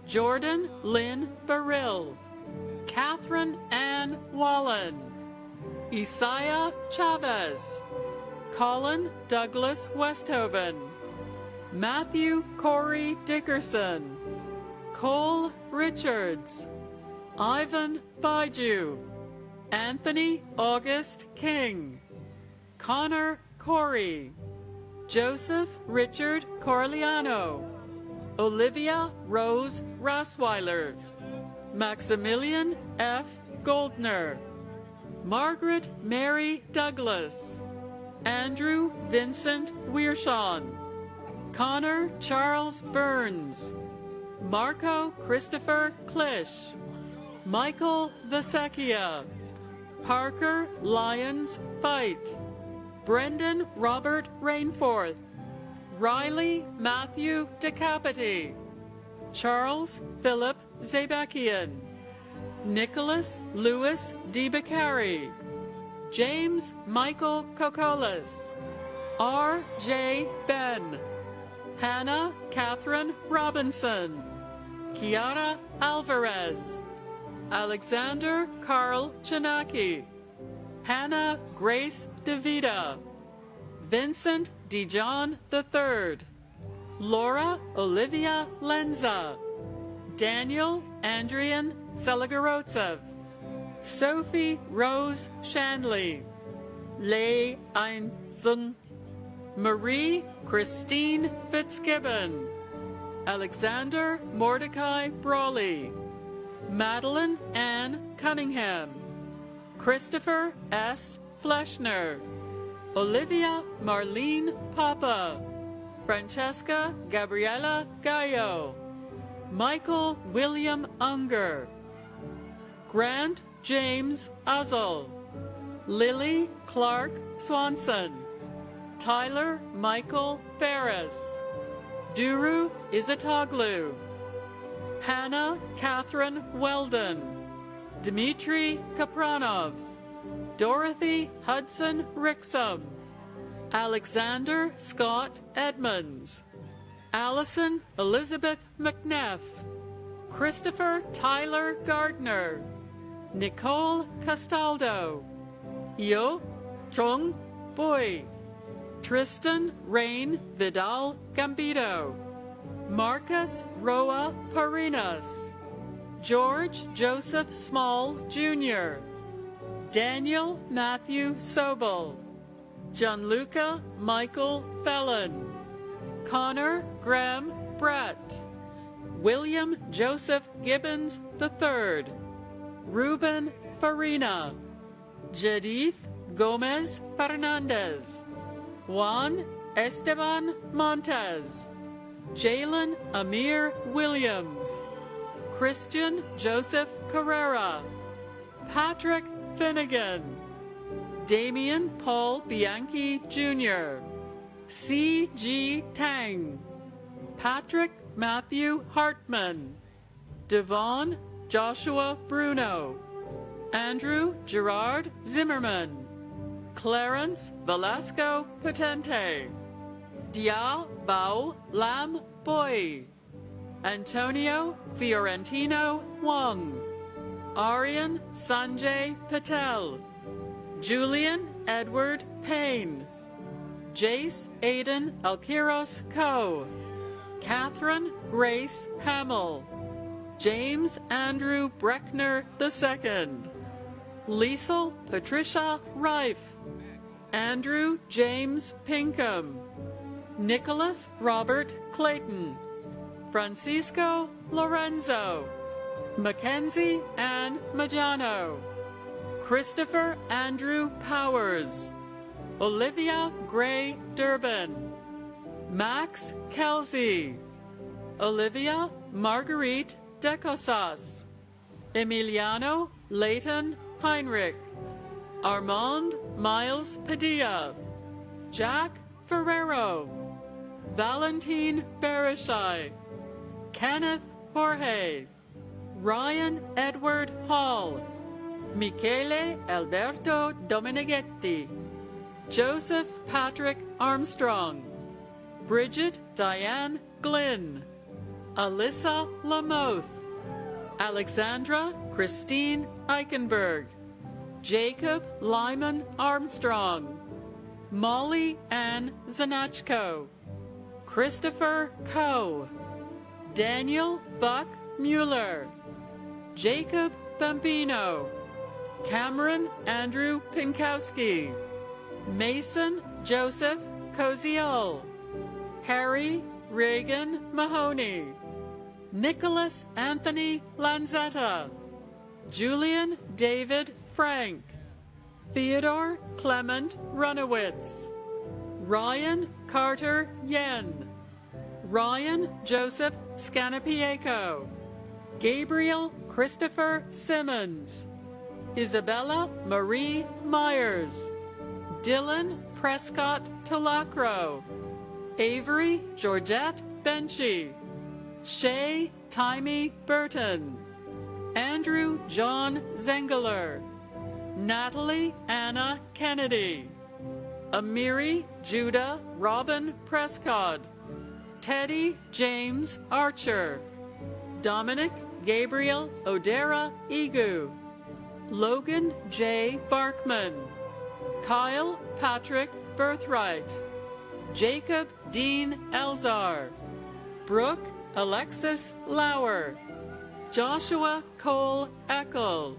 Jordan Lynn Barrill, Catherine Ann Wallen, Isaiah Chavez, Colin Douglas Westhoven, Matthew Corey Dickerson, Cole Richards, Ivan Baiju, Anthony August King, Connor Corey, Joseph Richard Corliano, Olivia Rose Rossweiler, Maximilian F. Goldner, Margaret Mary Douglas, Andrew Vincent Wiershawn, Connor Charles Burns, Marco Christopher Klisch, Michael Vasecchia, Parker Lyons Fight, Brendan Robert Rainforth, Riley Matthew Decapity, Charles Philip Zebekian, Nicholas Louis DeBacari, James Michael Kokolas, R. J. Ben, Hannah Catherine Robinson, Kiara Alvarez, Alexander Carl Chinaki, Hannah Grace DeVita, Vincent DeJohn III, Laura Olivia Lenza, Daniel Andrian Seligarotsev, Sophie Rose Shanley, Lei Einzun, Marie Christine Fitzgibbon, Alexander Mordecai Brawley, Madeline Ann Cunningham, Christopher S. Fleschner, Olivia Marlene Papa, Francesca Gabriela Gallo, Michael William Unger, Grant James Uzzle, Lily Clark Swanson, Tyler Michael Ferris, Duru Izatoglu, Hannah Catherine Weldon, Dmitry Kapranov, Dorothy Hudson Rixum, Alexander Scott Edmonds, Allison Elizabeth McNeff, Christopher Tyler Gardner, Nicole Castaldo, Yo Chung Boy, Tristan Rain Vidal Gambito, Marcus Roa Parinas, George Joseph Small Jr., Daniel Matthew Sobel, Gianluca Michael Felon, Connor Graham Brett, William Joseph Gibbons III, Ruben Farina, Jadith Gomez Fernandez, Juan Esteban Montez, Jalen Amir Williams, Christian Joseph Carrera, Patrick Finnegan, Damian Paul Bianchi Jr., C.G. Tang, Patrick Matthew Hartman, Devon Joshua Bruno, Andrew Gerard Zimmerman, Clarence Velasco Potente, Dia Bao Lam Boy, Antonio Fiorentino Wong, Aryan Sanjay Patel, Julian Edward Payne, Jace Aiden Alkiros Coe, Catherine Grace Hamill, James Andrew Breckner II, Liesel Patricia Reif, Andrew James Pinkham, Nicholas Robert Clayton, Francisco Lorenzo, Mackenzie Ann Majano, Christopher Andrew Powers, Olivia Gray Durbin, Max Kelsey, Olivia Marguerite Decosas, Emiliano Leighton Heinrich, Armand Miles Padilla, Jack Ferrero, Valentine Barishai, Kenneth Jorge, Ryan Edward Hall, Michele Alberto Domeneghetti, Joseph Patrick Armstrong, Bridget Diane Glynn, Alyssa Lamoth, Alexandra Christine Eichenberg, Jacob Lyman Armstrong, Molly Ann Zanachko, Christopher Coe, Daniel Buck Mueller, Jacob Bambino, Cameron Andrew Pinkowski, Mason Joseph Koziol, Harry Reagan Mahoney, Nicholas Anthony Lanzetta, Julian David Frank, Theodore Clement Runowitz, Ryan Carter Yen, Ryan Joseph Scanapieko, Gabriel Christopher Simmons, Isabella Marie Myers, Dylan Prescott Talacro, Avery Georgette Benchy, Shay Timey Burton, Andrew John Zengeler, Natalie Anna Kennedy, Amiri Judah Robin Prescott, Teddy James Archer, Dominic Gabriel Odera Igu, Logan J. Barkman, Kyle Patrick Birthright, Jacob Dean Elzar, Brooke Alexis Lauer, Joshua Cole Eckel,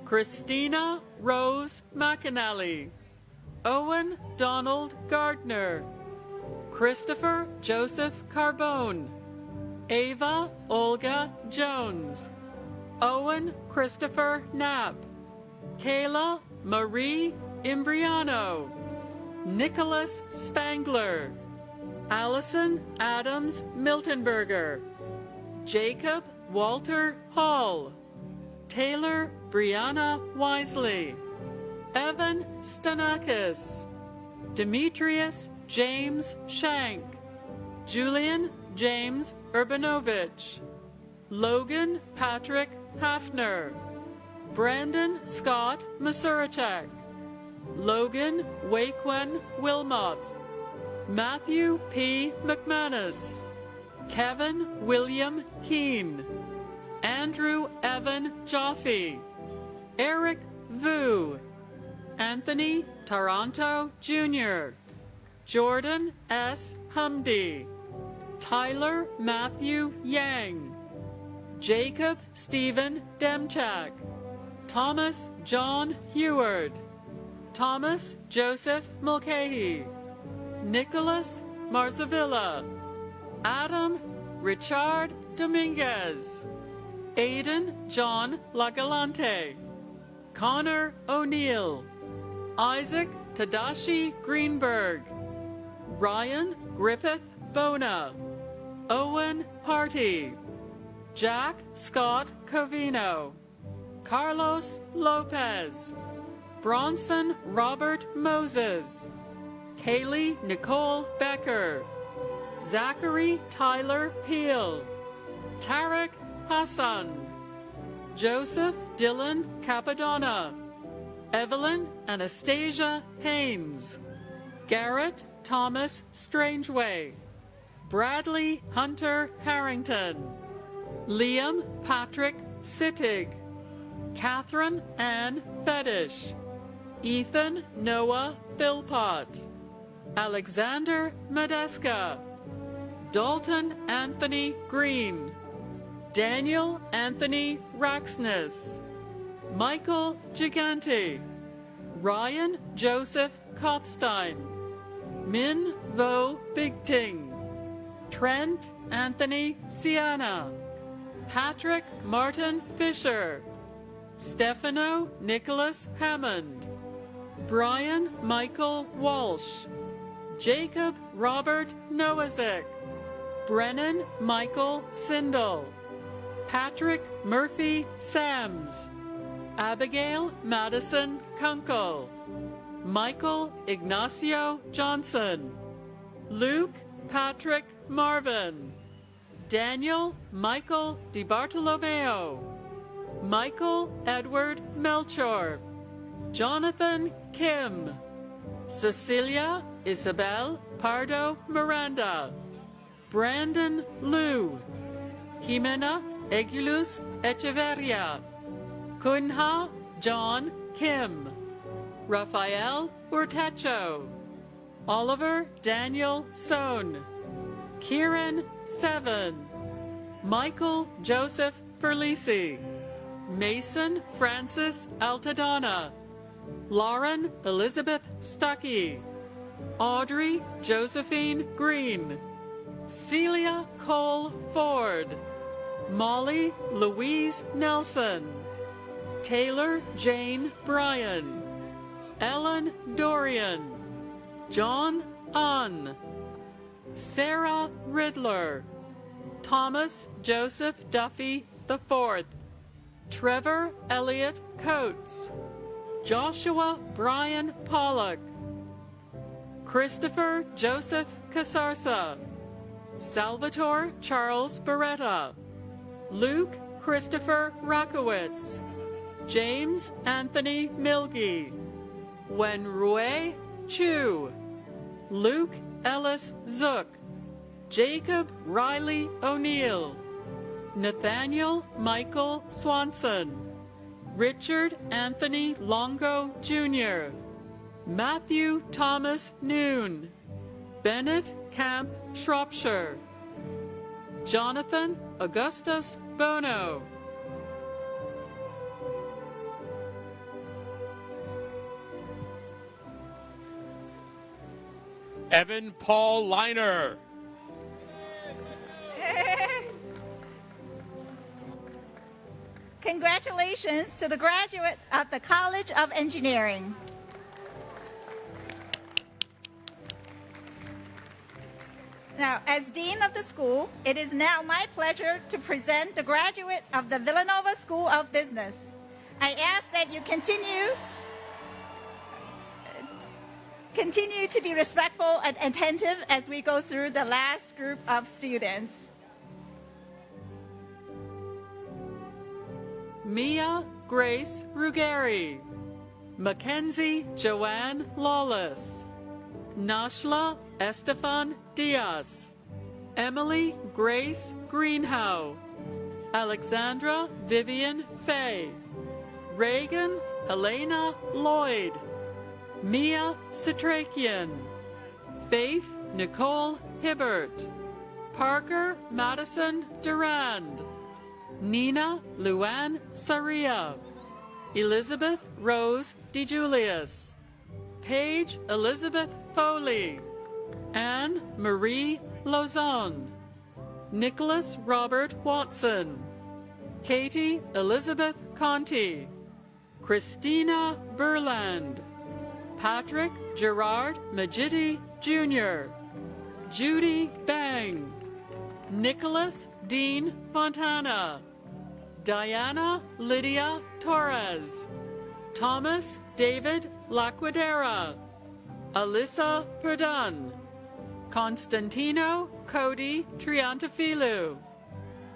Christina Rose McAnally, Owen Donald Gardner, Christopher Joseph Carbone, Ava Olga Jones, Owen Christopher Knapp, Kayla Marie Imbriano, Nicholas Spangler, Allison Adams Miltenberger, Jacob Walter Hall, Taylor Brianna Wisely, Evan Stanakis, Demetrius James Shank, Julian James Urbanovich, Logan Patrick Hafner, Brandon Scott Masurachek, Logan Waquan Wilmoth, Matthew P. McManus, Kevin William Keene, Andrew Evan Jaffe, Eric Vu, Anthony Taranto Jr., Jordan S. Humdy, Tyler Matthew Yang, Jacob Stephen Demchak, Thomas John Heward, Thomas Joseph Mulcahy, Nicholas Marzavilla, Adam Richard Dominguez, Aidan John Lagalante, Connor O'Neill, Isaac Tadashi Greenberg, Ryan Griffith Bona, Owen Harty, Jack Scott Covino, Carlos Lopez, Bronson Robert Moses, Kaylee Nicole Becker, Zachary Tyler Peel, Tarek Hassan, Joseph Dylan Capadonna, Evelyn Anastasia Haynes, Garrett Thomas Strangeway, Bradley Hunter Harrington, Liam Patrick Sittig, Catherine Ann Fetish, Ethan Noah Philpott, Alexander Medeska, Dalton Anthony Green, Daniel Anthony Raxness, Michael Gigante, Ryan Joseph Kothstein, Min Vo Bigting, Trent Anthony Siana, Patrick Martin Fisher, Stefano Nicholas Hammond, Brian Michael Walsh, Jacob Robert Noazek, Brennan Michael Sindel, Patrick Murphy Sams, Abigail Madison Kunkel, Michael Ignacio Johnson, Luke Patrick Marvin, Daniel Michael DiBartolomeo, Michael Edward Melchor, Jonathan Kim, Cecilia Isabel Pardo Miranda, Brandon Liu, Jimena Egulus Echeverria, Kunha John Kim, Rafael Urtecho, Oliver Daniel Sohn, Kieran Seven, Michael Joseph Ferlisi, Mason Francis Altadonna, Lauren Elizabeth Stuckey, Audrey Josephine Green, Celia Cole Ford, Molly Louise Nelson, Taylor Jane Bryan, Ellen Dorian, John Unn, Sarah Riddler, Thomas Joseph Duffy IV, Trevor Elliott Coates, Joshua Brian Pollock, Christopher Joseph Casarsa, Salvatore Charles Beretta, Luke Christopher Rakowitz, James Anthony Milgie, Wenrui Chu, Luke Ellis Zook, Jacob Riley O'Neill, Nathaniel Michael Swanson, Richard Anthony Longo Jr., Matthew Thomas Noon, Bennett Camp Shropshire, Jonathan Augustus Bono, Evan Paul Liner. Congratulations. congratulations to the graduate of the College of Engineering. Now, as Dean of the school, it is now my pleasure to present the graduate of the Villanova School of Business. I ask that you continue to be respectful and attentive as we go through the last group of students. Mia Grace Ruggieri, Mackenzie Joanne Lawless, Nashla Estefan Diaz, Emily Grace Greenhow, Alexandra Vivian Fay, Reagan Elena Lloyd, Mia Citrakian, Faith Nicole Hibbert, Parker Madison Durand, Nina Luann Saria, Elizabeth Rose DeJulius, Paige Elizabeth Foley, Anne Marie Lozon, Nicholas Robert Watson, Katie Elizabeth Conti, Christina Burland, Patrick Gerard Majidi Jr., Judy Bang, Nicholas Dean Fontana, Diana Lydia Torres, Thomas David Laquadera, Alyssa Perdun, Constantino Cody Triantafilu,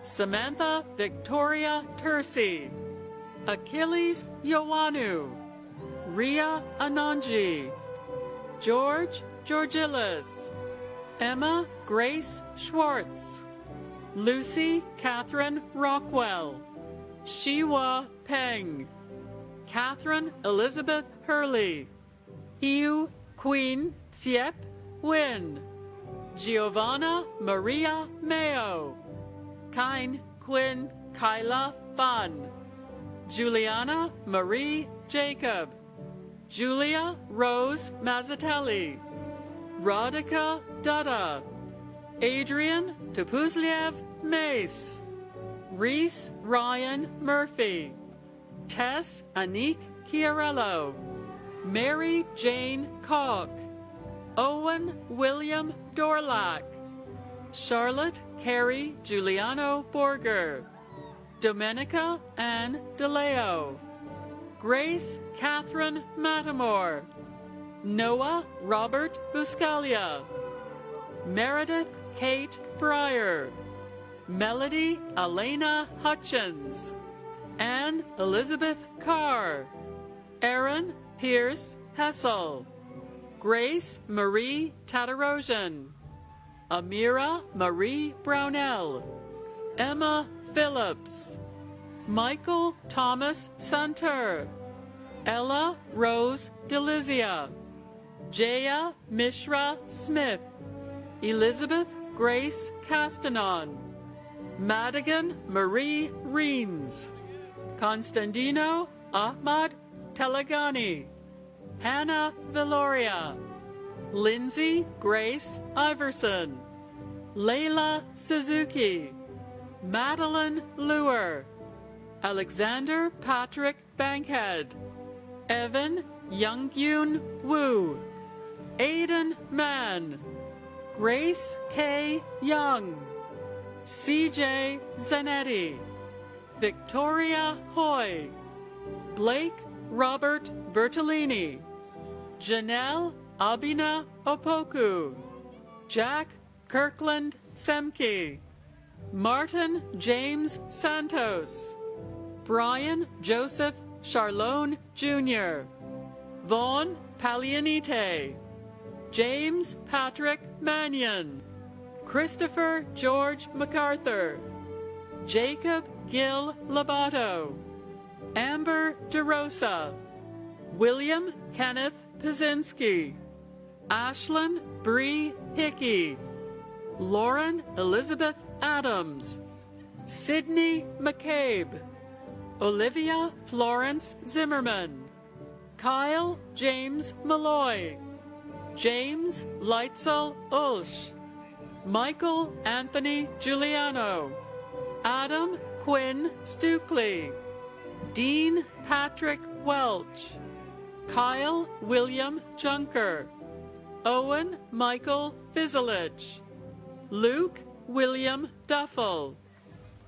Samantha Victoria Tersi, Achilles Ioannou, Ria Ananji, George Georgilis, Emma Grace Schwartz, Lucy Catherine Rockwell, Shiwa Peng, Catherine Elizabeth Hurley, Iu Queen Tsiep Win, Giovanna Maria Mayo, Kine Quinn Kyla Fun, Juliana Marie Jacob, Julia Rose Mazzatelli, Radhika Dutta, Adrian Topuzliev Mace, Reese Ryan Murphy, Tess Anik Chiarello, Mary Jane Koch, Owen William Dorlack, Charlotte Carey Giuliano Borger, Domenica Ann DeLeo, Grace Catherine Matamore, Noah Robert Buscalia, Meredith Kate Breyer, Melody Elena Hutchins, Anne Elizabeth Carr, Aaron Pierce Hessel, Grace Marie Tatarosian, Amira Marie Brownell, Emma Phillips, Michael Thomas Santer, Ella Rose Delizia, Jaya Mishra Smith, Elizabeth Grace Castanon, Madigan Marie Reens, Constantino Ahmad Telagani, Hannah Valoria, Lindsay Grace Iverson, Layla Suzuki, Madeline Luer, Alexander Patrick Bankhead, Evan Youngyun Wu, Aiden Mann, Grace K. Young, CJ Zanetti, Victoria Hoy, Blake Robert Bertolini, Janelle Abina Opoku, Jack Kirkland Semke, Martin James Santos, Brian Joseph Charlone Jr., Vaughn Palianite, James Patrick Mannion, Christopher George MacArthur, Jacob Gil Labato, Amber DeRosa, William Kenneth Pazinski, Ashlyn Bree Hickey, Lauren Elizabeth Adams, Sydney McCabe, Olivia Florence Zimmerman, Kyle James Malloy, James Leitzel Ulsh, Michael Anthony Giuliano, Adam Quinn Stukely, Dean Patrick Welch, Kyle William Junker, Owen Michael Fizelich, Luke William Duffel,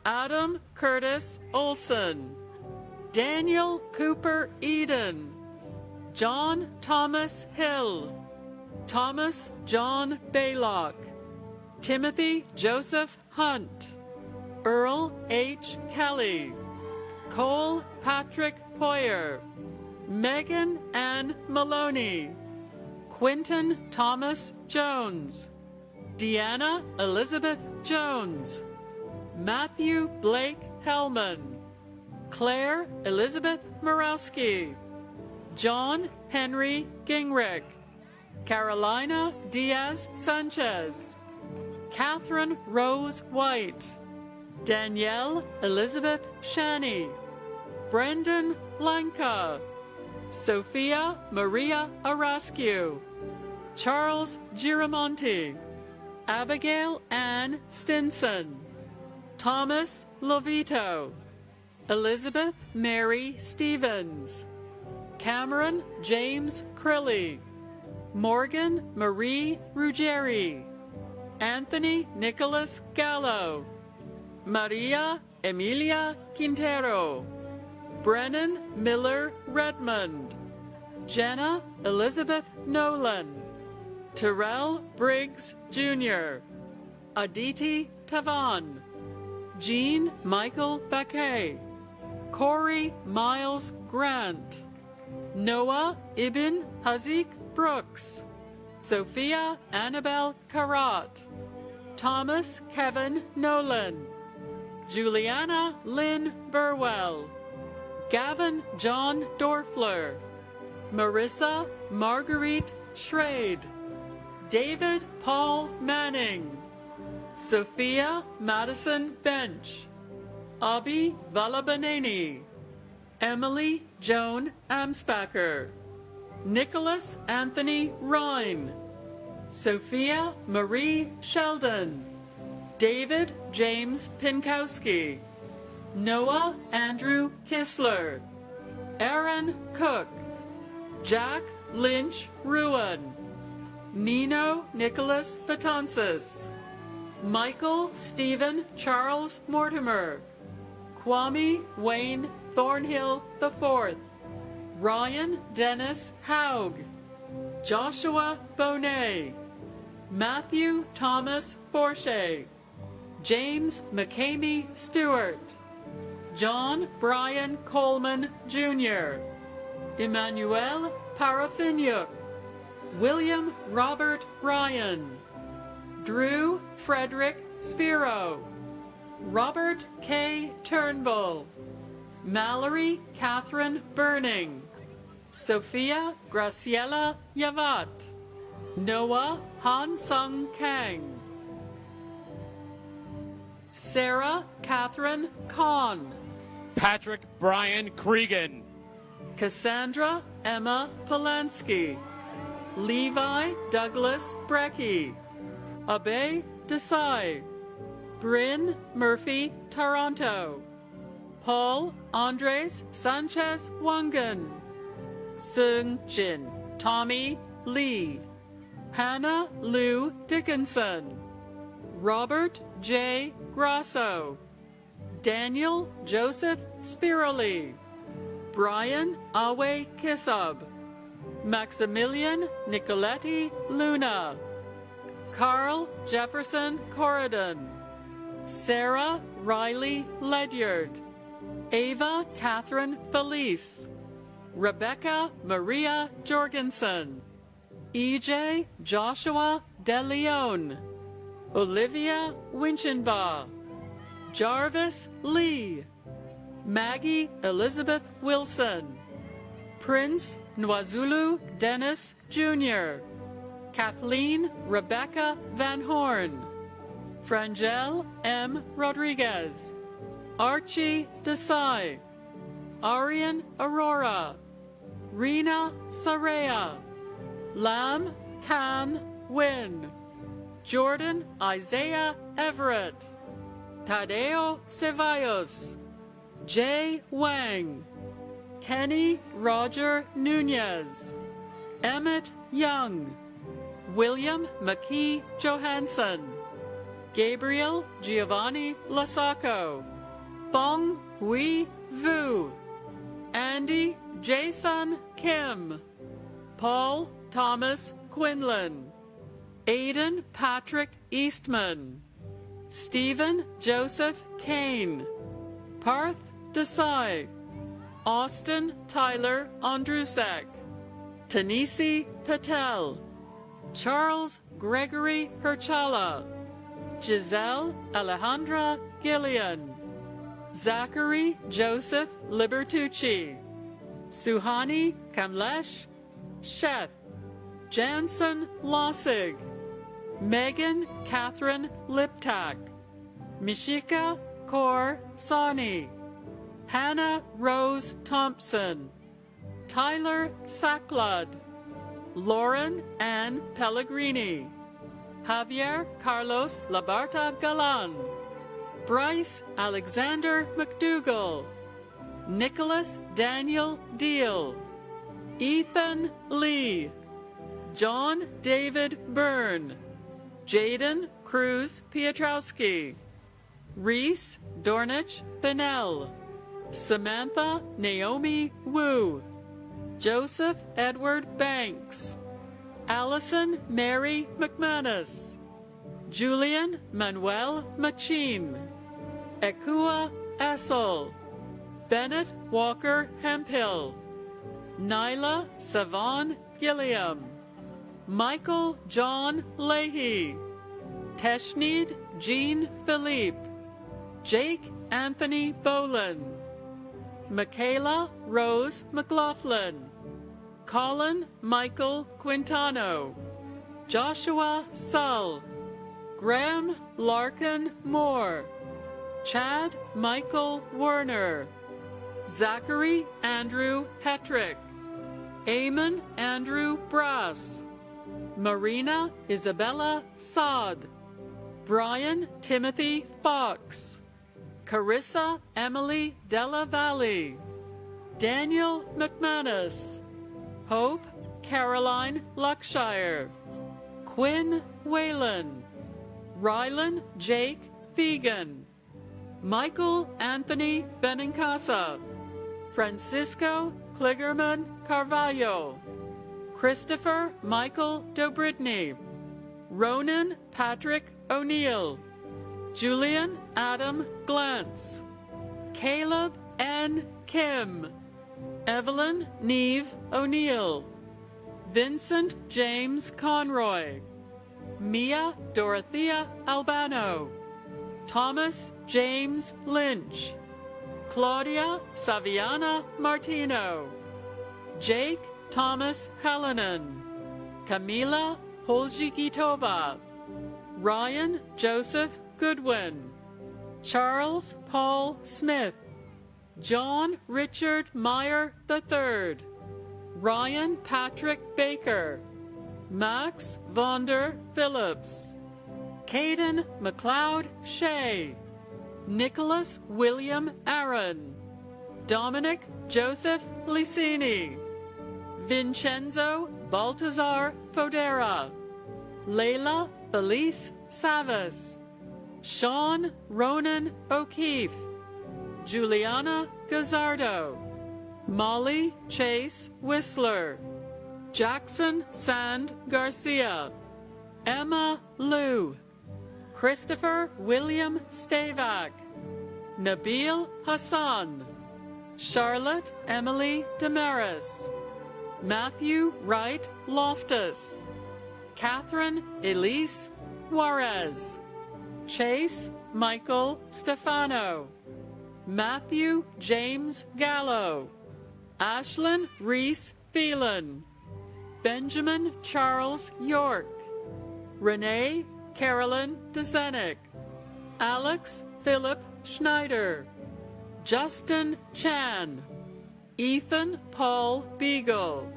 Adam Curtis Olson, Daniel Cooper Eden, John Thomas Hill, Thomas John Baylock, Timothy Joseph Hunt, Earl H. Kelly, Cole Patrick Poyer, Megan Ann Maloney, Quinton Thomas Jones, Deanna Elizabeth Jones, Matthew Blake Hellman, Claire Elizabeth Morawski, John Henry Gingrich, Carolina Diaz Sanchez, Catherine Rose White, Danielle Elizabeth Shani, Brendan Lanka, Sophia Maria Arascu, Charles Giramonti, Abigail Ann Stinson, Thomas Lovito, Elizabeth Mary Stevens, Cameron James Crilly, Morgan Marie Ruggieri, Anthony Nicholas Gallo, Maria Emilia Quintero, Brennan Miller Redmond, Jenna Elizabeth Nolan, Terrell Briggs Jr., Aditi Tavan, Jean Michael Baquet, Corey Miles Grant, Noah Ibn Hazik Brooks, Sophia Annabelle Karat, Thomas Kevin Nolan, Juliana Lynn Burwell, Gavin John Dorfler, Marissa Marguerite Schrade, David Paul Manning, Sophia Madison Bench, Abi Valabaneni, Emily Joan Amspacher, Nicholas Anthony Rhine, Sophia Marie Sheldon, David James Pinkowski, Noah Andrew Kissler, Aaron Cook, Jack Lynch Ruan, Nino Nicholas Betances, Michael Stephen Charles Mortimer, Kwame Wayne Thornhill IV, Ryan Dennis Haug, Joshua Bonet, Matthew Thomas Forche, James McCamey Stewart, John Brian Coleman Jr., Emmanuel Parafinyuk, William Robert Ryan, Drew Frederick Spiro, Robert K. Turnbull, Mallory Catherine Burning, Sophia Graciela Yavat, Noah Han Sung Kang, Sarah Catherine Kahn, Patrick Brian Cregan, Cassandra Emma Polanski, Levi Douglas Brecky, Abe Desai, Bryn Murphy Taranto, Paul Andres Sanchez Wangan, Sung Jin Tommy Lee, Hannah Lou Dickinson, Robert J. Grasso, Daniel Joseph Spiroli, Brian Awe Kissub, Maximilian Nicoletti Luna, Carl Jefferson Corridon, Sarah Riley Ledyard, Ava Catherine Felice, Rebecca Maria Jorgensen, E.J. Joshua De Leon, Olivia Winchenbaugh, Jarvis Lee, Maggie Elizabeth Wilson, Prince Nwazulu Dennis Jr., Kathleen Rebecca Van Horn, Frangel M. Rodriguez, Archie Desai, Arian Aurora, Rena Saraya, Lam Can Win, Jordan Isaiah Everett, Tadeo Ceballos, Jay Wang, Kenny Roger Nunez, Emmett Young, William McKee Johansson, Gabriel Giovanni Lasacco, Bong Hui Vu, Andy Jason Kim, Paul Thomas Quinlan, Aidan Patrick Eastman, Stephen Joseph Kane, Parth Desai, Austin Tyler Andrusek, Tanisi Patel, Charles Gregory Herchala, Giselle Alejandra Gillian, Zachary Joseph Libertucci, Suhani Kamlesh Sheth, Jansen Lossig, Megan Catherine Liptak, Mishika Kaur Sani, Hannah Rose Thompson, Tyler Sacklud, Lauren Ann Pellegrini, Javier Carlos Labarta Galan, Bryce Alexander McDougall, Nicholas Daniel Deal, Ethan Lee, John David Byrne, Jaden Cruz Pietrowski, Reese Dornich Bennell, Samantha Naomi Wu, Joseph Edward Banks, Allison Mary McManus, Julian Manuel Machine, Ekua Essel, Bennett Walker Hemphill, Nyla Savon Gilliam, Michael John Leahy, Teshneed Jean Philippe, Jake Anthony Boland, Michaela Rose McLaughlin, Colin Michael Quintano, Joshua Sull, Graham Larkin Moore, Chad Michael Werner, Zachary Andrew Hetrick, Eamon Andrew Brass, Marina Isabella Sod, Brian Timothy Fox, Carissa Emily Della Valle, Daniel McManus, Hope Caroline Luckshire, Quinn Whalen, Rylan Jake Fegan, Michael Anthony Benincasa, Francisco Kligerman Carvalho, Christopher Michael Dobritny, Ronan Patrick O'Neill, Julian Adam Glantz, Caleb N. Kim, Evelyn Neve O'Neill, Vincent James Conroy, Mia Dorothea Albano, Thomas James Lynch, Claudia Saviana Martino, Jake Thomas Hallinan, Camila Holjigitova, Ryan Joseph Goodwin, Charles Paul Smith, John Richard Meyer III, Ryan Patrick Baker, Max Vonder Phillips, Caden McLeod Shea, Nicholas William Aaron, Dominic Joseph Licini, Vincenzo Baltazar Fodera, Layla Felice Savas, Sean Ronan O'Keefe, Juliana Gazzardo, Molly Chase Whistler, Jackson Sand Garcia, Emma Liu, Christopher William Stavak, Nabil Hassan, Charlotte Emily Damaris, Matthew Wright Loftus, Catherine Elise Juarez, Chase Michael Stefano, Matthew James Gallo, Ashlyn Reese Phelan, Benjamin Charles York, Renee Carolyn DeZenick, Alex Philip Schneider, Justin Chan, Ethan Paul Beagle,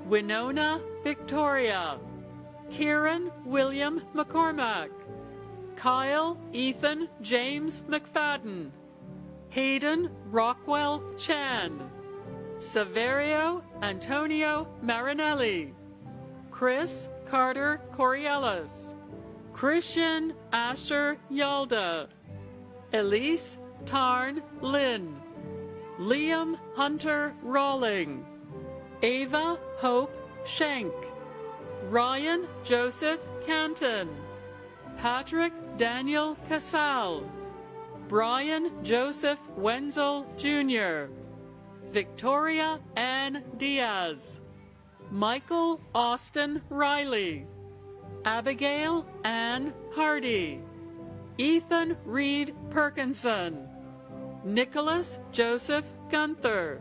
Winona Victoria, Kieran William McCormack, Kyle Ethan James McFadden, Hayden Rockwell Chan, Saverio Antonio Marinelli, Chris Carter Corielis, Christian Asher Yalda, Elise Tarn Lynn, Liam Hunter Rawling, Ava Hope Schenk, Ryan Joseph Canton, Patrick Daniel Casal, Brian Joseph Wenzel Jr., Victoria Ann Diaz, Michael Austin Riley, Abigail Ann Hardy, Ethan Reed Perkinson, Nicholas Joseph Gunther,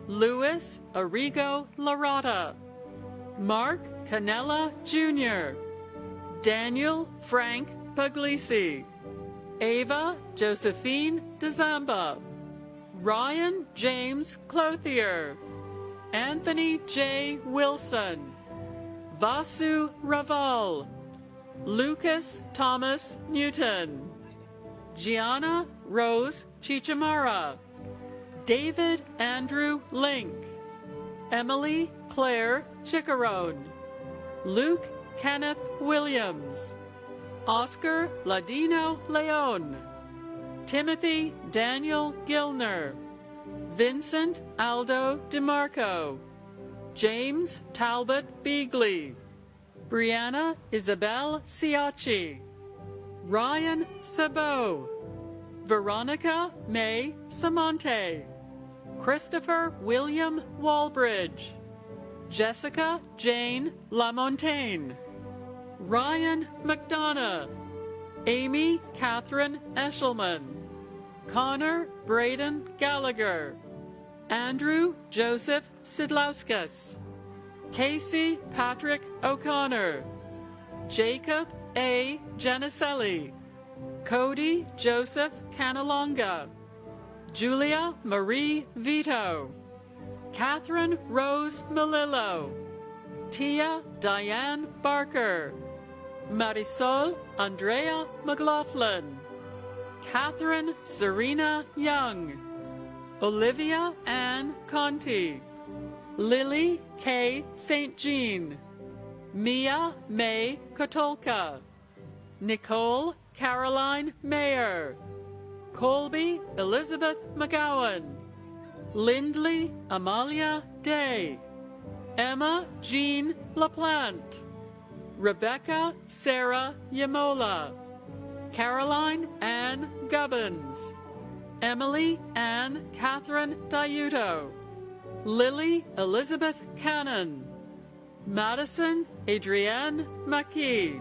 Louis Arrigo Larata, Mark Canella Jr., Daniel Frank Puglisi, Ava Josephine DeZamba, Ryan James Clothier, Anthony J. Wilson, Vasu Raval, Lucas Thomas Newton, Gianna Rose Chichamara, David Andrew Link, Emily Claire Chickarone, Luke Kenneth Williams, Oscar Ladino Leon, Timothy Daniel Gilner, Vincent Aldo DeMarco, James Talbot Beagley, Brianna Isabel Ciacci, Ryan Sabot, Veronica May Samonte, Christopher William Walbridge, Jessica Jane Lamontagne, Ryan McDonough, Amy Catherine Eshelman, Connor Braden Gallagher, Andrew Joseph Sidlauskas, Casey Patrick O'Connor, Jacob A. Janicelli, Cody Joseph Canalonga, Julia Marie Vito, Catherine Rose Melillo, Tia Diane Barker, Marisol Andrea McLaughlin, Catherine Serena Young, Olivia Ann Conti, Lily K. St. Jean, Mia May Kotolka, Nicole Caroline Mayer, Colby Elizabeth McGowan, Lindley Amalia Day, Emma Jean LaPlante, Rebecca Sarah Yamola, Caroline Ann Gubbins, Emily Ann Catherine Diuto, Lily Elizabeth Cannon, Madison Adrienne McKee,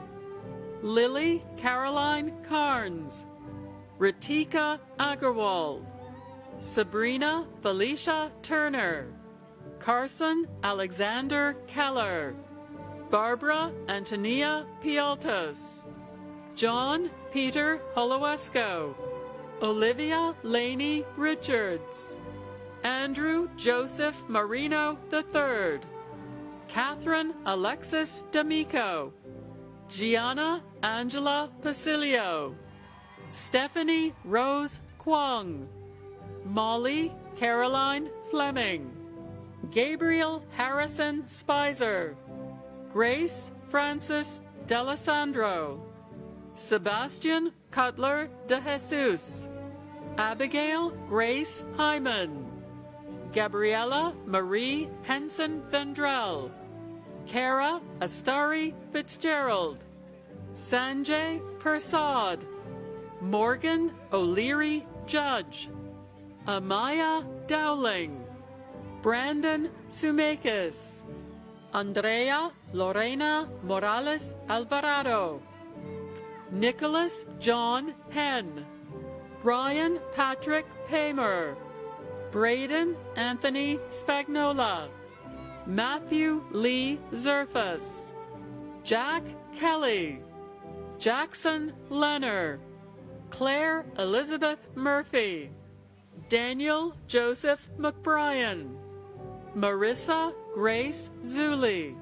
Lily Caroline Carnes, Ritika Agarwal, Sabrina Felicia Turner, Carson Alexander Keller, Barbara Antonia Pialtos, John Peter Holowesko, Olivia Laney Richards, Andrew Joseph Marino III, Catherine Alexis D'Amico, Gianna Angela Pasilio, Stephanie Rose Kwong, Molly Caroline Fleming, Gabriel Harrison Spicer, Grace Francis D'Alessandro, Sebastian Cutler de Jesus, Abigail Grace Hyman, Gabriella Marie Henson Vendrell, Kara Astari Fitzgerald, Sanjay Persad, Morgan O'Leary Judge, Amaya Dowling, Brandon Sumakis, Andrea Lorena Morales Alvarado, Nicholas John Henn, Ryan Patrick Paymer, Braden Anthony Spagnola, Matthew Lee Zerfas, Jack Kelly, Jackson Leonard, Claire Elizabeth Murphy, Daniel Joseph McBrien, Marissa Grace Zuli,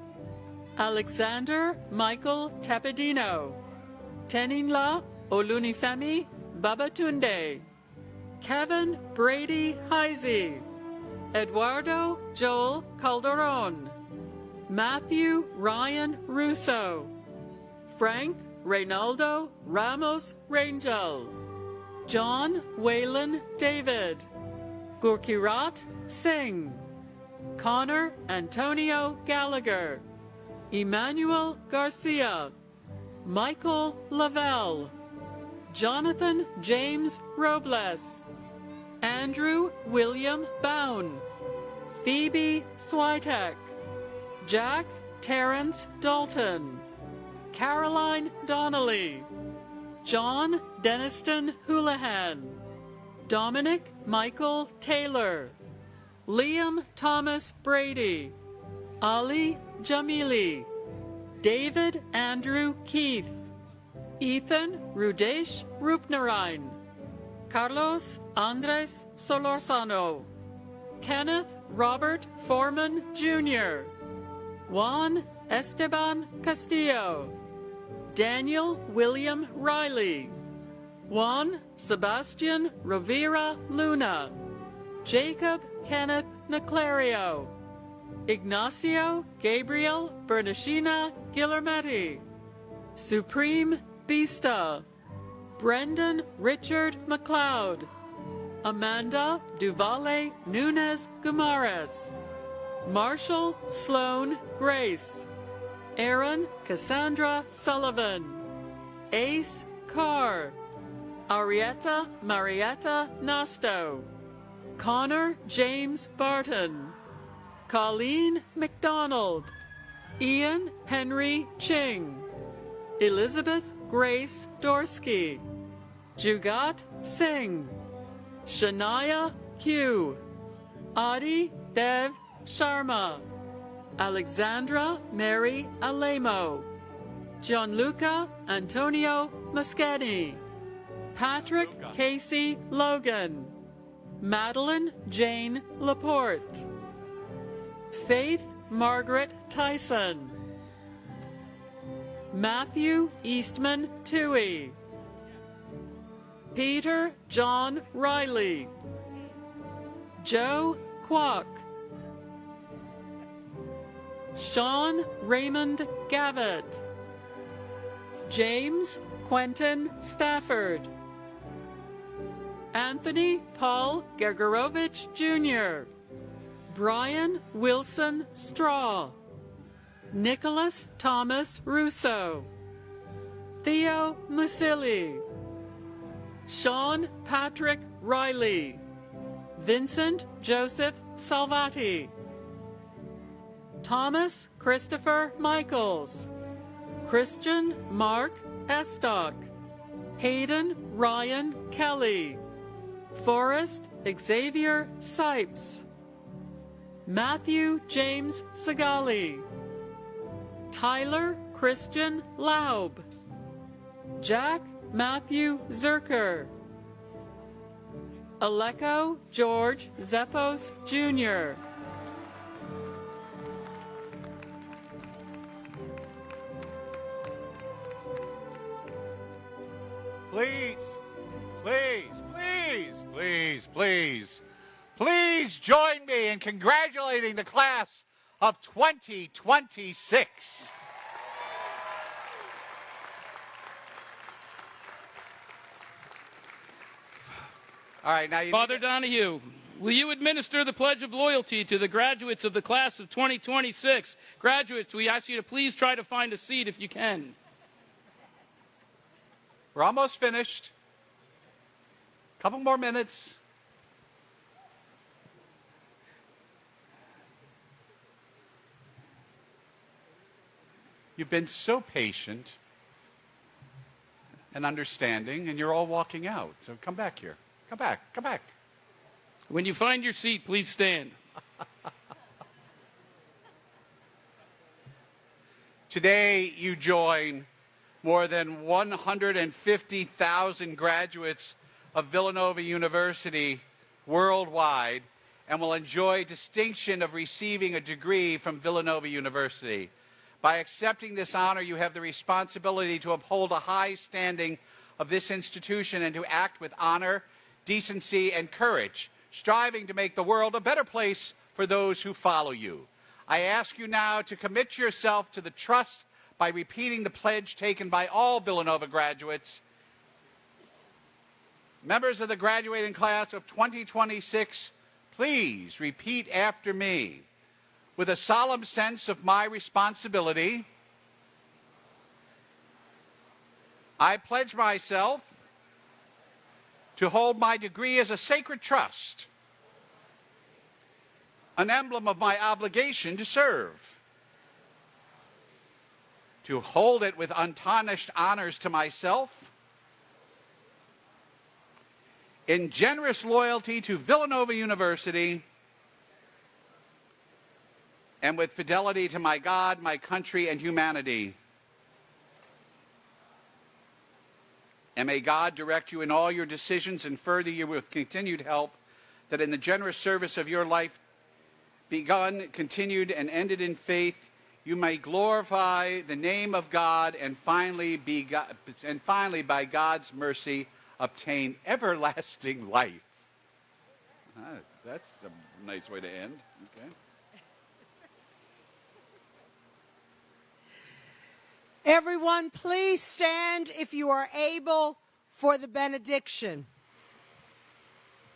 Alexander Michael Tapedino, Teninla Olunifemi Babatunde, Kevin Brady Heisey, Eduardo Joel Calderon, Matthew Ryan Russo, Frank Reynaldo Ramos Rangel, John Waylon David, Gurkirat Singh, Connor Antonio Gallagher, Emmanuel Garcia, Michael Lavelle, Jonathan James Robles, Andrew William Bown, Phoebe Switek, Jack Terrence Dalton, Caroline Donnelly, John Deniston Houlihan, Dominic Michael Taylor, Liam Thomas Brady, Ali Jamili, David Andrew Keith, Ethan Rudesh Rupnarain, Carlos Andres Solorzano, Kenneth Robert Foreman Jr., Juan Esteban Castillo, Daniel William Riley, Juan Sebastian Rovira Luna, Jacob Kenneth Naclario, Ignacio Gabriel Bernashina Guillermetti, Supreme Bista, Brendan Richard McLeod, Amanda Duvale Nunez Gumares, Marshall Sloan Grace, Aaron Cassandra Sullivan, Ace Carr, Arietta Marietta Nasto, Connor James Barton, Colleen McDonald, Ian Henry Ching, Elizabeth Grace Dorsky, Jugat Singh, Shania Q, Adi Dev Sharma, Alexandra Mary Alemo, Gianluca Antonio Mascani, Patrick Casey Logan, Madeline Jane Laporte, Faith Margaret Tyson, Matthew Eastman Toohey, Peter John Riley, Joe Kwok, Sean Raymond Gavitt, James Quentin Stafford, Anthony Paul Gergerovich Jr., Brian Wilson Straw, Nicholas Thomas Russo, Theo Musili, Sean Patrick Riley, Vincent Joseph Salvati, Thomas Christopher Michaels, Christian Mark Estock, Hayden Ryan Kelly, Forrest Xavier Sipes, Matthew James Segali, Tyler Christian Laub, Jack Matthew Zerker, Aleko George Zeppos Jr., Please, please, please, please, please, please join me in congratulating the class of 2026. All right, now Father Donahue, will you administer the Pledge of Loyalty to the graduates of the class of 2026? Graduates, we ask you to please try to find a seat if you can. We're almost finished. Couple more minutes. You've been so patient and understanding, and you're all walking out. So come back here. Come back. Come back. When you find your seat, please stand. Today, you join more than 150,000 graduates of Villanova University worldwide and will enjoy distinction of receiving a degree from Villanova University. By accepting this honor, you have the responsibility to uphold a high standing of this institution and to act with honor, decency, and courage, striving to make the world a better place for those who follow you. I ask you now to commit yourself to the trust by repeating the pledge taken by all Villanova graduates. Members of the graduating class of 2026, please repeat after me. With a solemn sense of my responsibility, I pledge myself to hold my degree as a sacred trust, an emblem of my obligation to serve, to hold it with untarnished honors to myself, in generous loyalty to Villanova University, and with fidelity to my God, my country, and humanity. And may God direct you in all your decisions and further you with continued help, that in the generous service of your life, begun, continued, and ended in faith, you may glorify the name of God and finally, by God's mercy, obtain everlasting life. That's a nice way to end. Okay. Everyone, please stand if you are able for the benediction.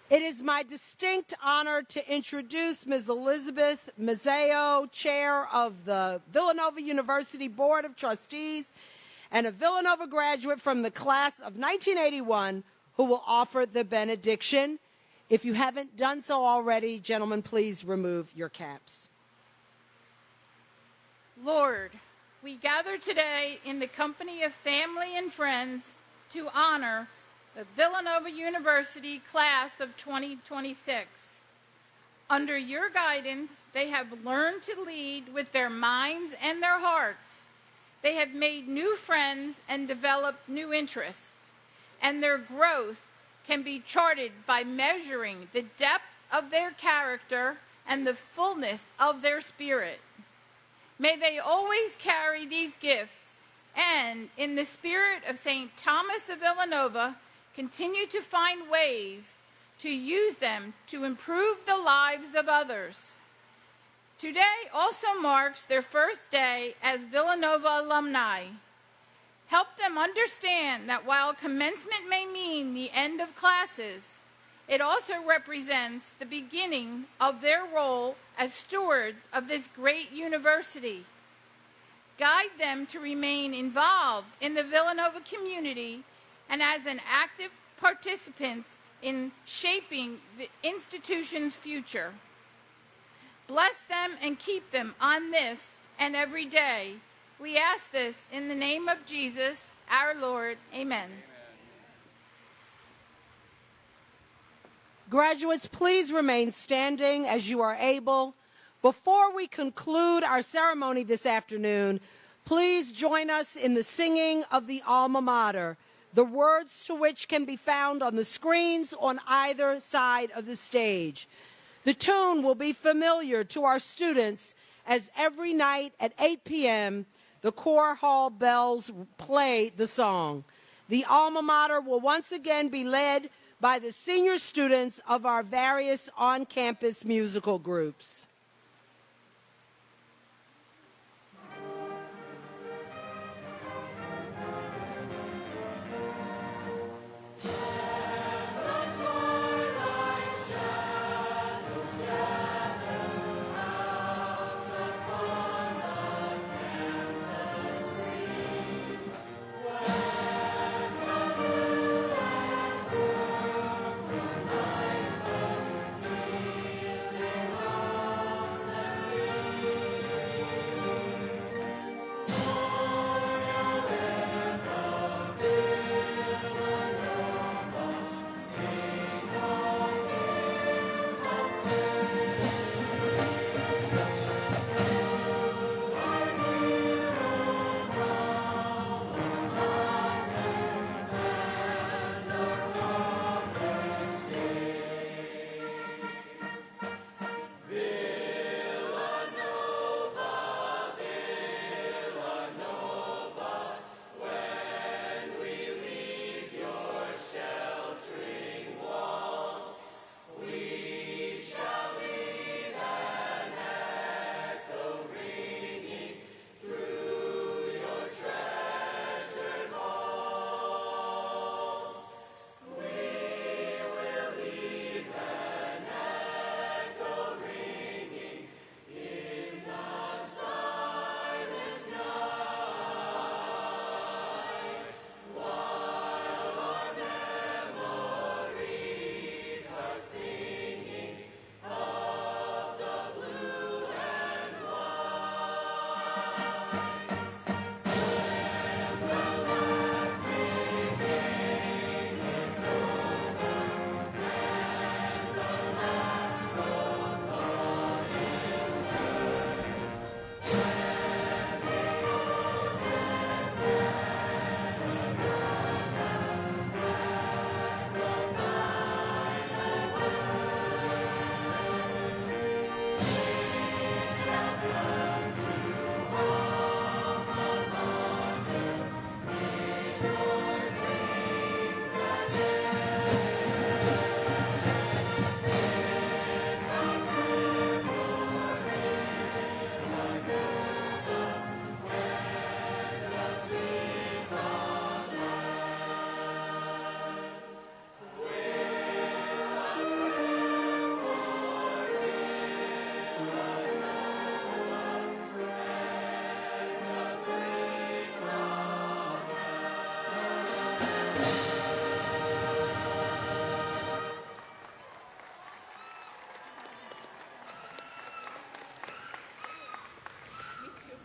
It is my distinct honor to introduce Ms. Elizabeth Mazzeo, Chair of the Villanova University Board of Trustees, and a Villanova graduate from the class of 1981 who will offer the benediction. If you haven't done so already, gentlemen, please remove your caps. Lord, we gather today in the company of family and friends to honor the Villanova University class of 2026. Under your guidance, they have learned to lead with their minds and their hearts. They have made new friends and developed new interests, and their growth can be charted by measuring the depth of their character and the fullness of their spirit. May they always carry these gifts and, in the spirit of St. Thomas of Villanova, continue to find ways to use them to improve the lives of others. Today also marks their first day as Villanova alumni. Help them understand that while commencement may mean the end of classes, it also represents the beginning of their role as stewards of this great university. Guide them to remain involved in the Villanova community and as an active participants in shaping the institution's future. Bless them and keep them on this and every day. We ask this in the name of Jesus, our Lord. Amen. Graduates, please remain standing as you are able. Before we conclude our ceremony this afternoon, please join us in the singing of the alma mater, the words to which can be found on the screens on either side of the stage. The tune will be familiar to our students as every night at 8 p.m. the choir hall bells play the song. The alma mater will once again be led by the senior students of our various on-campus musical groups.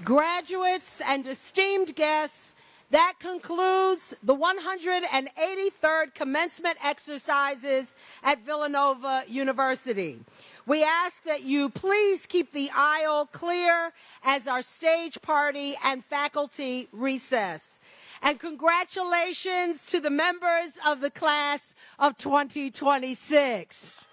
Graduates and esteemed guests, that concludes the 183rd commencement exercises at Villanova University. We ask that you please keep the aisle clear as our stage party and faculty recess. And congratulations to the members of the class of 2026.